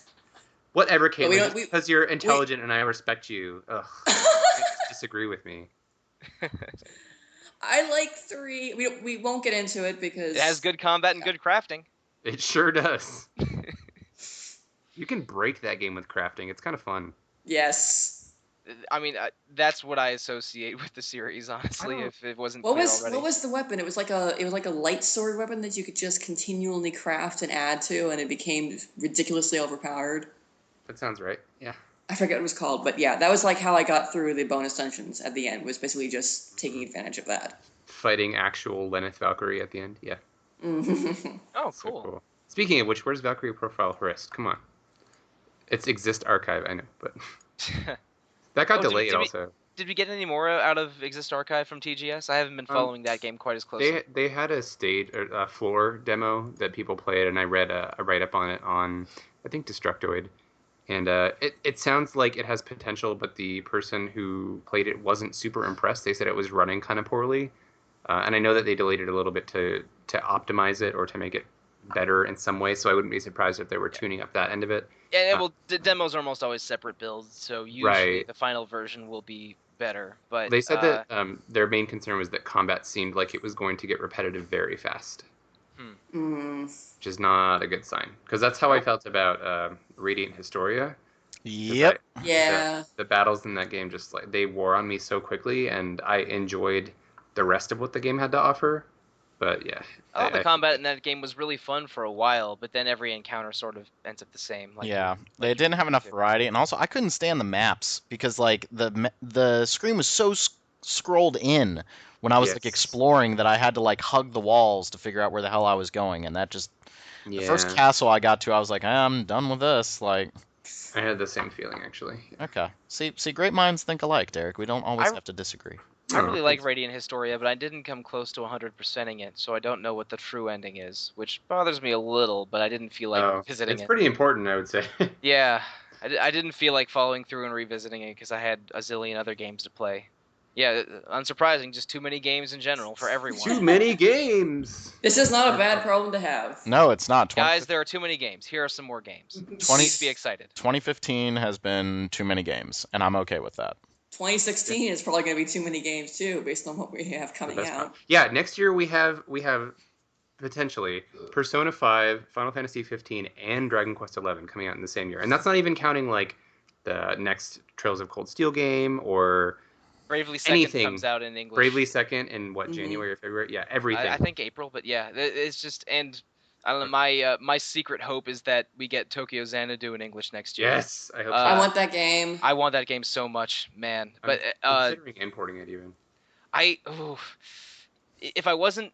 Whatever, But we Caitlin. don't- Just we- because you're intelligent and I respect you, ugh, you just disagree with me. I like 3. We won't get into it because It has good combat and good crafting. It sure does. You can break that game with crafting. It's kind of fun. Yes. I mean, that's what I associate with the series, honestly. I don't- If it wasn't What clear was already. what was the weapon? It was like a light sword weapon that you could just continually craft and add to, and it became ridiculously overpowered. That sounds right. Yeah. I forget what it was called, but yeah, that was like how I got through the bonus dungeons at the end. Was basically just taking advantage of that. Fighting actual Lenneth Valkyrie at the end. Yeah. Oh, So cool. Speaking of which, where's Valkyrie Profile Horist? Come on. It's Exist Archive, I know, but that got Oh, did delayed we- also. Did we get any more out of Exist Archive from TGS? I haven't been following that game quite as closely. They had a stage or a floor demo that people played, and I read a write up on it on I think Destructoid, and it sounds like it has potential, but the person who played it wasn't super impressed. They said it was running kind of poorly, and I know that they delayed it a little bit to optimize it or to make it better in some way. So I wouldn't be surprised if they were tuning up that end of it. Yeah, well, the demos are almost always separate builds, so usually Right. the final version will be better. But They said that their main concern was that combat seemed like it was going to get repetitive very fast, which is not a good sign. Because that's how I felt about Radiant Historia. 'Cause Yep. Yeah. The battles in that game just like they wore on me so quickly, and I enjoyed the rest of what the game had to offer. But yeah, I thought the combat in that game was really fun for a while, but then every encounter sort of ends up the same. Like, Yeah, they like didn't have enough to. variety, and also I couldn't stand the maps because like the screen was so scrolled in when I was like Yes. exploring that I had to like hug the walls to figure out where the hell I was going, and that just yeah, the first castle I got to, I was like, I'm done with this. Like, I had the same feeling actually. okay, see, great minds think alike, Derek. We don't always I- have to disagree. I really like thanks. Radiant Historia, but I didn't come close to 100%ing it, so I don't know what the true ending is, which bothers me a little, but I didn't feel like Oh, visiting it's it. pretty important, I would say. Yeah, I didn't feel like following through and revisiting it because I had a zillion other games to play. Yeah, unsurprising, just too many games in general for everyone. Too many games. This is not a bad problem to have. No, it's not. Guys, there are too many games. Here are some more games. 20 Please be excited. 2015 has been too many games, and I'm okay with that. 2016 is probably going to be too many games too, based on what we have The coming best out. part. Yeah, next year we have potentially Persona 5, Final Fantasy 15, and Dragon Quest 11 coming out in the same year, and that's not even counting like the next Trails of Cold Steel game or Bravely Second Anything. comes out in English. Bravely Second in what Mhm. January or February. Yeah, everything. I think April, but yeah, it's just, and I don't know. My secret hope is that we get Tokyo Xanadu in English next year. Yes, I hope Uh, so. I want that game. I want that game so much, man. But I'm considering importing it even. If I wasn't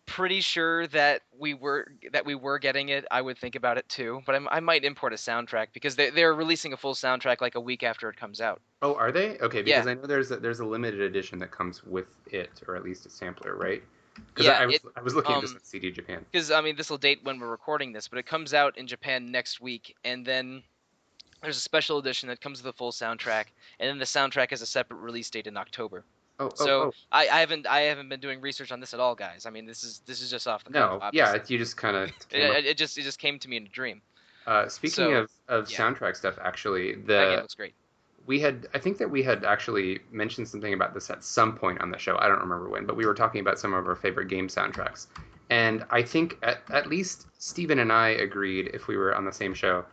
pretty sure that we were getting it, I would think about it too. But I might import a soundtrack because they're releasing a full soundtrack like a week after it comes out. Oh, are they? Okay, because Yeah. I know there's a limited edition that comes with it, or at least a sampler, right? Because Yeah, I was looking at this um, at CD Japan. Because I mean, this will date when we're recording this, but it comes out in Japan next week, and then there's a special edition that comes with a full soundtrack, and then the soundtrack has a separate release date in October. So I haven't been doing research on this at all, guys. I mean, this is just off the cuff. no, obviously. yeah, you just kind of. It just came to me in a dream. Speaking So, of yeah. soundtrack stuff, actually, That game looks great. I think that we had actually mentioned something about this at some point on the show. I don't remember when, but we were talking about some of our favorite game soundtracks. And I think at least Steven and I agreed, if we were on the same show,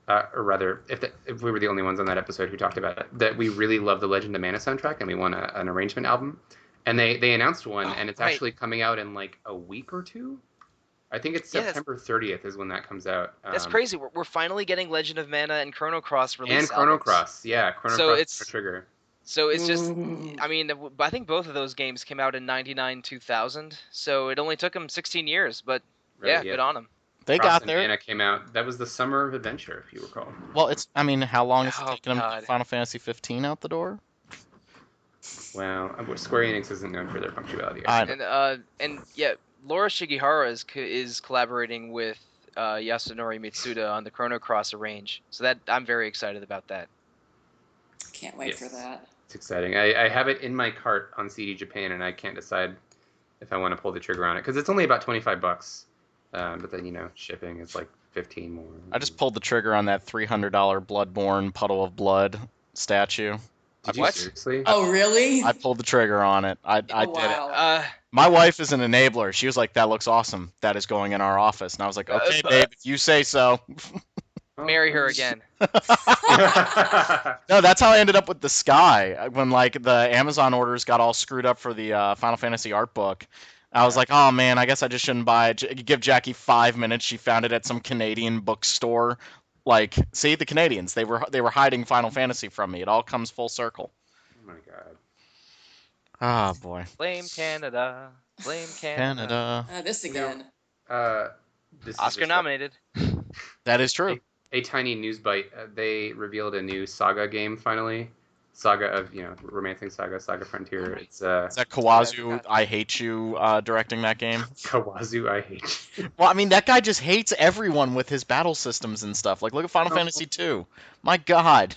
or rather, if we were the only ones on that episode who talked about it, that we really love the Legend of Mana soundtrack, and we want an arrangement album. And they announced one, and it's right. actually coming out in like a week or two. I think it's Yeah, that's- September 30th is when that comes out. That's crazy. We're finally getting Legend of Mana and Chrono Cross release And Chrono albums. Cross, yeah, Chrono So Cross it's- Chrono Trigger. So it's just, Mm. I mean, I think both of those games came out in 99, 2000. So it only took them 16 years, but Right, good on them. They Cross got and there. Mana came out. That was the summer of Adventure, if you recall. Well, I mean, how long is it Oh, taking them to God. get Final Fantasy 15 out the door? Well, Square Enix isn't known for their punctuality. I- And yeah, Laura Shigihara is collaborating with Yasunori Mitsuda on the Chrono Cross Arrange. So that I'm very excited about that. Can't wait for Yes. that. It's exciting. I have it in my cart on CD Japan, and I can't decide if I want to pull the trigger on it because it's only about $25. But then shipping is like 15 more. I just pulled the trigger on that $300 Bloodborne Puddle of Blood statue. Did you What? seriously? Oh, really? I pulled the trigger on it. I did it. Wow. My wife is an enabler. She was like, "That looks awesome. That is going in our office." And I was like, "Okay, babe, if you say so." Oh, Marry her oh, again. No, that's how I ended up with the Sky when like the Amazon orders got all screwed up for the Final Fantasy art book. I was like, "Oh man, I guess I just shouldn't buy it." Give Jackie 5 minutes. She found it at some Canadian bookstore. Like, see, the Canadians, they were hiding Final Fantasy from me. It all comes full circle. Oh my god. Ah, boy. Blame Canada. Blame Canada. Canada. This again. This is Oscar just nominated. That is true. a tiny news bite. They revealed a new Saga game finally. Saga of Romancing Saga, Saga Frontier. It's Is that Kawazu, I Hate You, directing that game? Kawazu. I hate you. Well, I mean, that guy just hates everyone with his battle systems and stuff. Like, look at Final Oh. Fantasy II. My God.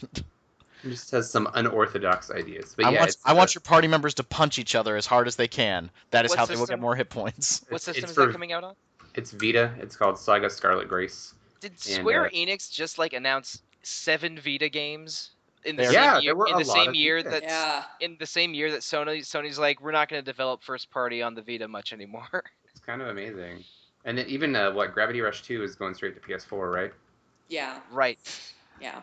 He just has some unorthodox ideas. But I want your party members to punch each other as hard as they can. That is What how they will system? get more hit points. What system it's is for- that coming out on? It's Vita. It's called Saga Scarlet Grace. Did And, Square Enix just like announce 7 Vita games in the There- same Yeah, year? there were In a the lot same of year Vita. that Yeah. in the same year that Sony's like, we're not going to develop first party on the Vita much anymore. It's kind of amazing. And then even Gravity Rush 2 is going straight to PS4, right? Yeah. Right. Yeah.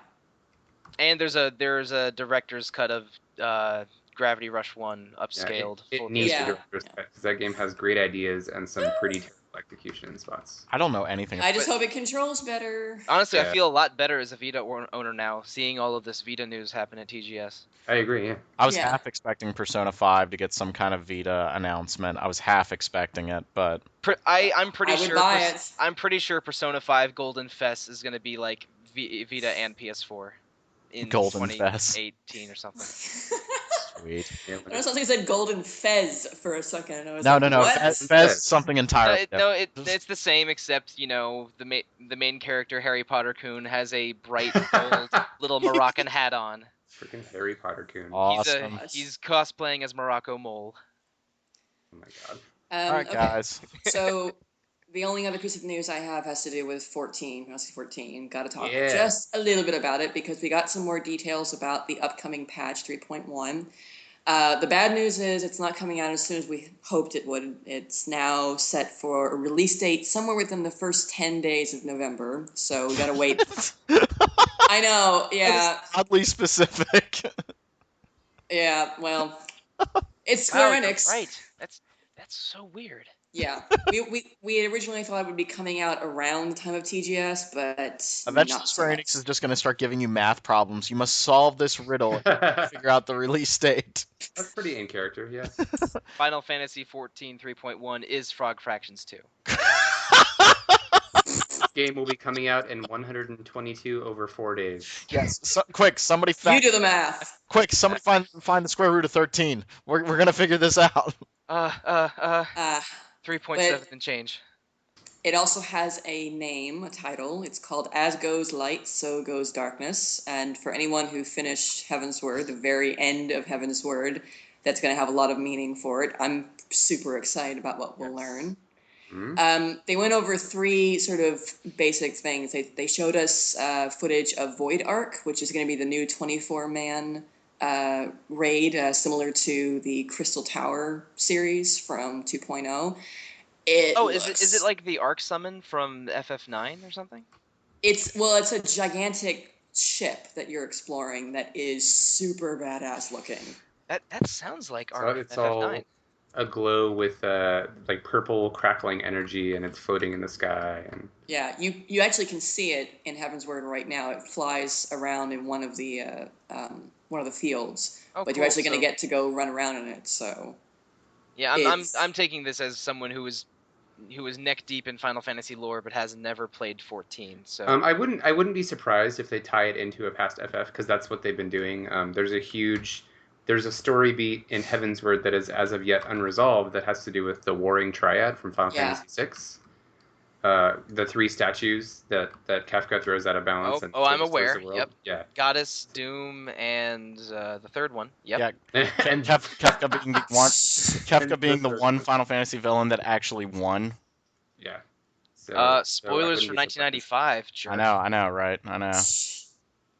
And there's a director's cut of Gravity Rush 1 upscaled. It full needs Yeah. to do respect because that game has great ideas and some pretty terrible execution spots. I don't know anything. I just hope it controls better. Honestly, Yeah. I feel a lot better as a Vita owner now, seeing all of this Vita news happen at TGS. I agree, yeah. I was Yeah. half expecting Persona 5 to get some kind of Vita announcement. I was half expecting it, but I'm pretty I would sure. buy it. I'm pretty sure Persona 5 Golden Fest is going to be like Vita and PS4 in Golden Fest. 2018 or something. sweet. Yeah, I know something said Golden Fez for a second. I was No, like, no, no. What? Fez something entirely No, different. it's the same, except the main character Harry Potter Coon has a bright gold little Moroccan hat on. freaking Harry Potter coon. Awesome. He's cosplaying as Morocco Mole. Oh my god. All right, Okay. guys. So the only other piece of news I have has to do with 14. Final Fantasy 14. Got to talk Yeah. just a little bit about it because we got some more details about the upcoming patch 3.1. The bad news is it's not coming out as soon as we hoped it would. It's now set for a release date somewhere within the first 10 days of November. So we got to wait. I know, yeah. Oddly specific. Yeah, well, it's Square Wow, you're Enix. right. That's so weird. Yeah, we originally thought it would be coming out around the time of TGS, but Eventually, not so Square much. Enix is just going to start giving you math problems. You must solve this riddle and figure out the release date. That's pretty in character, yeah. Final Fantasy 14 3.1 is Frog Fractions 2. Game will be coming out in 122 over 4 days. Yes. Quick, somebody You do the math. find the square root of 13. We're going to figure this out. 3.7 and change. It also has a name, a title. It's called As Goes Light, So Goes Darkness. And for anyone who finished Heaven's Word, the very end of Heaven's Word, that's going to have a lot of meaning for it. I'm super excited about what we'll learn. Hmm? They went over 3 sort of basic things. They showed us footage of Void Ark, which is going to be the new 24-man raid, similar to the Crystal Tower series from 2.0. Is it like the Ark summon from FF9 or something? It's a gigantic ship that you're exploring that is super badass looking. That sounds like So Ark it's FF9. all a glow with like purple crackling energy, and it's floating in the sky. And Yeah, you actually can see it in Heavensward right now. It flies around in one of the fields, Oh, but cool. you're actually going So- to get to go run around in it. So Yeah, It's- I'm taking this as someone who is neck deep in Final Fantasy lore but has never played 14. So I wouldn't be surprised if they tie it into a past FF, because that's what they've been doing. There's a story beat in Heavensward that is as of yet unresolved that has to do with the Warring Triad from Final Yeah. Fantasy VI. The three statues that Kafka throws out of balance. And I'm destroys aware. the world. Yep. Yeah. Goddess, Doom, and the third one. Yep. Yeah, and Kefka being the one. Kefka And being the those- one Final Fantasy villain that actually won. yeah. So I Spoilers wouldn't for be surprised. 1995. Jerk. I know, right? I know.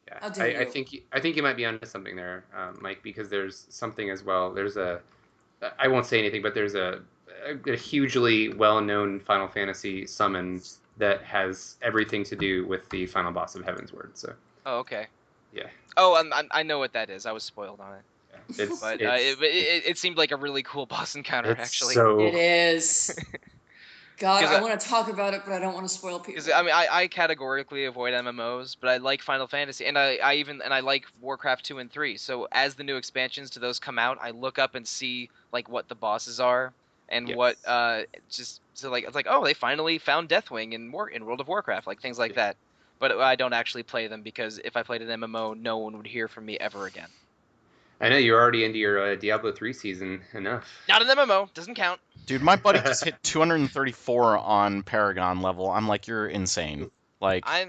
Yeah, How dare I you. think you might be onto something there, Mike, because there's something as well. I won't say anything, but there's a hugely well-known Final Fantasy summon that has everything to do with the final boss of Heavensward. So Oh, okay. yeah, Oh, I know what that is. I was spoiled on it. yeah. But it seemed like a really cool boss encounter, it's actually. so it is. God, 'Cause I want to talk about it, but I don't want to spoil people. Because I mean, I categorically avoid MMOs, but I like Final Fantasy, and I like Warcraft 2 and 3. So as the new expansions to those come out, I look up and see like what the bosses are and Yes. what just so like it's like, oh, they finally found Deathwing in World of Warcraft, like things like that. But I don't actually play them because if I played an MMO, no one would hear from me ever again. I know you're already into your Diablo 3 season enough. Not an MMO, doesn't count. Dude, my buddy just hit 234 on Paragon level. I'm like, you're insane. Like, I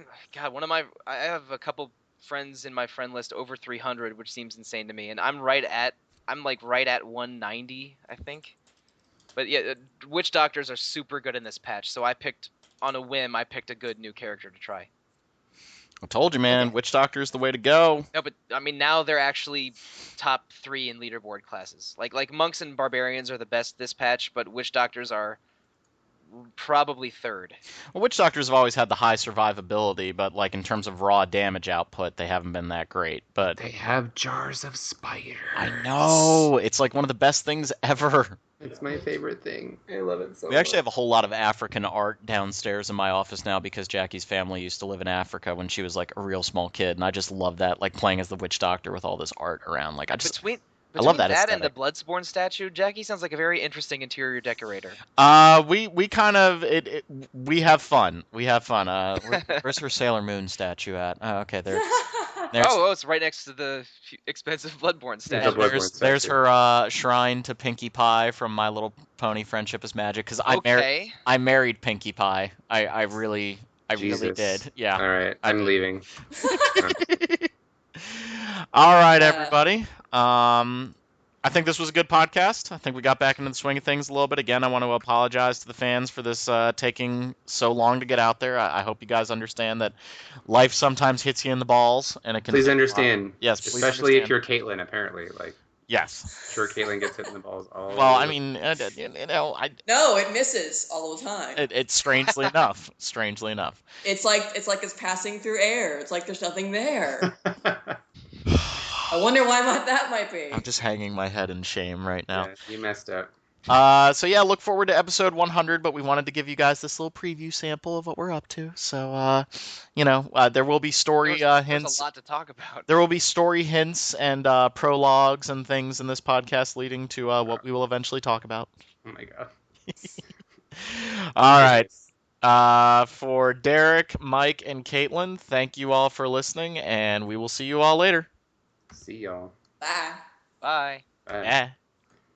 have a couple friends in my friend list over 300, which seems insane to me, and I'm right at 190, I think. But yeah, witch doctors are super good in this patch, so on a whim, I picked a good new character to try. I told you, man, Okay. Witch Doctor's the way to go. No, but I mean now they're actually top 3 in leaderboard classes. Like monks and barbarians are the best this patch, but witch doctors are probably third. Well, Witch Doctors have always had the high survivability, but like in terms of raw damage output, they haven't been that great. But They have jars of spider. I know it's like one of the best things ever. It's my favorite thing. I love it so We actually have a whole lot of African art downstairs in my office now because Jackie's family used to live in Africa when she was like a real small kid, and I just love that, like playing as the Witch Doctor with all this art around. Like Between love that and the aesthetic. Bloodsborne statue, Jackie sounds like a very interesting interior decorator. We kind of we have fun. We have fun. Where's her Sailor Moon statue at? Oh, okay, there's It's right next to the expensive Bloodborne Yeah, statue. Bloodborne there's statue. her shrine to Pinkie Pie from My Little Pony: Friendship is Magic. Because I married Pinkie Pie. I really Jesus. did. Yeah. All right, I I'm did. leaving. All right, everybody. I think this was a good podcast. I think we got back into the swing of things a little bit. Again, I want to apologize to the fans for this taking so long to get out there. I hope you guys understand that life sometimes hits you in the balls, and it can. Please take a while. understand. Yes, please Especially if understand. you're Caitlyn, apparently. Like, Yes. I'm sure Caitlyn gets hit in the balls all Well, I the- mean, No, it misses all the time. it's strangely enough. Strangely enough. It's like it's passing through air. It's like there's nothing there. I wonder why that might be. I'm just hanging my head in shame right now. Yeah, you messed up. So yeah, look forward to episode 100, but we wanted to give you guys this little preview sample of what we're up to. So, there will be story There's hints. a lot to talk about. There will be story hints and prologues and things in this podcast leading to what we will eventually talk about. Oh my god. All right. For Derek, Mike, and Caitlin, thank you all for listening, and we will see you all later. See y'all. Bye. Bye. Bye. Yeah.